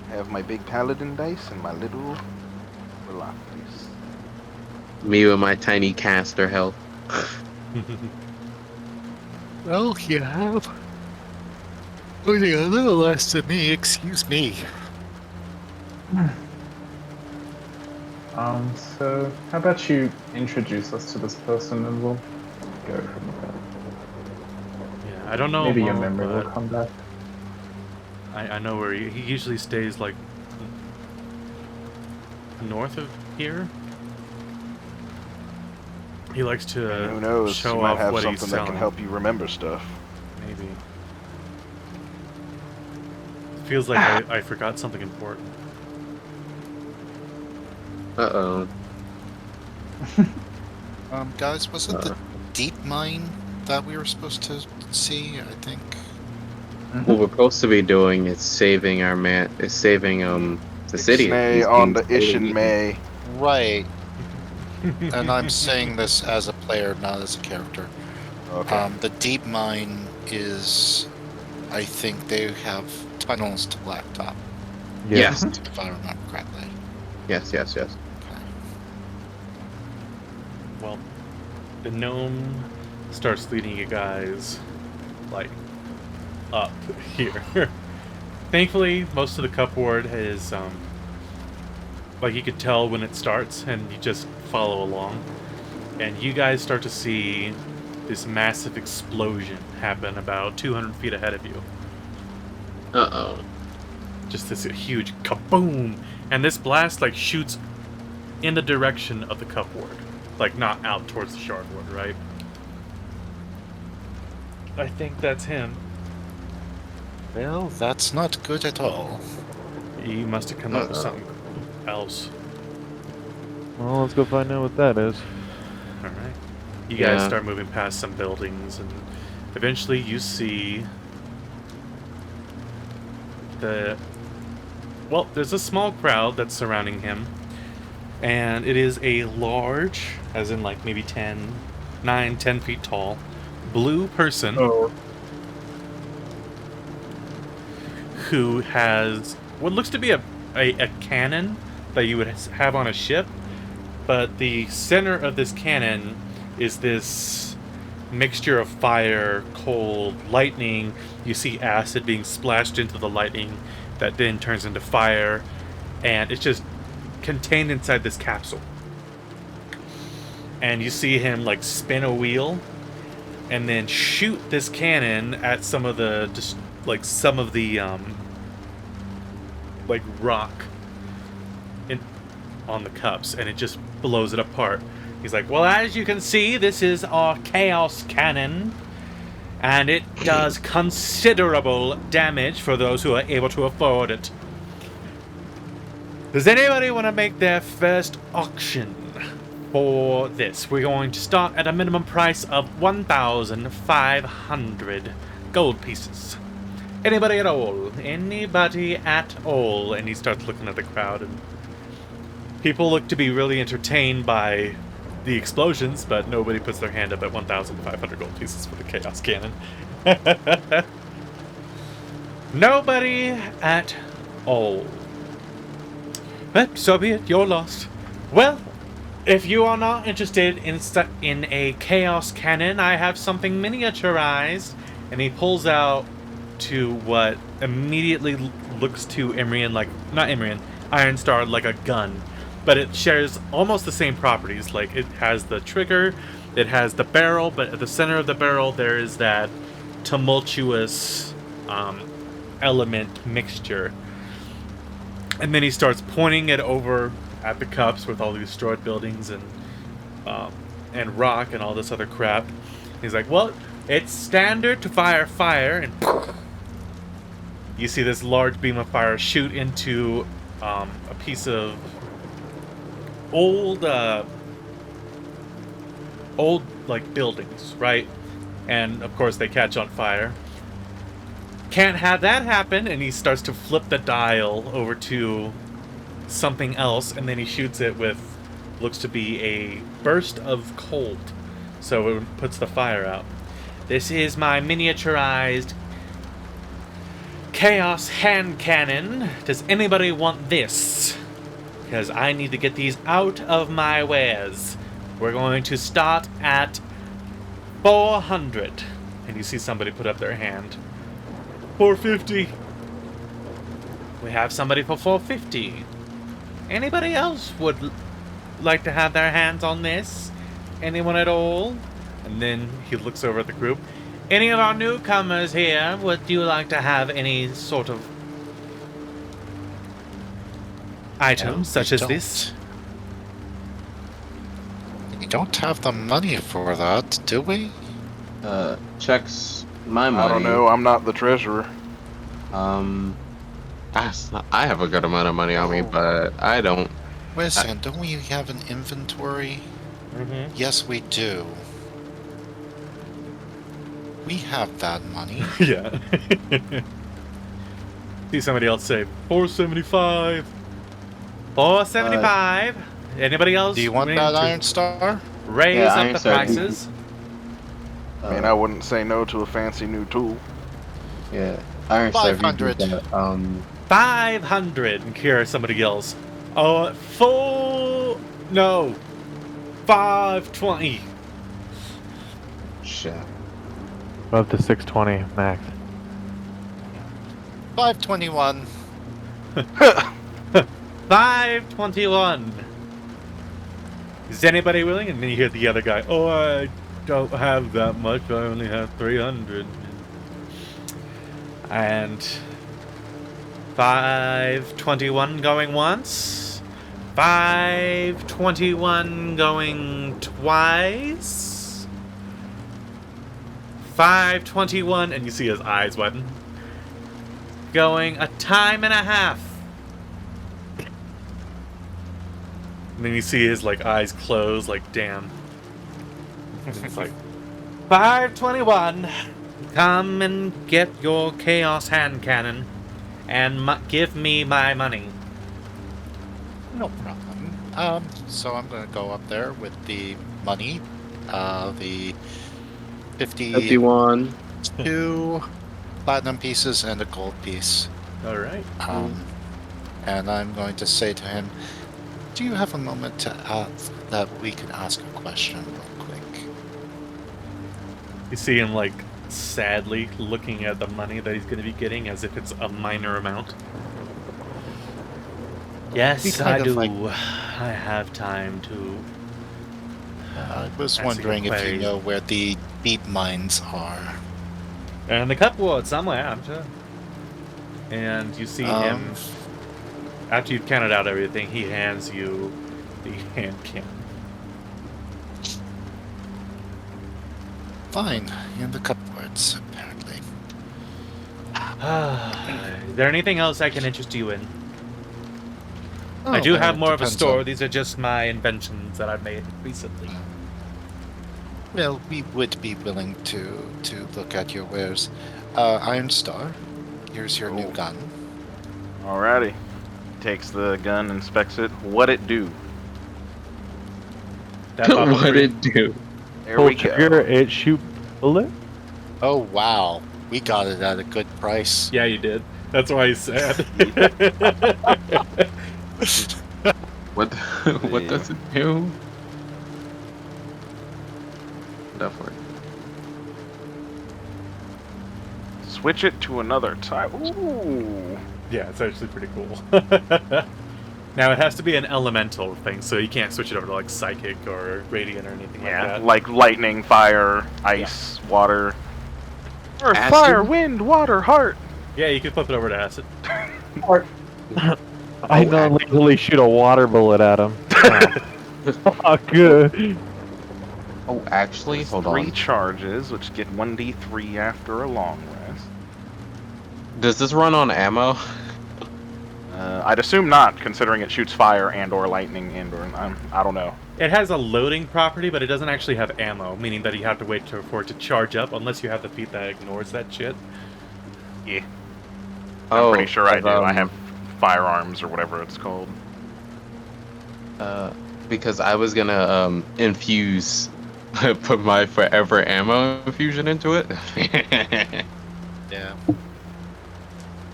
I have my big paladin dice and my little relax dice. Me with my tiny caster health. Well, you have only a little less than me. Excuse me. So how about you introduce us to this person and we'll go from there. Yeah, I don't know. Maybe him your well, memory will but come back. I know where he usually stays, like north of here. He likes to And who knows? show You might off have what he's something that selling. can help you remember stuff. Maybe. Feels like I forgot something important. Uh-oh. Guys, was it the deep mine that we were supposed to see? I think. What we're supposed to be doing is saving our man. Is saving the city. Ixnay He's on being the slowly Ishin eaten. May. Right. And I'm saying this as a player, not as a character. Okay. The deep mine is, I think they have tunnels to Blacktop, Yes. if I remember correctly. Yes. Okay. Well, the gnome starts leading you guys, like, up here. Thankfully, most of the cup ward is, like, you could tell when it starts, and you just follow along. And you guys start to see this massive explosion happen about 200 feet ahead of you. Uh-oh. Just this huge kaboom! And this blast, like, shoots in the direction of the cup ward. Like, not out towards the shard ward, right? I think that's him. Well, that's not good at all. He must have come up with something else. Well, let's go find out what that is. Alright. You guys Yeah. start moving past some buildings, and eventually you see well, there's a small crowd that's surrounding him, and it is a large, as in like maybe 9, 10 feet tall, blue person who has what looks to be a cannon that you would have on a ship, but the center of this cannon is this mixture of fire, cold, lightning. You see acid being splashed into the lightning that then turns into fire, and it's just contained inside this capsule. and you see him like spin a wheel and then shoot this cannon at some of the like rock on the cups, and it just blows it apart. He's like, well, as you can see, this is our chaos cannon, and it does considerable damage for those who are able to afford it. Does anybody want to make their first auction for this? We're going to start at a minimum price of 1,500 gold pieces. Anybody at all? Anybody at all? And he starts looking at the crowd, and people look to be really entertained by the explosions, but nobody puts their hand up at 1,500 gold pieces for the Chaos Cannon. Nobody at all. But so be it, you're lost. Well, if you are not interested in a Chaos Cannon, I have something miniaturized. And he pulls out to what immediately looks to Iron Star like a gun. But it shares almost the same properties. Like, it has the trigger, it has the barrel, but at the center of the barrel there is that tumultuous element mixture. And then he starts pointing it over at the cups with all the destroyed buildings and rock and all this other crap. He's like, well, it's standard to fire fire, and you see this large beam of fire shoot into a piece of old like buildings, right? And of course they catch on fire. Can't have that happen, and he starts to flip the dial over to something else, and then he shoots it with looks to be a burst of cold, so it puts the fire out. This is my miniaturized Chaos hand cannon. Does anybody want this? Because I need to get these out of my wares. We're going to start at 400. And you see somebody put up their hand. 450. We have somebody for 450. Anybody else would like to have their hands on this? Anyone at all? And then he looks over at the group. Any of our newcomers here, would you like to have any sort of items such as this? We don't have the money for that, do we? Checks my money. I don't know. I'm not the treasurer. I have a good amount of money on me, but I don't. Wait a second, don't we have an inventory? Mm-hmm. Yes, we do. We have that money. Yeah. See somebody else say 475. 475. Anybody else? Do you want that Iron Star? Raise Yeah, up Iron the Star. prices. I mean, I wouldn't say no to a fancy new tool. Yeah, Iron Star. 500. 500. And here somebody yells. Oh, 520. Shit. Up to 620 max. 521. 521. Is anybody willing? And then you hear the other guy. Oh, I don't have that much. I only have 300. And 521 going once. 521 going twice. 521, and you see his eyes widen. Going a time and a half. And then you see his like eyes close, like damn. It's like 521. Come and get your chaos hand cannon, and give me my money. No problem. So I'm gonna go up there with the money, the 51. 2 platinum pieces and a gold piece. All right. And I'm going to say to him, do you have a moment to that we can ask a question real quick? You see him like sadly looking at the money that he's going to be getting as if it's a minor amount. Yes, I do. I have time to I was That's wondering if you queries. know where the deep mines are. And the cupboard somewhere, I'm sure. And you see him, after you've counted out everything, he hands you the hand cannon. Fine, in the cupboards, apparently. Is there anything else I can interest you in? I do well, have it more of a depends store. on- These are just my inventions that I've made recently. Well, we would be willing to look at your wares. Iron Star, here's your new Oh. gun. Alrighty. Takes the gun, inspects it. What it do? That bubble What'd tree. it do? There Pull we go. trigger, it shoot bullet. Oh wow, we got it at a good price. Yeah, you did. That's why he's sad. What? What does it do? That for it. Switch it to another type. Ooh. Yeah, it's actually pretty cool. Now, it has to be an elemental thing, so you can't switch it over to, like, psychic or radiant or anything like Yeah, that. like lightning, fire, ice, water. Earth, Acid? fire, wind, water, heart. Yeah, you can flip it over to acid. I don't legally shoot a water bullet at him. Oh, good. Oh, actually, hold Three on. charges, which get 1d3 after a long rest. Does this run on ammo? I'd assume not, considering it shoots fire and/or lightning and/or I don't know. It has a loading property, but it doesn't actually have ammo, meaning that you have to wait for it to charge up, unless you have the feat that ignores that shit. Yeah, I'm pretty sure I do. I have firearms or whatever it's called. Because I was gonna infuse, put my forever ammo infusion into it. Yeah.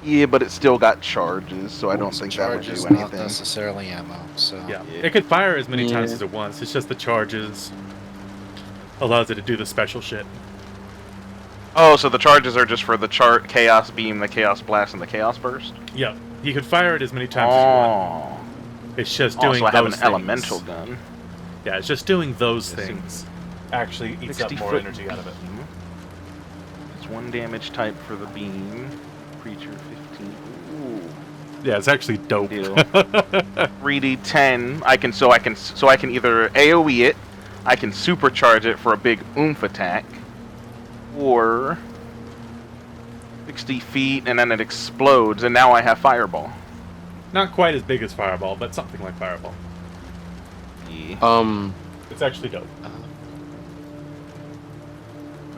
Yeah, but it still got charges, so I don't think that would Charges, do not anything. necessarily ammo. So Yeah. It could fire as many times Yeah. as it wants. It's just the charges allows it to do the special shit. Oh, so the charges are just for the chaos beam, the chaos blast, and the chaos burst. Yeah. You could fire it as many times as you want. It's just doing so I have those an things. elemental gun. Yeah, it's just doing those Yes, things. Actually eats up 60 more foot energy out of it. beam. It's 1 damage type for the beam. Creature 15. Ooh. Yeah, it's actually dope. Deal. 3d10. I can either AoE it, I can supercharge it for a big oomph attack, or 60 feet and then it explodes, and now I have fireball. Not quite as big as Fireball, but something like Fireball. Yeah. It's actually dope.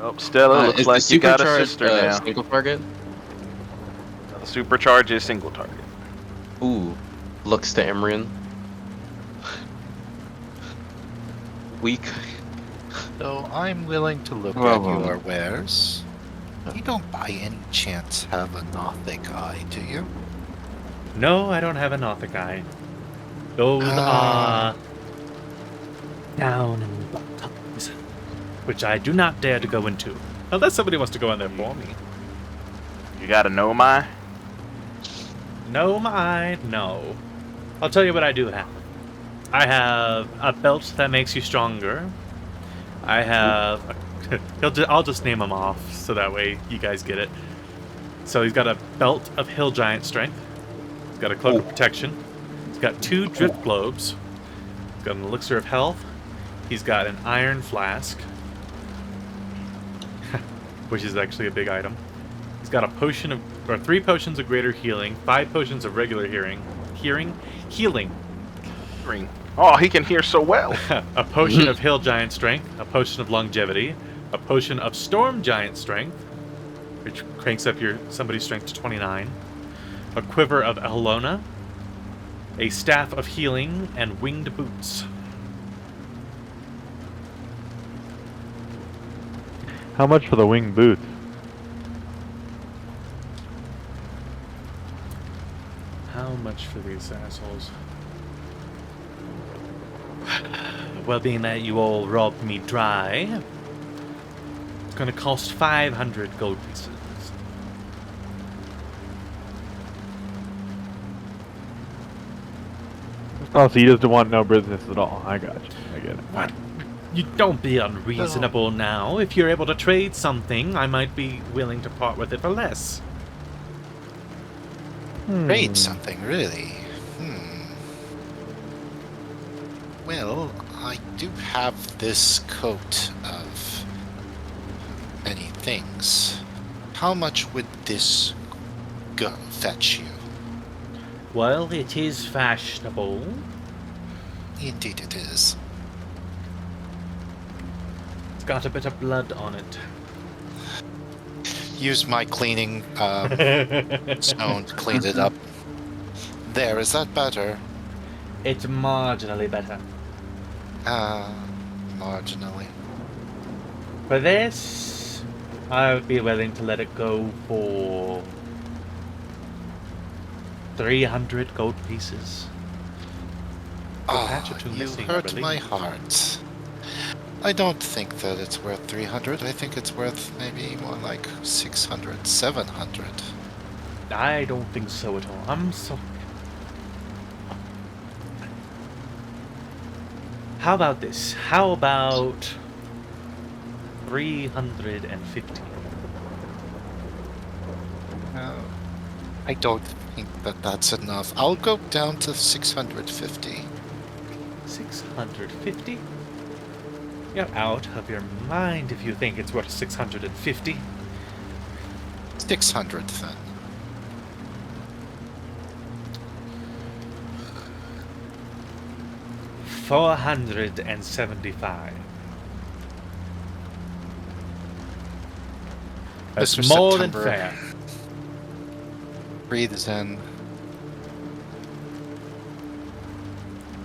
Oh, Stella, looks is like the you got a supercharge, sister now. single target? The supercharge is single target. Ooh, looks to Emrian. Weak. So I'm willing to look Well, at your wares. You don't by any chance have a Nothic eye, do you? No, I don't have a Nothic eye. Those Ah. are down in black tunnels, which I do not dare to go into, unless somebody wants to go in there for me. You got a gnome eye? No, no. I'll tell you what I do have. I have a belt that makes you stronger. I have. I'll just name them off so that way you guys get it. So he's got a belt of hill giant strength. He's got a cloak of protection. He's got 2 drift globes. He's got an elixir of health. He's got an iron flask, which is actually a big item. He's got a potion of, or 3 potions of greater healing, 5 potions of regular healing. Ring. Oh, he can hear so well. A potion of hill giant strength, a potion of longevity, a potion of storm giant strength, which cranks up somebody's strength to 29, a quiver of Elona, a staff of healing, and winged boots. How much for the wing boots? How much for these assholes? Well, being that you all robbed me dry, it's gonna cost 500 gold pieces. Oh, so you just want no business at all. I got you. I get it. What? You don't be unreasonable now. If you're able to trade something, I might be willing to part with it for less. Trade something, really? Well, I do have this coat of many things. How much would this fetch you? Well, it is fashionable. Indeed it is. It's got a bit of blood on it. Use my cleaning stone to clean it up. There, is that better? It's marginally better. Marginally. For this, I would be willing to let it go for 300 gold pieces. Patch or two You missing, I hurt believe. my heart. I don't think that it's worth 300. I think it's worth maybe more like 600, 700. I don't think so at all. I'm so... How about this? How about 350? I don't think that that's enough. I'll go down to 650. 650? You're out of your mind if you think it's worth 650. 600 then. $475. That's Mr. more than September. fair. Breathes in.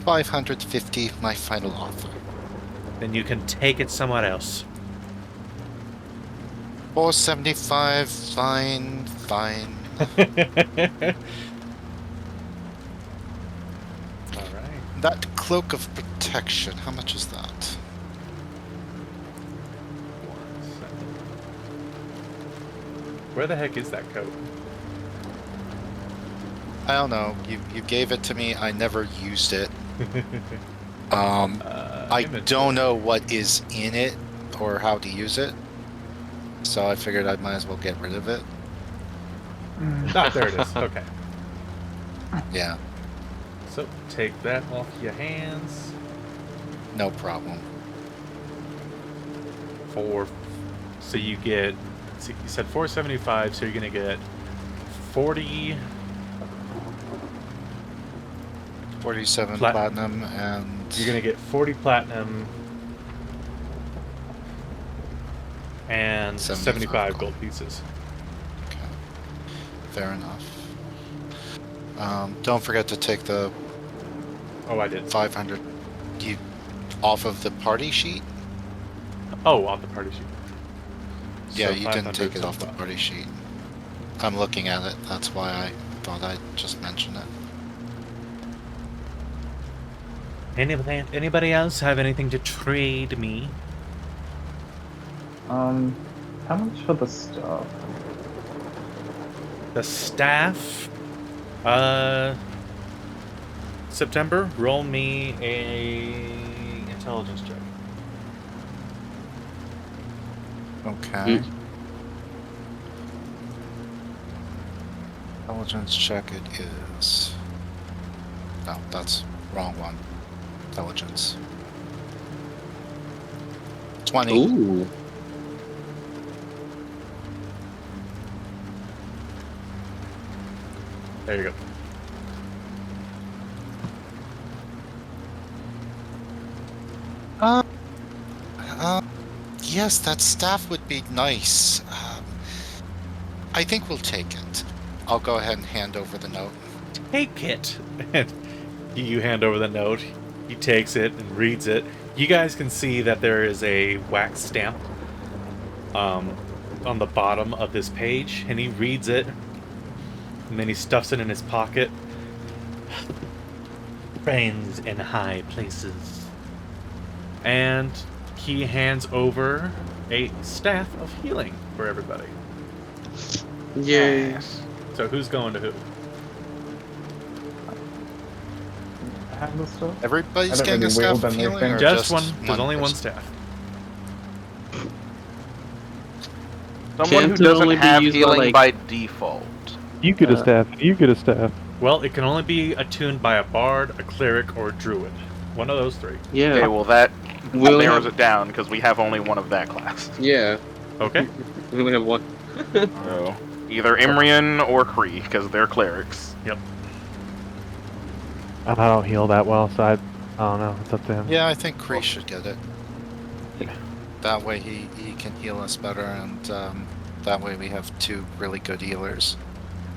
550, my final offer. Then you can take it somewhere else. 475, fine, fine. Alright. That cloak of protection, how much is that? 1 second. Where the heck is that coat? I don't know. You gave it to me. I never used it. I Inventory. don't know what is in it or how to use it. So I figured I might as well get rid of it. Ah, there it is. Okay. Yeah, So take that off your hands. no problem. So you get. So you said 475. So you're gonna get 40. 47 Plat- platinum and You're gonna get 40 platinum and 75 gold pieces. okay. Fair enough. Don't forget to take the Oh, I did. 500 off of the party sheet. Oh, on the party sheet. Yeah, So you didn't 500 take it so off the far. party sheet. I'm looking at it. That's why I thought I'd just mention it. Anybody else have anything to trade me? How much for the stuff? The staff. September, roll me a intelligence check. Okay. Intelligence check it is. No, that's wrong one. Intelligence. 20. Ooh. There you go. Yes, that staff would be nice. I think we'll take it. I'll go ahead and hand over the note. Take it. And you hand over the note. He takes it and reads it. You guys can see that there is a wax stamp on the bottom of this page, and he reads it, and then he stuffs it in his pocket. Friends in high places. And he hands over a staff of healing for everybody. Yay. So who's going to who? handle stuff? I Everybody's don't getting a really staff wield of healing, anything. or Just one. There's only one person? staff. Someone who Can't it doesn't only be have used by, healing like- by default. You get a staff. You get a staff. Well, it can only be attuned by a bard, a cleric, or a druid. One of those three. Yeah. Okay, well that We only narrows have- it down because we have only one of that class. Yeah. Okay. We only have one. So either Imrian or Kree because they're clerics. Yep. I don't heal that well, so I don't know. It's up to him. Yeah, I think Kree should get it. That way he can heal us better, and that way we have 2 really good healers.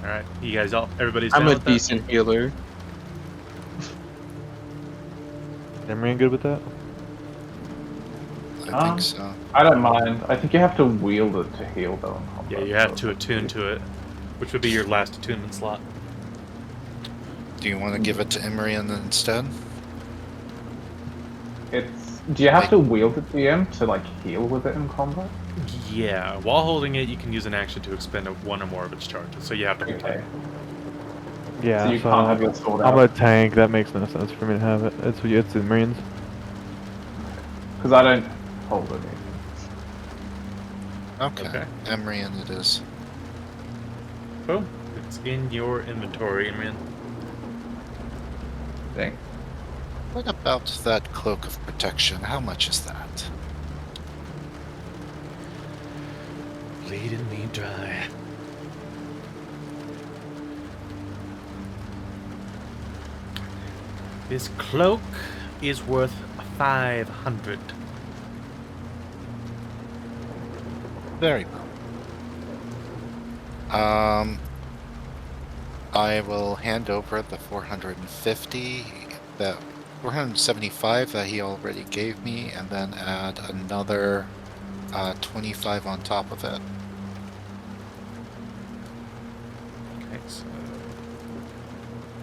All right. You guys all. Everybody's. I'm down a with that? decent healer. Emery good with that? I think so. I don't mind. I think you have to wield it to heal though. in combat, Yeah, you have so- to attune to it, which would be your last attunement slot. Do you want to give it to Imrian instead? It's. Do you have to wield it, DM, to like heal with it in combat? Yeah. While holding it, you can use an action to expend one or more of its charges. So you have to hold Okay. it. Yeah. So you can't have your sword I'm out. a tank. That makes no sense for me to have it. It's the Marines. Because I don't hold it. Okay. Imrian it is. Boom. It's in your inventory, man. Dang. What about that cloak of protection? How much is that? Bleeding me dry. This cloak is worth 500. Very well. I will hand over the 450, that 475 that he already gave me, and then add another 25 on top of it. Okay, so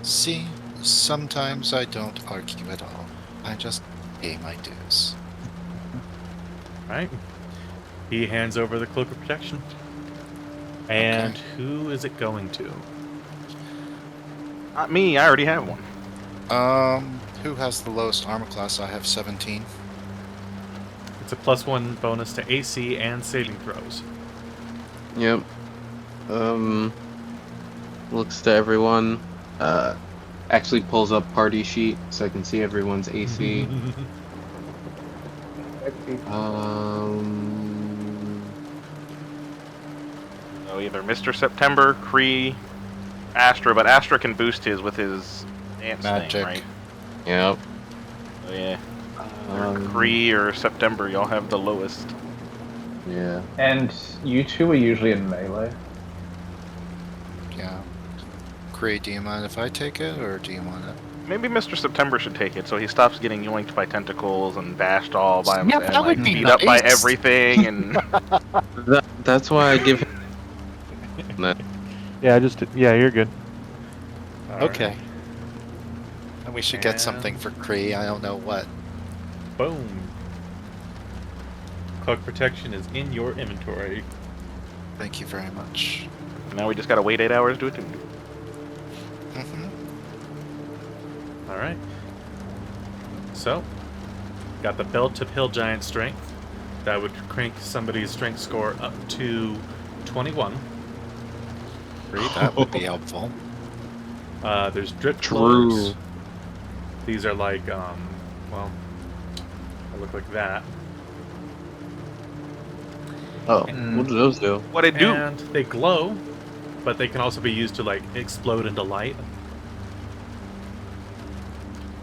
See, sometimes I don't argue at all. I just pay my dues. right. He hands over the cloak of protection. And Okay. who is it going to? Not me, I already have one. Who has the lowest armor class? I have 17. It's a +1 bonus to AC and saving throws. Yep. Looks to everyone. Actually pulls up party sheet so I can see everyone's AC. So either Mr. September, Kree, Astra, but Astra can boost his with his dance Magic. thing, right? Yep. So yeah, Um, Kree or September, y'all have the lowest. Yeah. And you two are usually in melee. Yeah. Kree, do you mind if I take it, or do you want it? Maybe Mr. September should take it so he stops getting yoinked by tentacles and bashed all by himself. Yeah, that would like, be beat up by nice. everything and That's why I give him that. Yeah, you're good. All Okay. right. And we should get something for Kree, I don't know what. Boom. Cloak protection is in your inventory. Thank you very much. now we just gotta wait 8 hours to do it. Mm-hmm. All right. So, got the belt of hill giant strength. That would crank somebody's strength score up to 21. Great. That would be helpful. There's drip True. cloaks. These are like, well, they look like that. Oh, what do those do? What it do? And they glow, but they can also be used to like explode into light.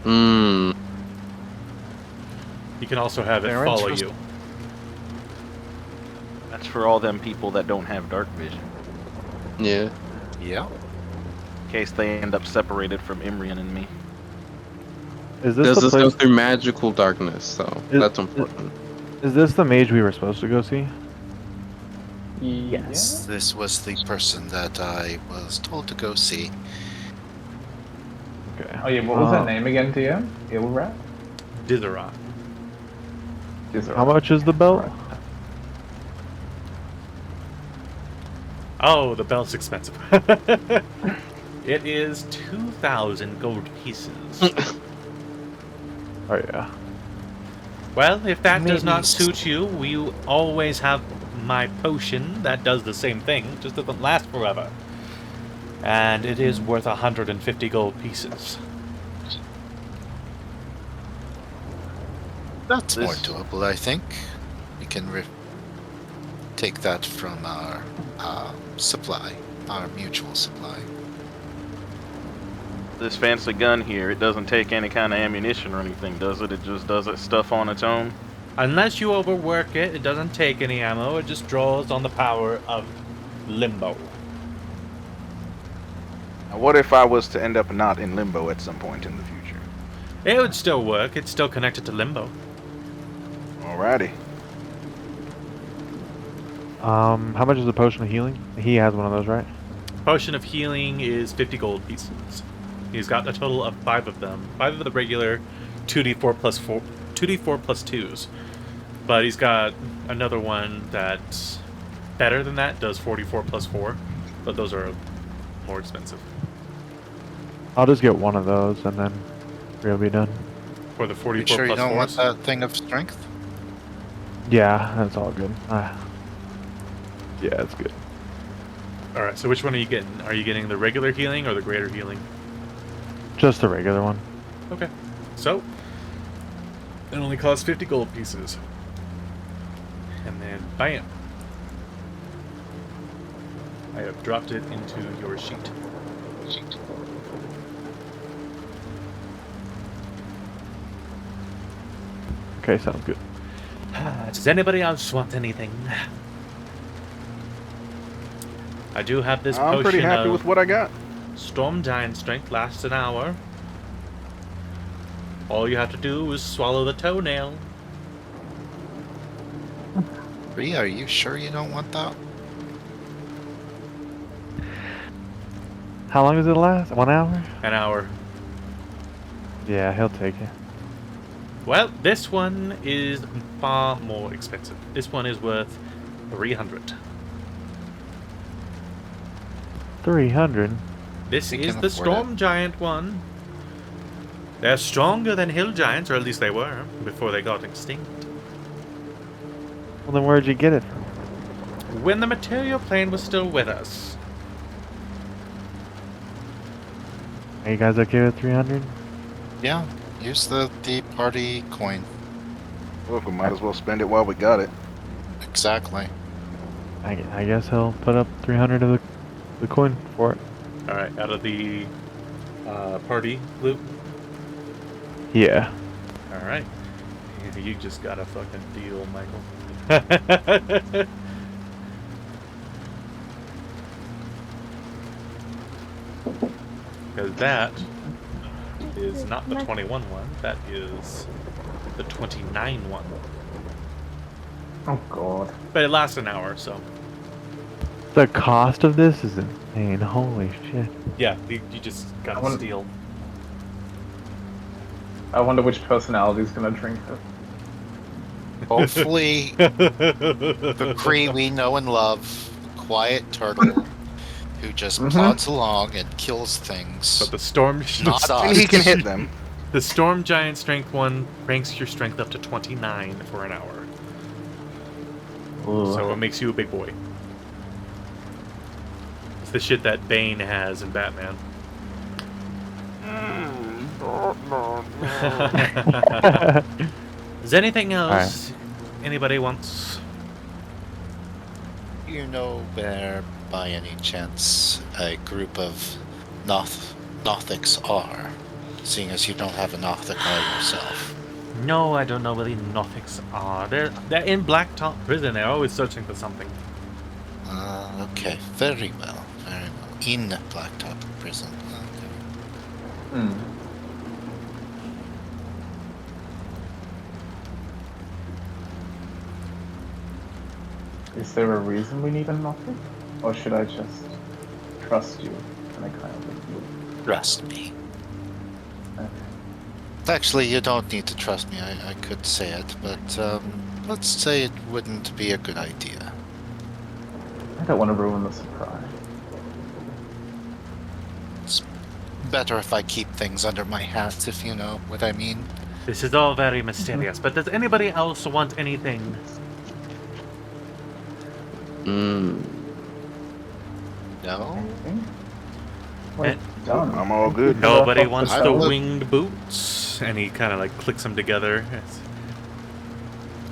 Hmm. You can also have it They're follow interest- you. That's for all them people that don't have dark vision. Yeah. Yeah. In case they end up separated from Imrian and me. Is this Does the this go place? through magical darkness? So Is- that's important. Is this the mage we were supposed to go see? Yes. This was the person that I was told to go see. Okay. Oh yeah, what was that name again, DM? Ilrat? Ditheroth. How much is the belt? Oh, the belt's expensive. It is 2,000 gold pieces. Oh yeah. Well, if that does Maybe not s- suit you, we always have my potion that does the same thing, just doesn't last forever. And it is worth 150 gold pieces. That's more This- doable, I think. We can take that from our supply, our mutual supply. This fancy gun here, it doesn't take any kind of ammunition or anything, does it? It just does its stuff on its own? Unless you overwork it, it doesn't take any ammo, it just draws on the power of limbo. Now, what if I was to end up not in limbo at some point in the future? It would still work, it's still connected to limbo. Alrighty. How much is the potion of healing? He has one of those, right? Potion of healing is 50 gold pieces. He's got a total of 5 of them. 5 of the regular 2d4 plus 4, 2d4 plus 2s. But he's got another one that's better than that, does 44 plus 4. But those are more expensive. I'll just get one of those and then we'll be done. For the 44 You sure you plus don't want 4s. that thing of strength? Yeah, that's all good. Yeah, it's good. Alright, so which one are you getting? Are you getting the regular healing or the greater healing? Just the regular one. Okay. So, it only costs 50 gold pieces. And then, bam. I have dropped it into your sheet. Okay, sounds good. Does anybody else want anything? I do have this I'm potion pretty happy of with what I got. Storm Giant Strength, lasts an hour. All you have to do is swallow the toenail. Bree, are you sure you don't want that? How long does it last? 1 hour? An hour. Yeah, he'll take it. Well, this one is far more expensive. This one is worth 300. 300? This We is can the afford Storm Giant one. They're stronger than Hill Giants, or at least they were, before they got extinct. Well, then where'd you get it from? When the material plane was still with us. Are you guys okay with 300? Yeah, use the party coin. Look, we might as well spend it while we got it. Exactly. I guess he'll put up 300 of the coin for it. Alright, out of the party loop. Yeah. Alright. You just got a fucking deal, Michael. Because that is not the 21 one, that is the 29 one. Oh god. But it lasts an hour, so. The cost of this is insane. Holy shit. Yeah, you just gotta I wanna- steal. I wonder which personality's gonna drink it. Hopefully, the Kree we know and love, quiet turtle, who just plods along and kills things. But the storm, Not us. And he can hit them. the storm giant strength one ranks your strength up to 29 for an hour. So it makes you a big boy. It's the shit that Bane has in Batman. Is anything else anybody wants? Do you know where, by any chance, a group of Nothics are? Seeing as you don't have a Nothic eye yourself. No, I don't know where the Nothics are. They're in Blacktop Prison. They're always searching for something. Okay, very well, very well. In Blacktop Prison. Okay. Is there a reason we need a Nothic? Or should I just trust you? And I kind of like Trust me. Okay. Actually, you don't need to trust me. I could say it, but let's say it wouldn't be a good idea. I don't want to ruin the surprise. It's better if I keep things under my hat, if you know what I mean. This is all very mysterious, but does anybody else want anything? Mm. No? Anything? We're And- done. I'm all good. Nobody Wrap up wants I the would- winged boots? And he kind of like clicks them together.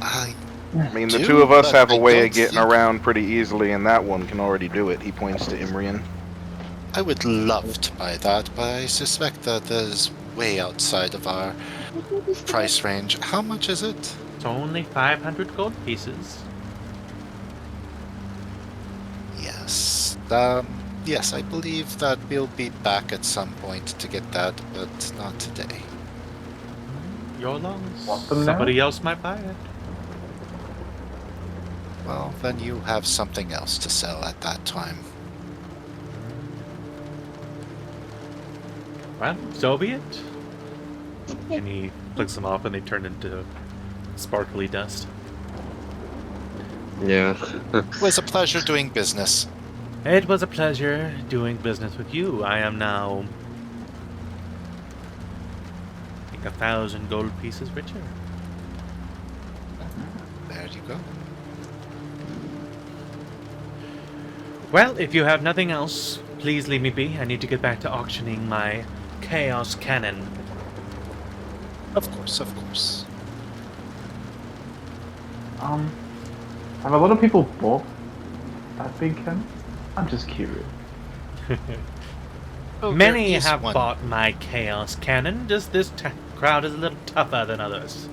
I I mean, the do, two of us but have a I way don't of getting think- around pretty easily, and that one can already do it. He points to Imrian. I would love to buy that, but I suspect that is way outside of our price range. How much is it? It's only 500 gold pieces. Yes. Yes, I believe that we'll be back at some point to get that, but not today. Your loss. Want them now? Somebody else might buy it. Well, then you have something else to sell at that time. Well, so be it. And he flicks them off and they turn into sparkly dust. Yeah. It was a pleasure doing business. It was a pleasure doing business with you. I am now, I think, 1,000 gold pieces richer. There you go. Well, if you have nothing else, please leave me be. I need to get back to auctioning my Chaos Cannon. Of course, of course. Have a lot of people bought that big cannon? I'm just curious. Oh, Many there is have one. bought my Chaos Cannon, just this crowd is a little tougher than others.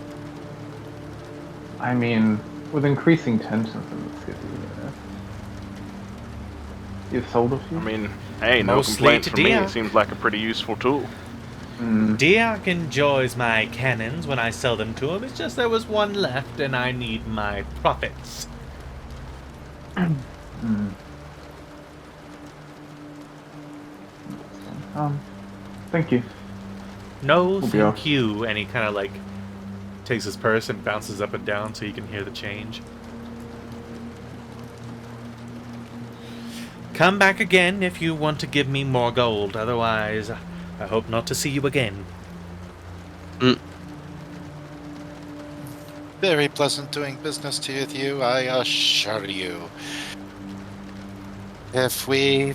I mean, with increasing tensions in the city, you know. You've sold a few? I mean, hey, no Mostly complaints to from me. Diak. It seems like a pretty useful tool. Diak enjoys my cannons when I sell them to him. It's just there was one left and I need my profits. Thank you. No, be thank off. you. And he kind of like takes his purse and bounces up and down so you can hear the change. Come back again if you want to give me more gold. Otherwise, I hope not to see you again. Very pleasant doing business with you, I assure you. If we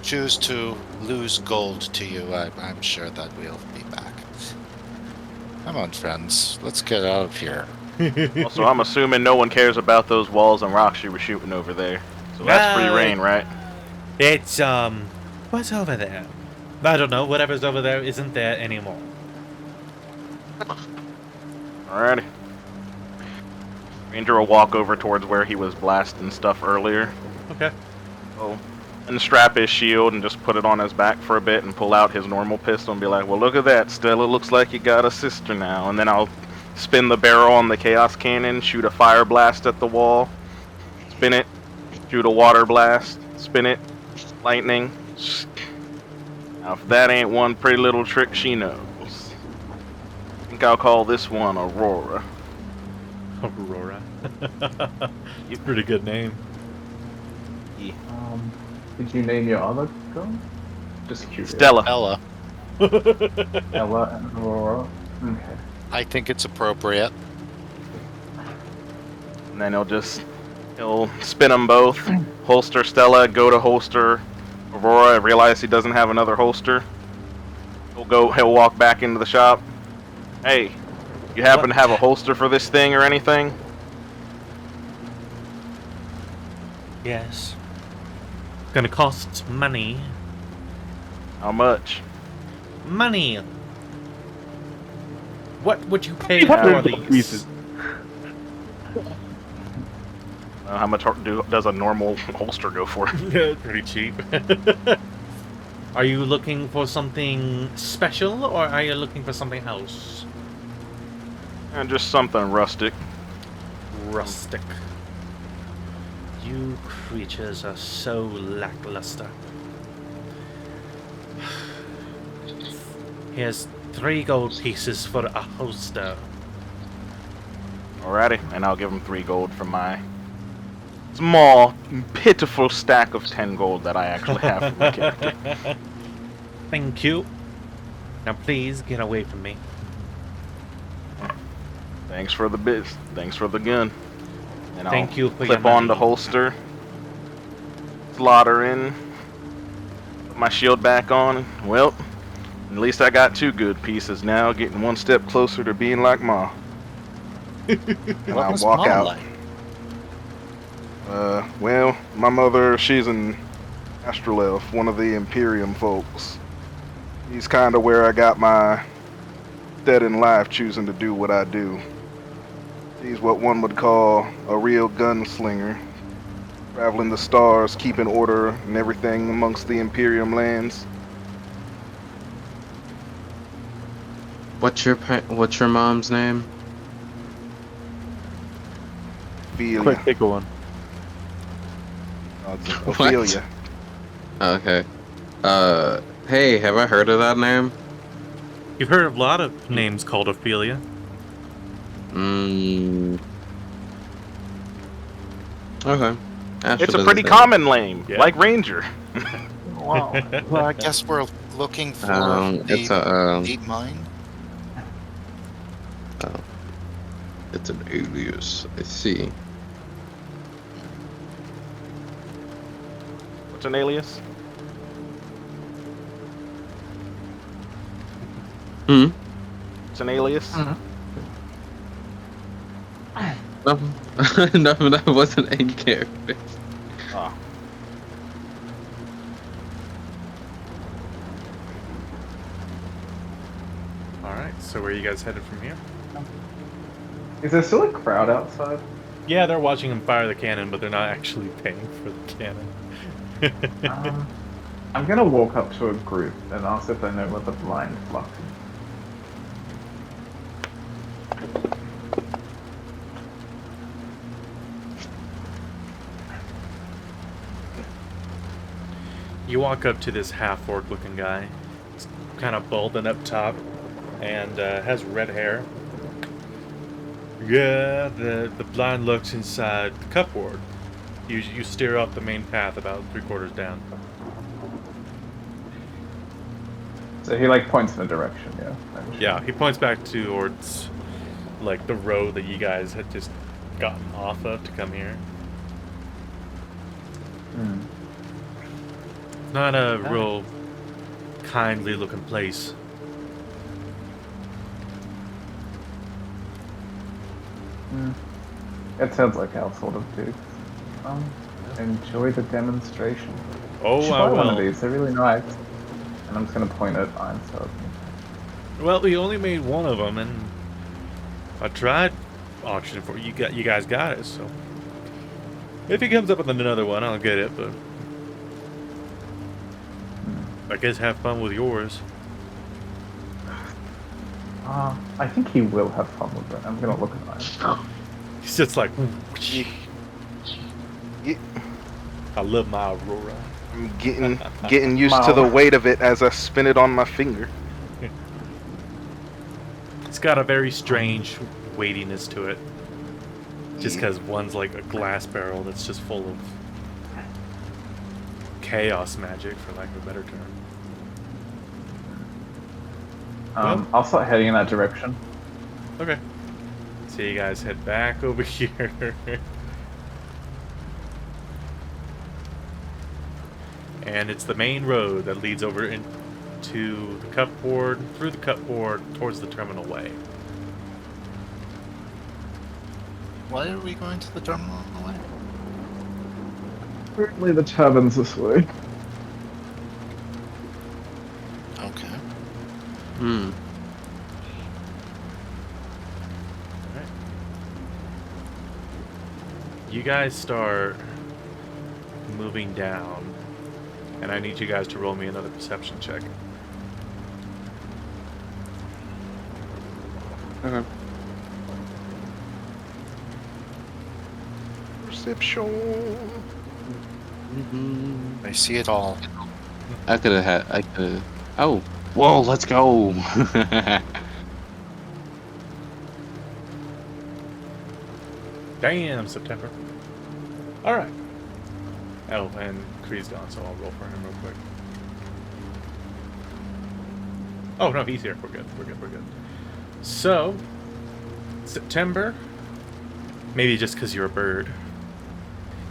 choose to lose gold to you, I'm sure that we'll be back. Come on, friends. Let's get out of here. Also, I'm assuming no one cares about those walls and rocks you were shooting over there. So that's free reign, right? It's, what's over there? I don't know. Whatever's over there isn't there anymore. Alrighty. Ranger will walk over towards where he was blasting stuff earlier. Okay. Oh, unstrap his shield and just put it on his back for a bit and pull out his normal pistol and be like, well, look at that, Stella, looks like you got a sister now. And then I'll spin the barrel on the Chaos Cannon, shoot a fire blast at the wall, spin it, shoot a water blast, spin it, lightning. Now, if that ain't one pretty little trick she knows. I think I'll call this one Aurora. Aurora. Pretty good name. Did you name your other girl? Just curious. Stella. Ella, Ella and Aurora? Okay. I think it's appropriate. And then he'll spin them both, holster Stella, go to holster Aurora, realize he doesn't have another holster. He'll walk back into the shop. Hey, you happen to have a holster for this thing or anything? Yes. Gonna cost money. How much? Money! What would you pay Yeah, for gold these? pieces. How much does a normal holster go for? Pretty cheap. Are you looking for something special, or are you looking for something else? And just something rustic. Rustic. You creatures are so lackluster. Here's 3 gold pieces for a holster. Alrighty, and I'll give him 3 gold from my small, pitiful stack of 10 gold that I actually have for my character. Thank you. Now please get away from me. Thanks for the bits. Thanks for the gun. And Thank I'll you for clip your on the money. holster, slaughter in, put my shield back on. Well, at least I got 2 good pieces now, getting one step closer to being like Ma. And What I'll was walk Ma out. like? Well, my mother, she's an astral elf, one of the Imperium folks. He's kind of where I got my stead in life, choosing to do what I do. He's what one would call a real gunslinger, traveling the stars, keeping order and everything amongst the Imperium lands. What's your mom's name? Ophelia. Quick, take a one. It's What? Ophelia. Okay. Hey, have I heard of that name? You've heard of a lot of names called Ophelia. Okay. It's a pretty common name, Yeah. like Ranger. Well, I guess we're looking for it's the a deep mine. it's an alias. I see. What's an alias? Hmm. It's an alias. No, no, that wasn't in character. Oh. Alright, so where are you guys headed from here? Is there still a crowd outside? Yeah, they're watching him fire the cannon, but they're not actually paying for the cannon. I'm gonna walk up to a group and ask if they know what the blind flux is. You walk up to this half-orc looking guy. He's kind of balding up top and has red hair. Yeah, the blind looks inside the cupboard. You steer off the main path about 3/4 down. So he like points in a direction, yeah. Yeah, he points back towards like the road that you guys had just gotten off of to come here. Hmm. Not a real kindly looking place. It sounds like our sort of dude. Enjoy the demonstration. Oh, Should I buy one of will. these. They're really nice. And I'm just gonna point at Iron Sword. Well, we only made one of them, and I tried auctioning for you. You guys got it, so if he comes up with another one, I'll get it. But I guess have fun with yours. I think he will have fun with it. I'm gonna look at Iron Sword. He's just like, Yeah. I love my Aurora. I'm getting used to the weight of it as I spin it on my finger. It's got a very strange weightiness to it. Just because one's like a glass barrel that's just full of chaos magic, for lack of a better term. I'll start heading in that direction. Okay. So you guys head back over here. And it's the main road that leads over into the cupboard, through the cupboard, towards the terminal way. Why are we going to the terminal way? Apparently the tavern's this way. Okay. Hmm. Alright. You guys start moving down, and I need you guys to roll me another perception check. Okay. Perception. I see it all. I could have. Oh. Whoa, let's go. Damn, September. Alright. Oh, and Kree's gone, so I'll roll for him real quick. Oh, no, he's here. We're good. We're good. We're good. So, September, maybe just because you're a bird,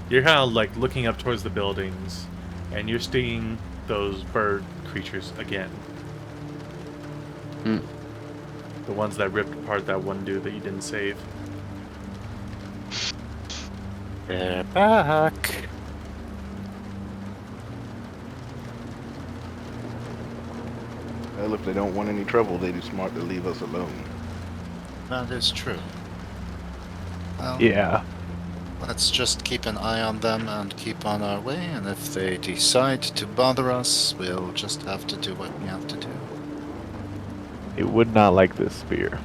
you're kind of like looking up towards the buildings, and you're seeing those bird creatures again. Hmm. The ones that ripped apart that one dude that you didn't save. They're back. Well, if they don't want any trouble, they do smart to leave us alone. That is true. Well, Yeah. let's just keep an eye on them and keep on our way, and if they decide to bother us, we'll just have to do what we have to do. It would not like this spear.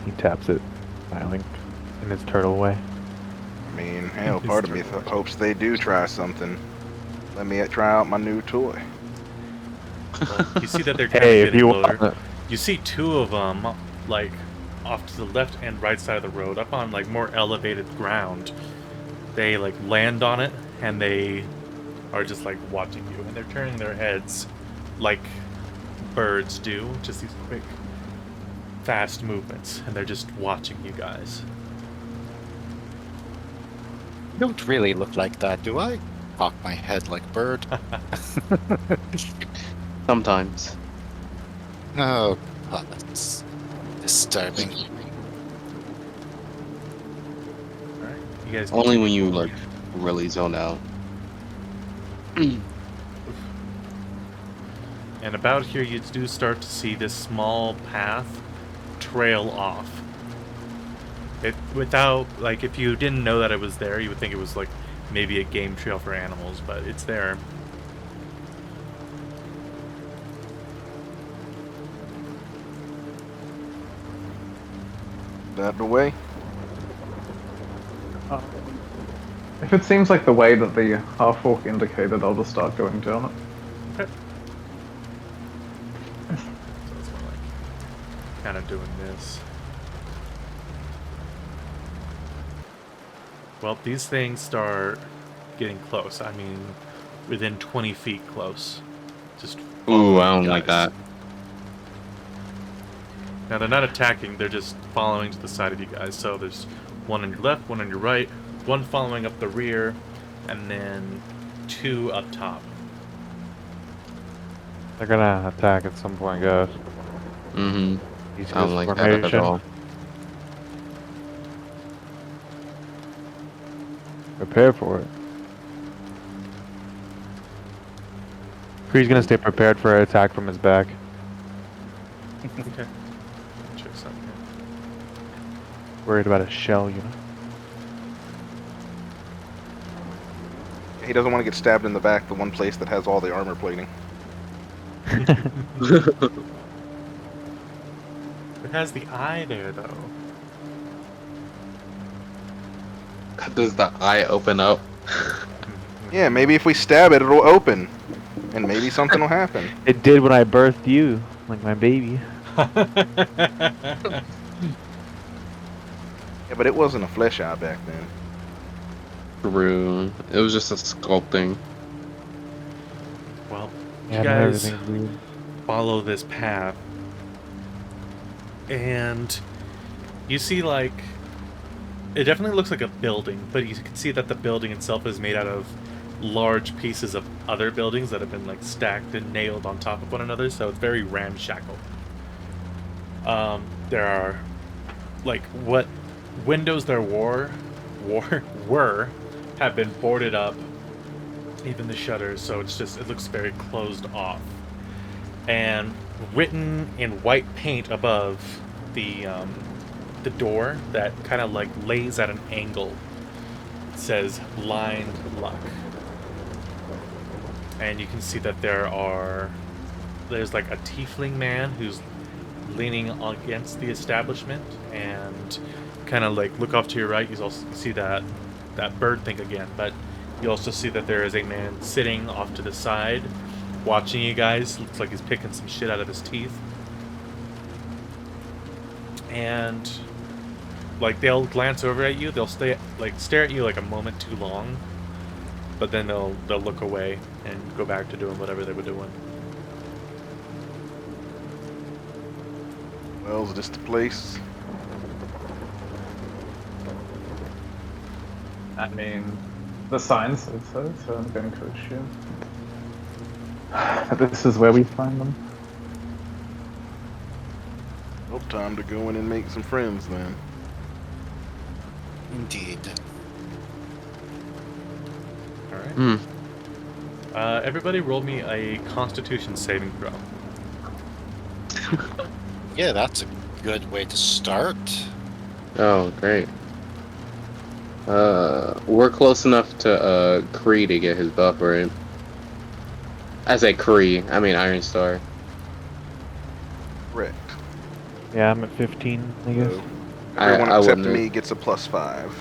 He taps it, smiling in his turtle way. I mean, hell, part of me hopes they do try something. Let me try out my new toy. Well, you see that they're kind Hey, of if getting you closer. want, You see two of them, like, off to the left and right side of the road, up on, like, more elevated ground. They, like, land on it, and they are just, like, watching you. And they're turning their heads like birds do. Just these quick, fast movements. And they're just watching you guys. You don't really look like that, do I? Cock my head like bird. Sometimes. Oh, God, that's disturbing. Alright, you guys Only when continue you forward. like really zone out. And about here, you do start to see this small path trail off. It without, like, if you didn't know that it was there, you would think it was like maybe a game trail for animals, but it's there. That the way? If it seems like the way that the half orc indicated, I'll just start going down it. Okay. So it's more like kind of doing this. Well, these things start getting close. I mean, within 20 feet close. Just Ooh, I following don't you like guys. that. Now, they're not attacking, they're just following to the side of you guys. So there's one on your left, one on your right, one following up the rear, and then two up top. They're gonna attack at some point, guys. Mm-hmm. East I don't Coast like that at formation. all. Prepare for it. Kree's gonna stay prepared for an attack from his back. Okay. Check something here. Worried about a shell, you know. He doesn't want to get stabbed in the back, the one place that has all the armor plating. It has the eye there, though. Does the eye open up? Yeah, maybe if we stab it, it'll open. And maybe something will happen. It did when I birthed you, like my baby. Yeah, but it wasn't a flesh eye back then. True. It was just a sculpting. Well, Yeah, you no, guys everything's weird. follow this path, and you see, like, it definitely looks like a building, but you can see that the building itself is made out of large pieces of other buildings that have been, like, stacked and nailed on top of one another, so it's very ramshackle. There are, like, what windows there were have been boarded up, even the shutters, so it's just, it looks very closed off. And written in white paint above the door that kind of like lays at an angle, it says blind luck. And you can see that there's like a tiefling man who's leaning against the establishment, and kind of like look off to your right, you also see that bird thing again, but you also see that there is a man sitting off to the side watching you guys. Looks like he's picking some shit out of his teeth. And like they'll glance over at you, they'll stare at you like a moment too long, but then they'll look away and go back to doing whatever they were doing. Well, is this the place? I mean, the sign says so, so I'm going to assume that this is where we find them. Well, time to go in and make some friends then. Indeed. All right. Hmm. Everybody, roll me a Constitution saving throw. Yeah, that's a good way to start. Oh, great. We're close enough to Kree to get his buff, right? I say Kree, I mean Iron Star. Correct. Yeah, I'm at 15, I guess. So, everyone I except wouldn't me gets a +5.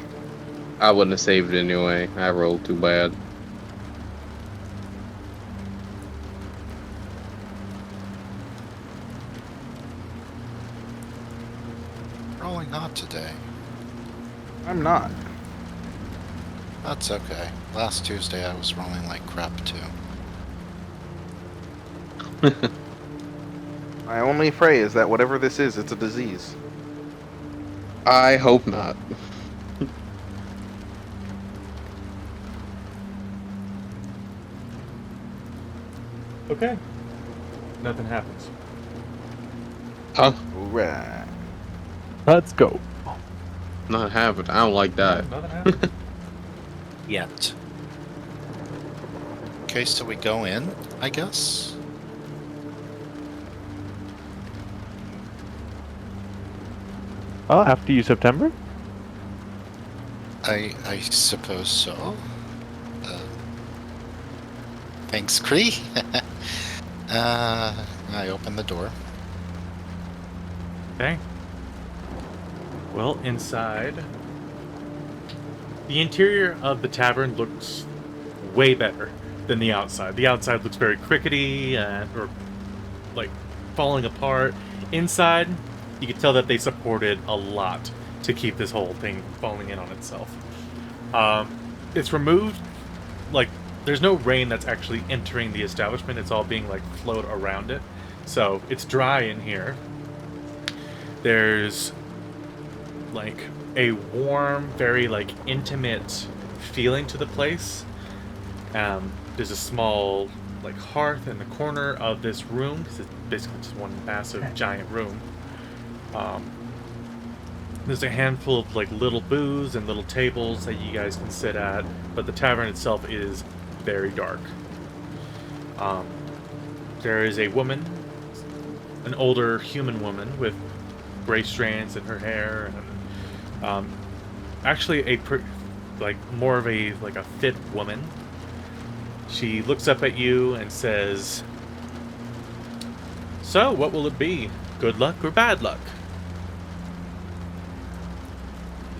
I wouldn't have saved it anyway. I rolled too bad. Rolling not today. I'm not. That's okay. Last Tuesday I was rolling like crap too. My only pray is that whatever this is, it's a disease. I hope not. Okay. Nothing happens. Huh? Alright. Let's go. Not happened. I don't like that. Nothing happens. Yet. Okay, so we go in, I guess. Oh, after you September? I suppose so. Thanks, Kree. I open the door. Okay. Well, inside, the interior of the tavern looks way better than the outside. The outside looks very crickety or like falling apart. Inside, you can tell that they supported a lot to keep this whole thing falling in on itself. It's removed, like, there's no rain that's actually entering the establishment. It's all being, like, flowed around it. So, it's dry in here. There's, like, a warm, very, like, intimate feeling to the place. There's a small, like, hearth in the corner of this room, because it's basically just one massive, giant room. There's a handful of, like, little booths and little tables that you guys can sit at, but the tavern itself is very dark. There is a woman, an older human woman with gray strands in her hair, and actually more of a fit woman. She looks up at you and says, "So, what will it be? Good luck or bad luck?"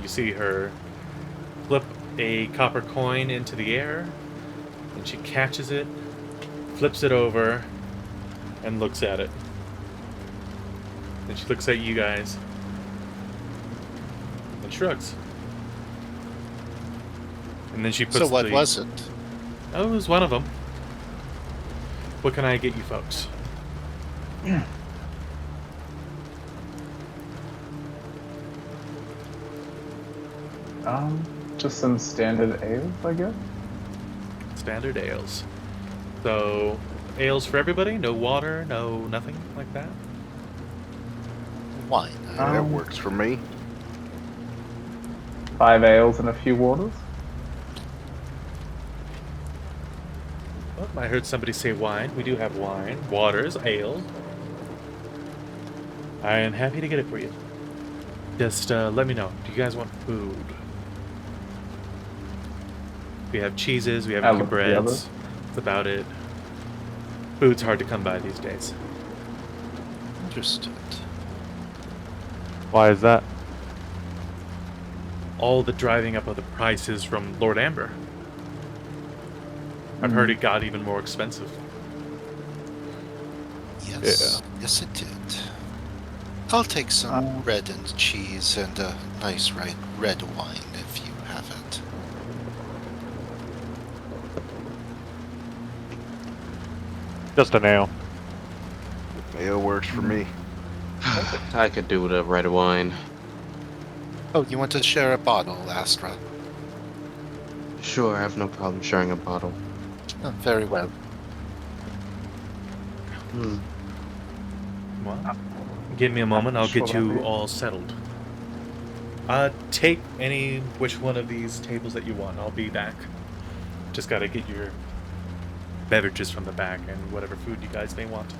You see her flip a copper coin into the air, and she catches it, flips it over, and looks at it. Then she looks at you guys and shrugs. And then she puts So what was it? Oh, it was one of them. What can I get you folks? Just some standard ales, I guess. Standard ales. So, ales for everybody? No water? No nothing like that? Wine. That works for me. 5 ales and a few waters. Oh, I heard somebody say wine. We do have wine, waters, ale. I am happy to get it for you. Just let me know. Do you guys want food? We have cheeses, we have I'll a few look at the breads. That's about it. Food's hard to come by these days. Understood. Why is that? All the driving up of the prices from Lord Amber. I've heard it got even more expensive. Yes. Yes, it did. I'll take some bread and cheese and a nice red wine if you have it. Just a nail. Ale works for me. I could do with a red wine. Oh, you want to share a bottle, Astra? Sure, I have no problem sharing a bottle. Very well. Hmm. Well, give me a moment. I'll get Sure, you that'd be- all settled. Take which one of these tables that you want. I'll be back. Just gotta get your beverages from the back and whatever food you guys may want.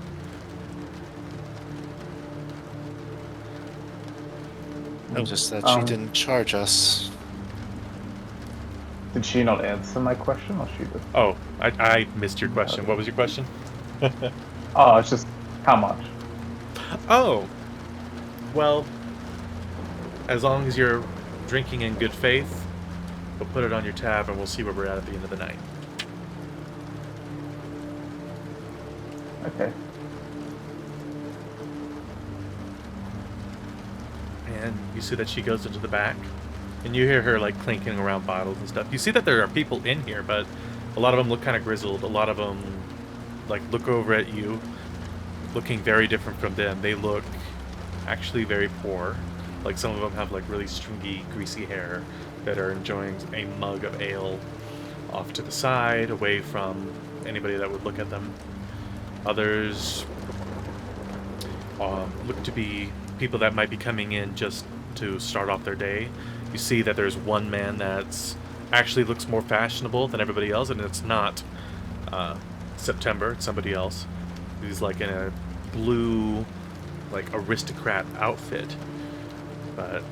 Just that she Um, didn't charge us. Did she not answer my question, or she just? Oh, I missed your question. What was your question? Oh, it's just how much? Oh, well, as long as you're drinking in good faith, we'll put it on your tab and we'll see where we're at the end of the night. Okay. And you see that she goes into the back, and you hear her like clinking around bottles and stuff. You see that there are people in here, but a lot of them look kind of grizzled. A lot of them like look over at you, looking very different from them. They look actually very poor. Like some of them have like really stringy, greasy hair that are enjoying a mug of ale off to the side, away from anybody that would look at them. Others look to be people that might be coming in just to start off their day. You see that there's one man that's actually looks more fashionable than everybody else, and it's not September, it's somebody else. He's like in a blue, like aristocrat outfit, but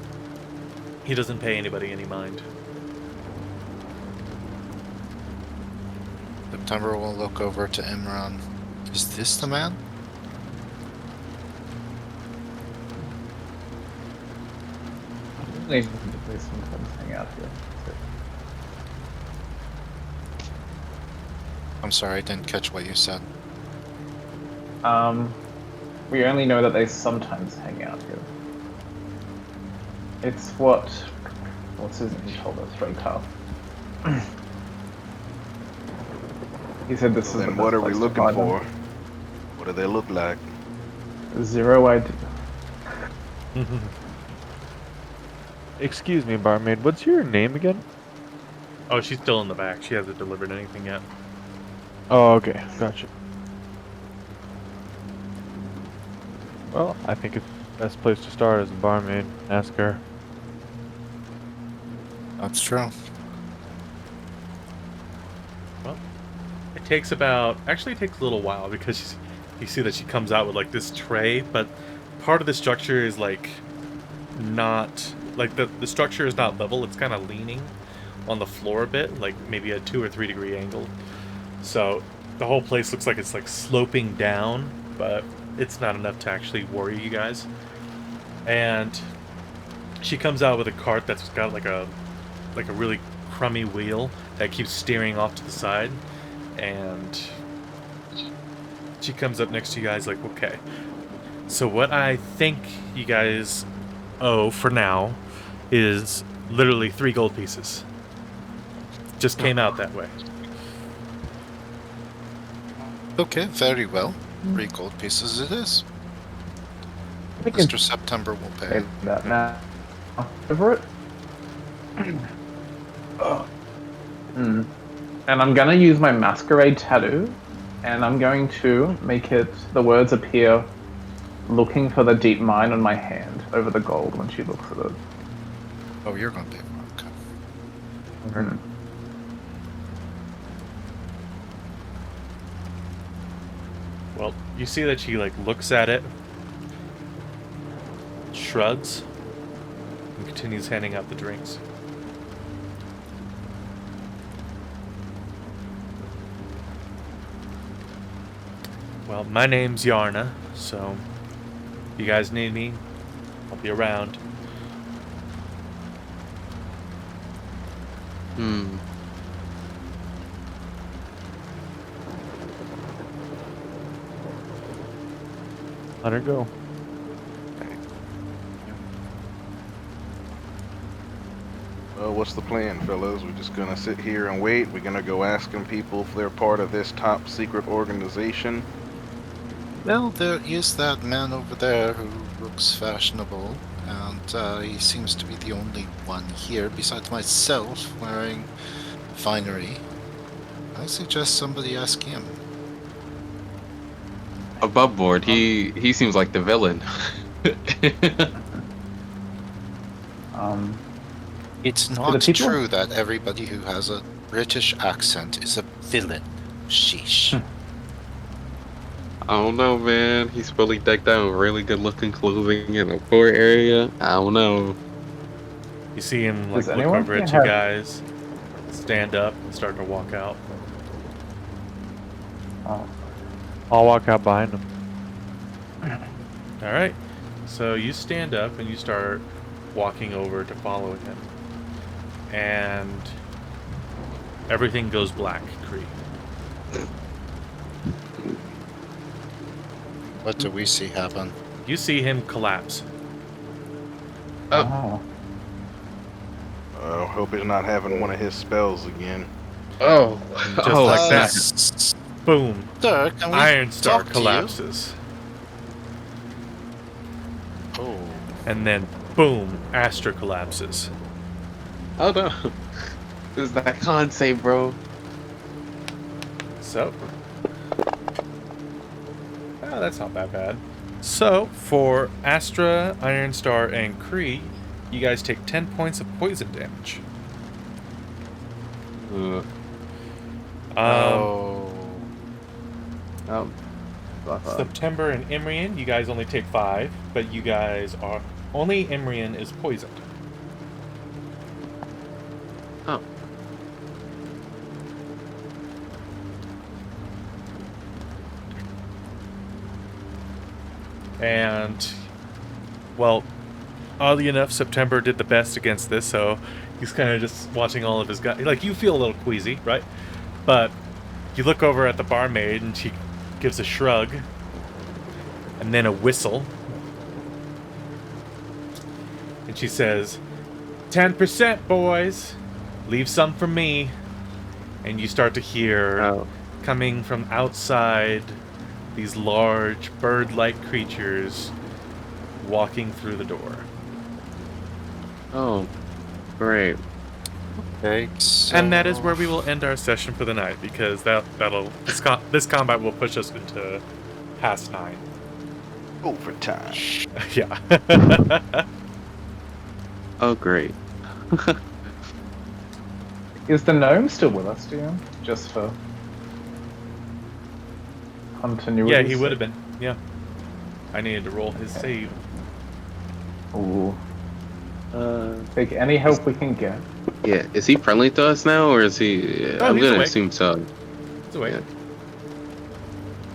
he doesn't pay anybody any mind. September will look over to Imran. Is this the man? They sometimes hang out here. I'm sorry, I didn't catch what you said. We only know that they sometimes hang out here. It's what's his name told us, right, Carl? He said this So is the then best what are we place to looking find for? them. What do they look like? Zero idea. Excuse me, barmaid. What's your name again? Oh, she's still in the back. She hasn't delivered anything yet. Oh, okay. Gotcha. Well, I think it's the best place to start as a barmaid. Ask her. That's true. Well, it takes about... Actually, it takes a little while because you see that she comes out with, like, this tray, but part of the structure is, like, not... Like, the structure is not level. It's kind of leaning on the floor a bit, like, maybe a 2 or 3 degree angle. So, the whole place looks like it's, like, sloping down, but it's not enough to actually worry you guys. And she comes out with a cart that's got, like a really crummy wheel that keeps steering off to the side, and she comes up next to you guys like, okay, so what I think you guys owe for now is literally 3 gold pieces. Just came out that way. Okay, very well. 3 gold pieces it is. We can Mr. September will pay. say that now. Over it. And I'm gonna use my masquerade tattoo, and I'm going to make the words appear looking for the deep mine on my hand over the gold when she looks at it. Oh, you're gonna pay for it. Okay. Well, you see that she, like, looks at it, shrugs, and continues handing out the drinks. Well, my name's Yarna, so if you guys need me, I'll be around. Hmm. Let her go. Well, what's the plan, fellas? We're just gonna sit here and wait. We're gonna go asking people if they're part of this top secret organization. Well, there is that man over there who looks fashionable, and he seems to be the only one here besides myself wearing finery, I suggest somebody ask him. Above board, he seems like the villain. It's the not people- true that everybody who has a British accent is a villain. Sheesh. I don't know, man. He's fully decked out in really good looking clothing in a poor area. I don't know. You see him like Does look anyone over at here you have- guys, stand up, and start to walk out. Oh, I'll walk out behind him. All right. So you stand up and you start walking over to follow him, and everything goes black. Kree. What do we see happen? You see him collapse. oh. Hope he's not having one of his spells again. Oh, Just oh, like that. Boom. Sir, can we Iron Star talk to you? collapses. Oh. And then boom, Astra collapses. Oh no. This is that con save, bro. So, that's not that bad. So, for Astra, Iron Star, and Kree, you guys take 10 points of poison damage. Oh. September and Imrian, you guys only take 5, but you guys are... Only Imrian is poisoned. Oh. And, well, oddly enough, September did the best against this, so he's kind of just watching all of his guys. Like, you feel a little queasy, right? But you look over at the barmaid, and she gives a shrug, and then a whistle. And she says, 10%, boys! Leave some for me. And you start to hear, Oh. coming from outside, these large bird-like creatures walking through the door. Oh. Great. Okay, so... And that is where we will end our session for the night, because this combat will push us into past 9. Overtime. Yeah. Oh, great. Is the gnome still with us, do you? Just for continuity. Yeah, he would have been. Yeah. I needed to roll his save. Ooh. Take any help we can get. Yeah, is he friendly to us now, or is he? Oh, I'm he's gonna awake. assume so. It's awake.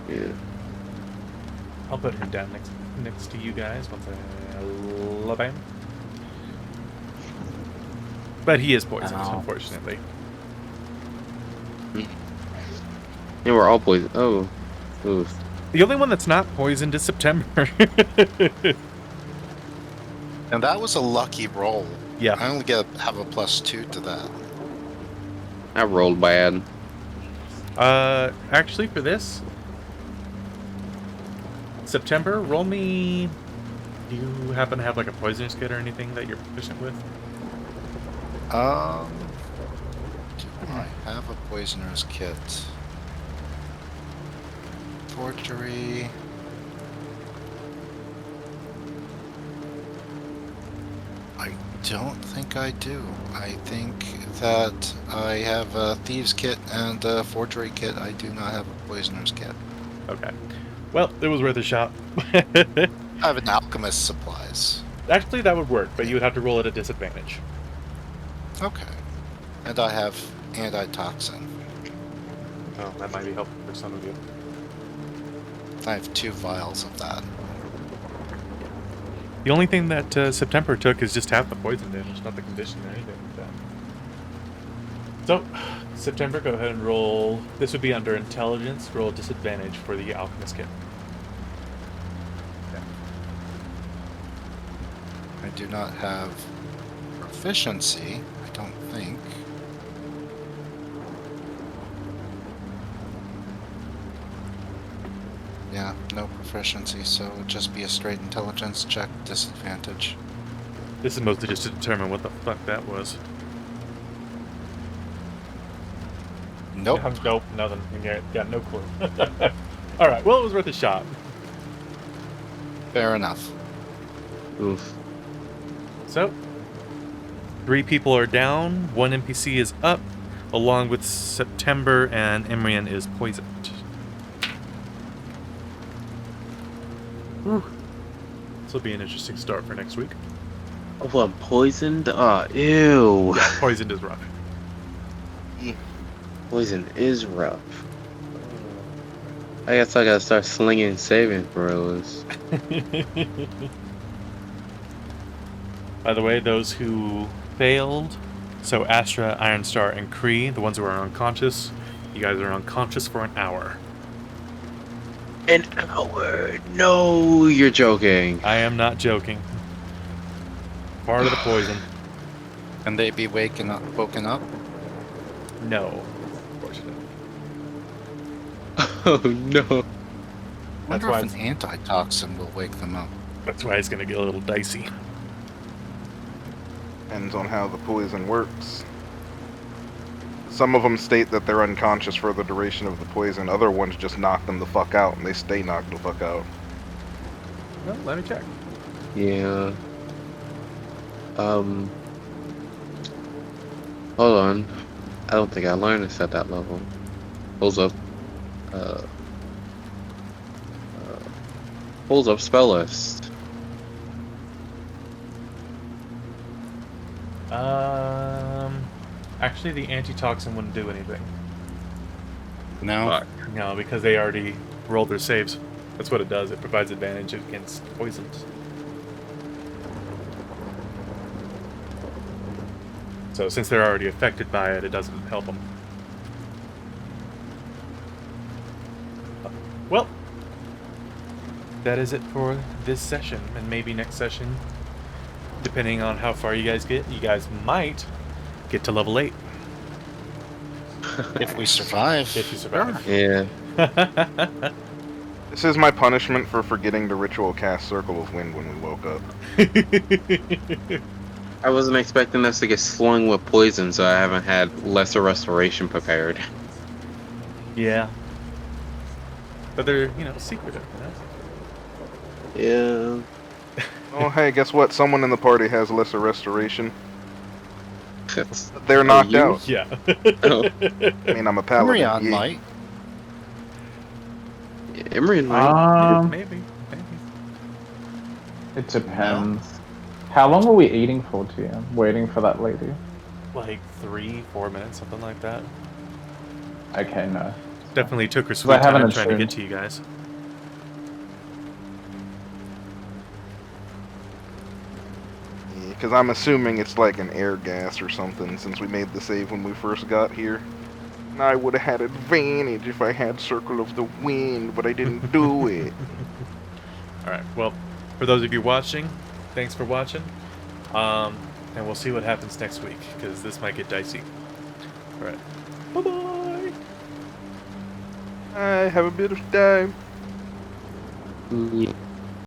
Yeah. Yeah. I'll put him down next to you guys once I love him. But he is poisoned, Ow. unfortunately. Yeah, we're all poisoned. Oh. Oof. The only one that's not poisoned is September. And that was a lucky roll. Yeah. I only have a +2 to that. I rolled bad. Actually, for this, September, roll me. Do you happen to have like a poisonous kit or anything that you're proficient with? Do I have a poisoner's kit? Forgery. I don't think I do. I think that I have a thieves kit and a forgery kit. I do not have a poisoner's kit. Okay. Well, it was worth a shot. I have an alchemist supplies. Actually, that would work, but you would have to roll at a disadvantage. Okay. And I have antitoxin. Oh, that might be helpful for some of you. I have 2 vials of that. The only thing that September took is just half the poison damage, not the condition or anything like that. So, September, go ahead and roll. This would be under intelligence. Roll a disadvantage for the alchemist kit. I do not have proficiency, I don't think. Yeah, no proficiency, so it would just be a straight intelligence check, disadvantage. This is mostly just to determine what the fuck that was. Nope. Nope, nothing. Got no clue. All right, well, it was worth a shot. Fair enough. Oof. So, 3 people are down, 1 NPC is up, along with September, and Emrian is poisoned. Whew. This will be an interesting start for next week. Oh, I'm poisoned? Oh, ew. Yeah, poisoned is rough. Poison is rough. I guess I gotta start slinging saving throws. By the way, those who failed, so Astra, Ironstar, and Kree, the ones who are unconscious, you guys are unconscious for an hour. An hour? No, you're joking. I am not joking. Part of the poison. Can they be woken up? No. Unfortunately. Oh no. I wonder why if an antitoxin will wake them up. That's why it's going to get a little dicey. Depends on how the poison works. Some of them state that they're unconscious for the duration of the poison. Other ones just knock them the fuck out, and they stay knocked the fuck out. Well, let me check. Yeah. Hold on. I don't think I learned this at that level. Pulls up. Pulls up spell list. Actually, the antitoxin wouldn't do anything. No? Fuck. No, because they already rolled their saves. That's what it does. It provides advantage against poisons. So since they're already affected by it, it doesn't help them. Well, that is it for this session, and maybe next session, depending on how far you guys get, you guys might get to level 8. If we survive. If you survive. Yeah. This is my punishment for forgetting to ritual cast Circle of Wind when we woke up. I wasn't expecting us to get slung with poison, so I haven't had lesser restoration prepared. Yeah. But they're, secretive, Yeah. Oh, hey, guess what? Someone in the party has lesser restoration. That's- They're knocked you? out. Yeah. Oh. I mean, I'm a paladin. Emrion yeah. might. Emrian might. Maybe. It depends. How long were we eating for, TM? Waiting for that lady? Like 3-4 minutes, something like that. Okay, no. Definitely took her I sweet haven't time trying to assumed. get to you guys. Because I'm assuming it's like an air gas or something, since we made the save when we first got here. And I would have had advantage if I had Circle of the Wind, but I didn't do it. Alright, well, for those of you watching, thanks for watching. And we'll see what happens next week, because this might get dicey. Alright. Bye-bye! I have a bit of time. Yeah.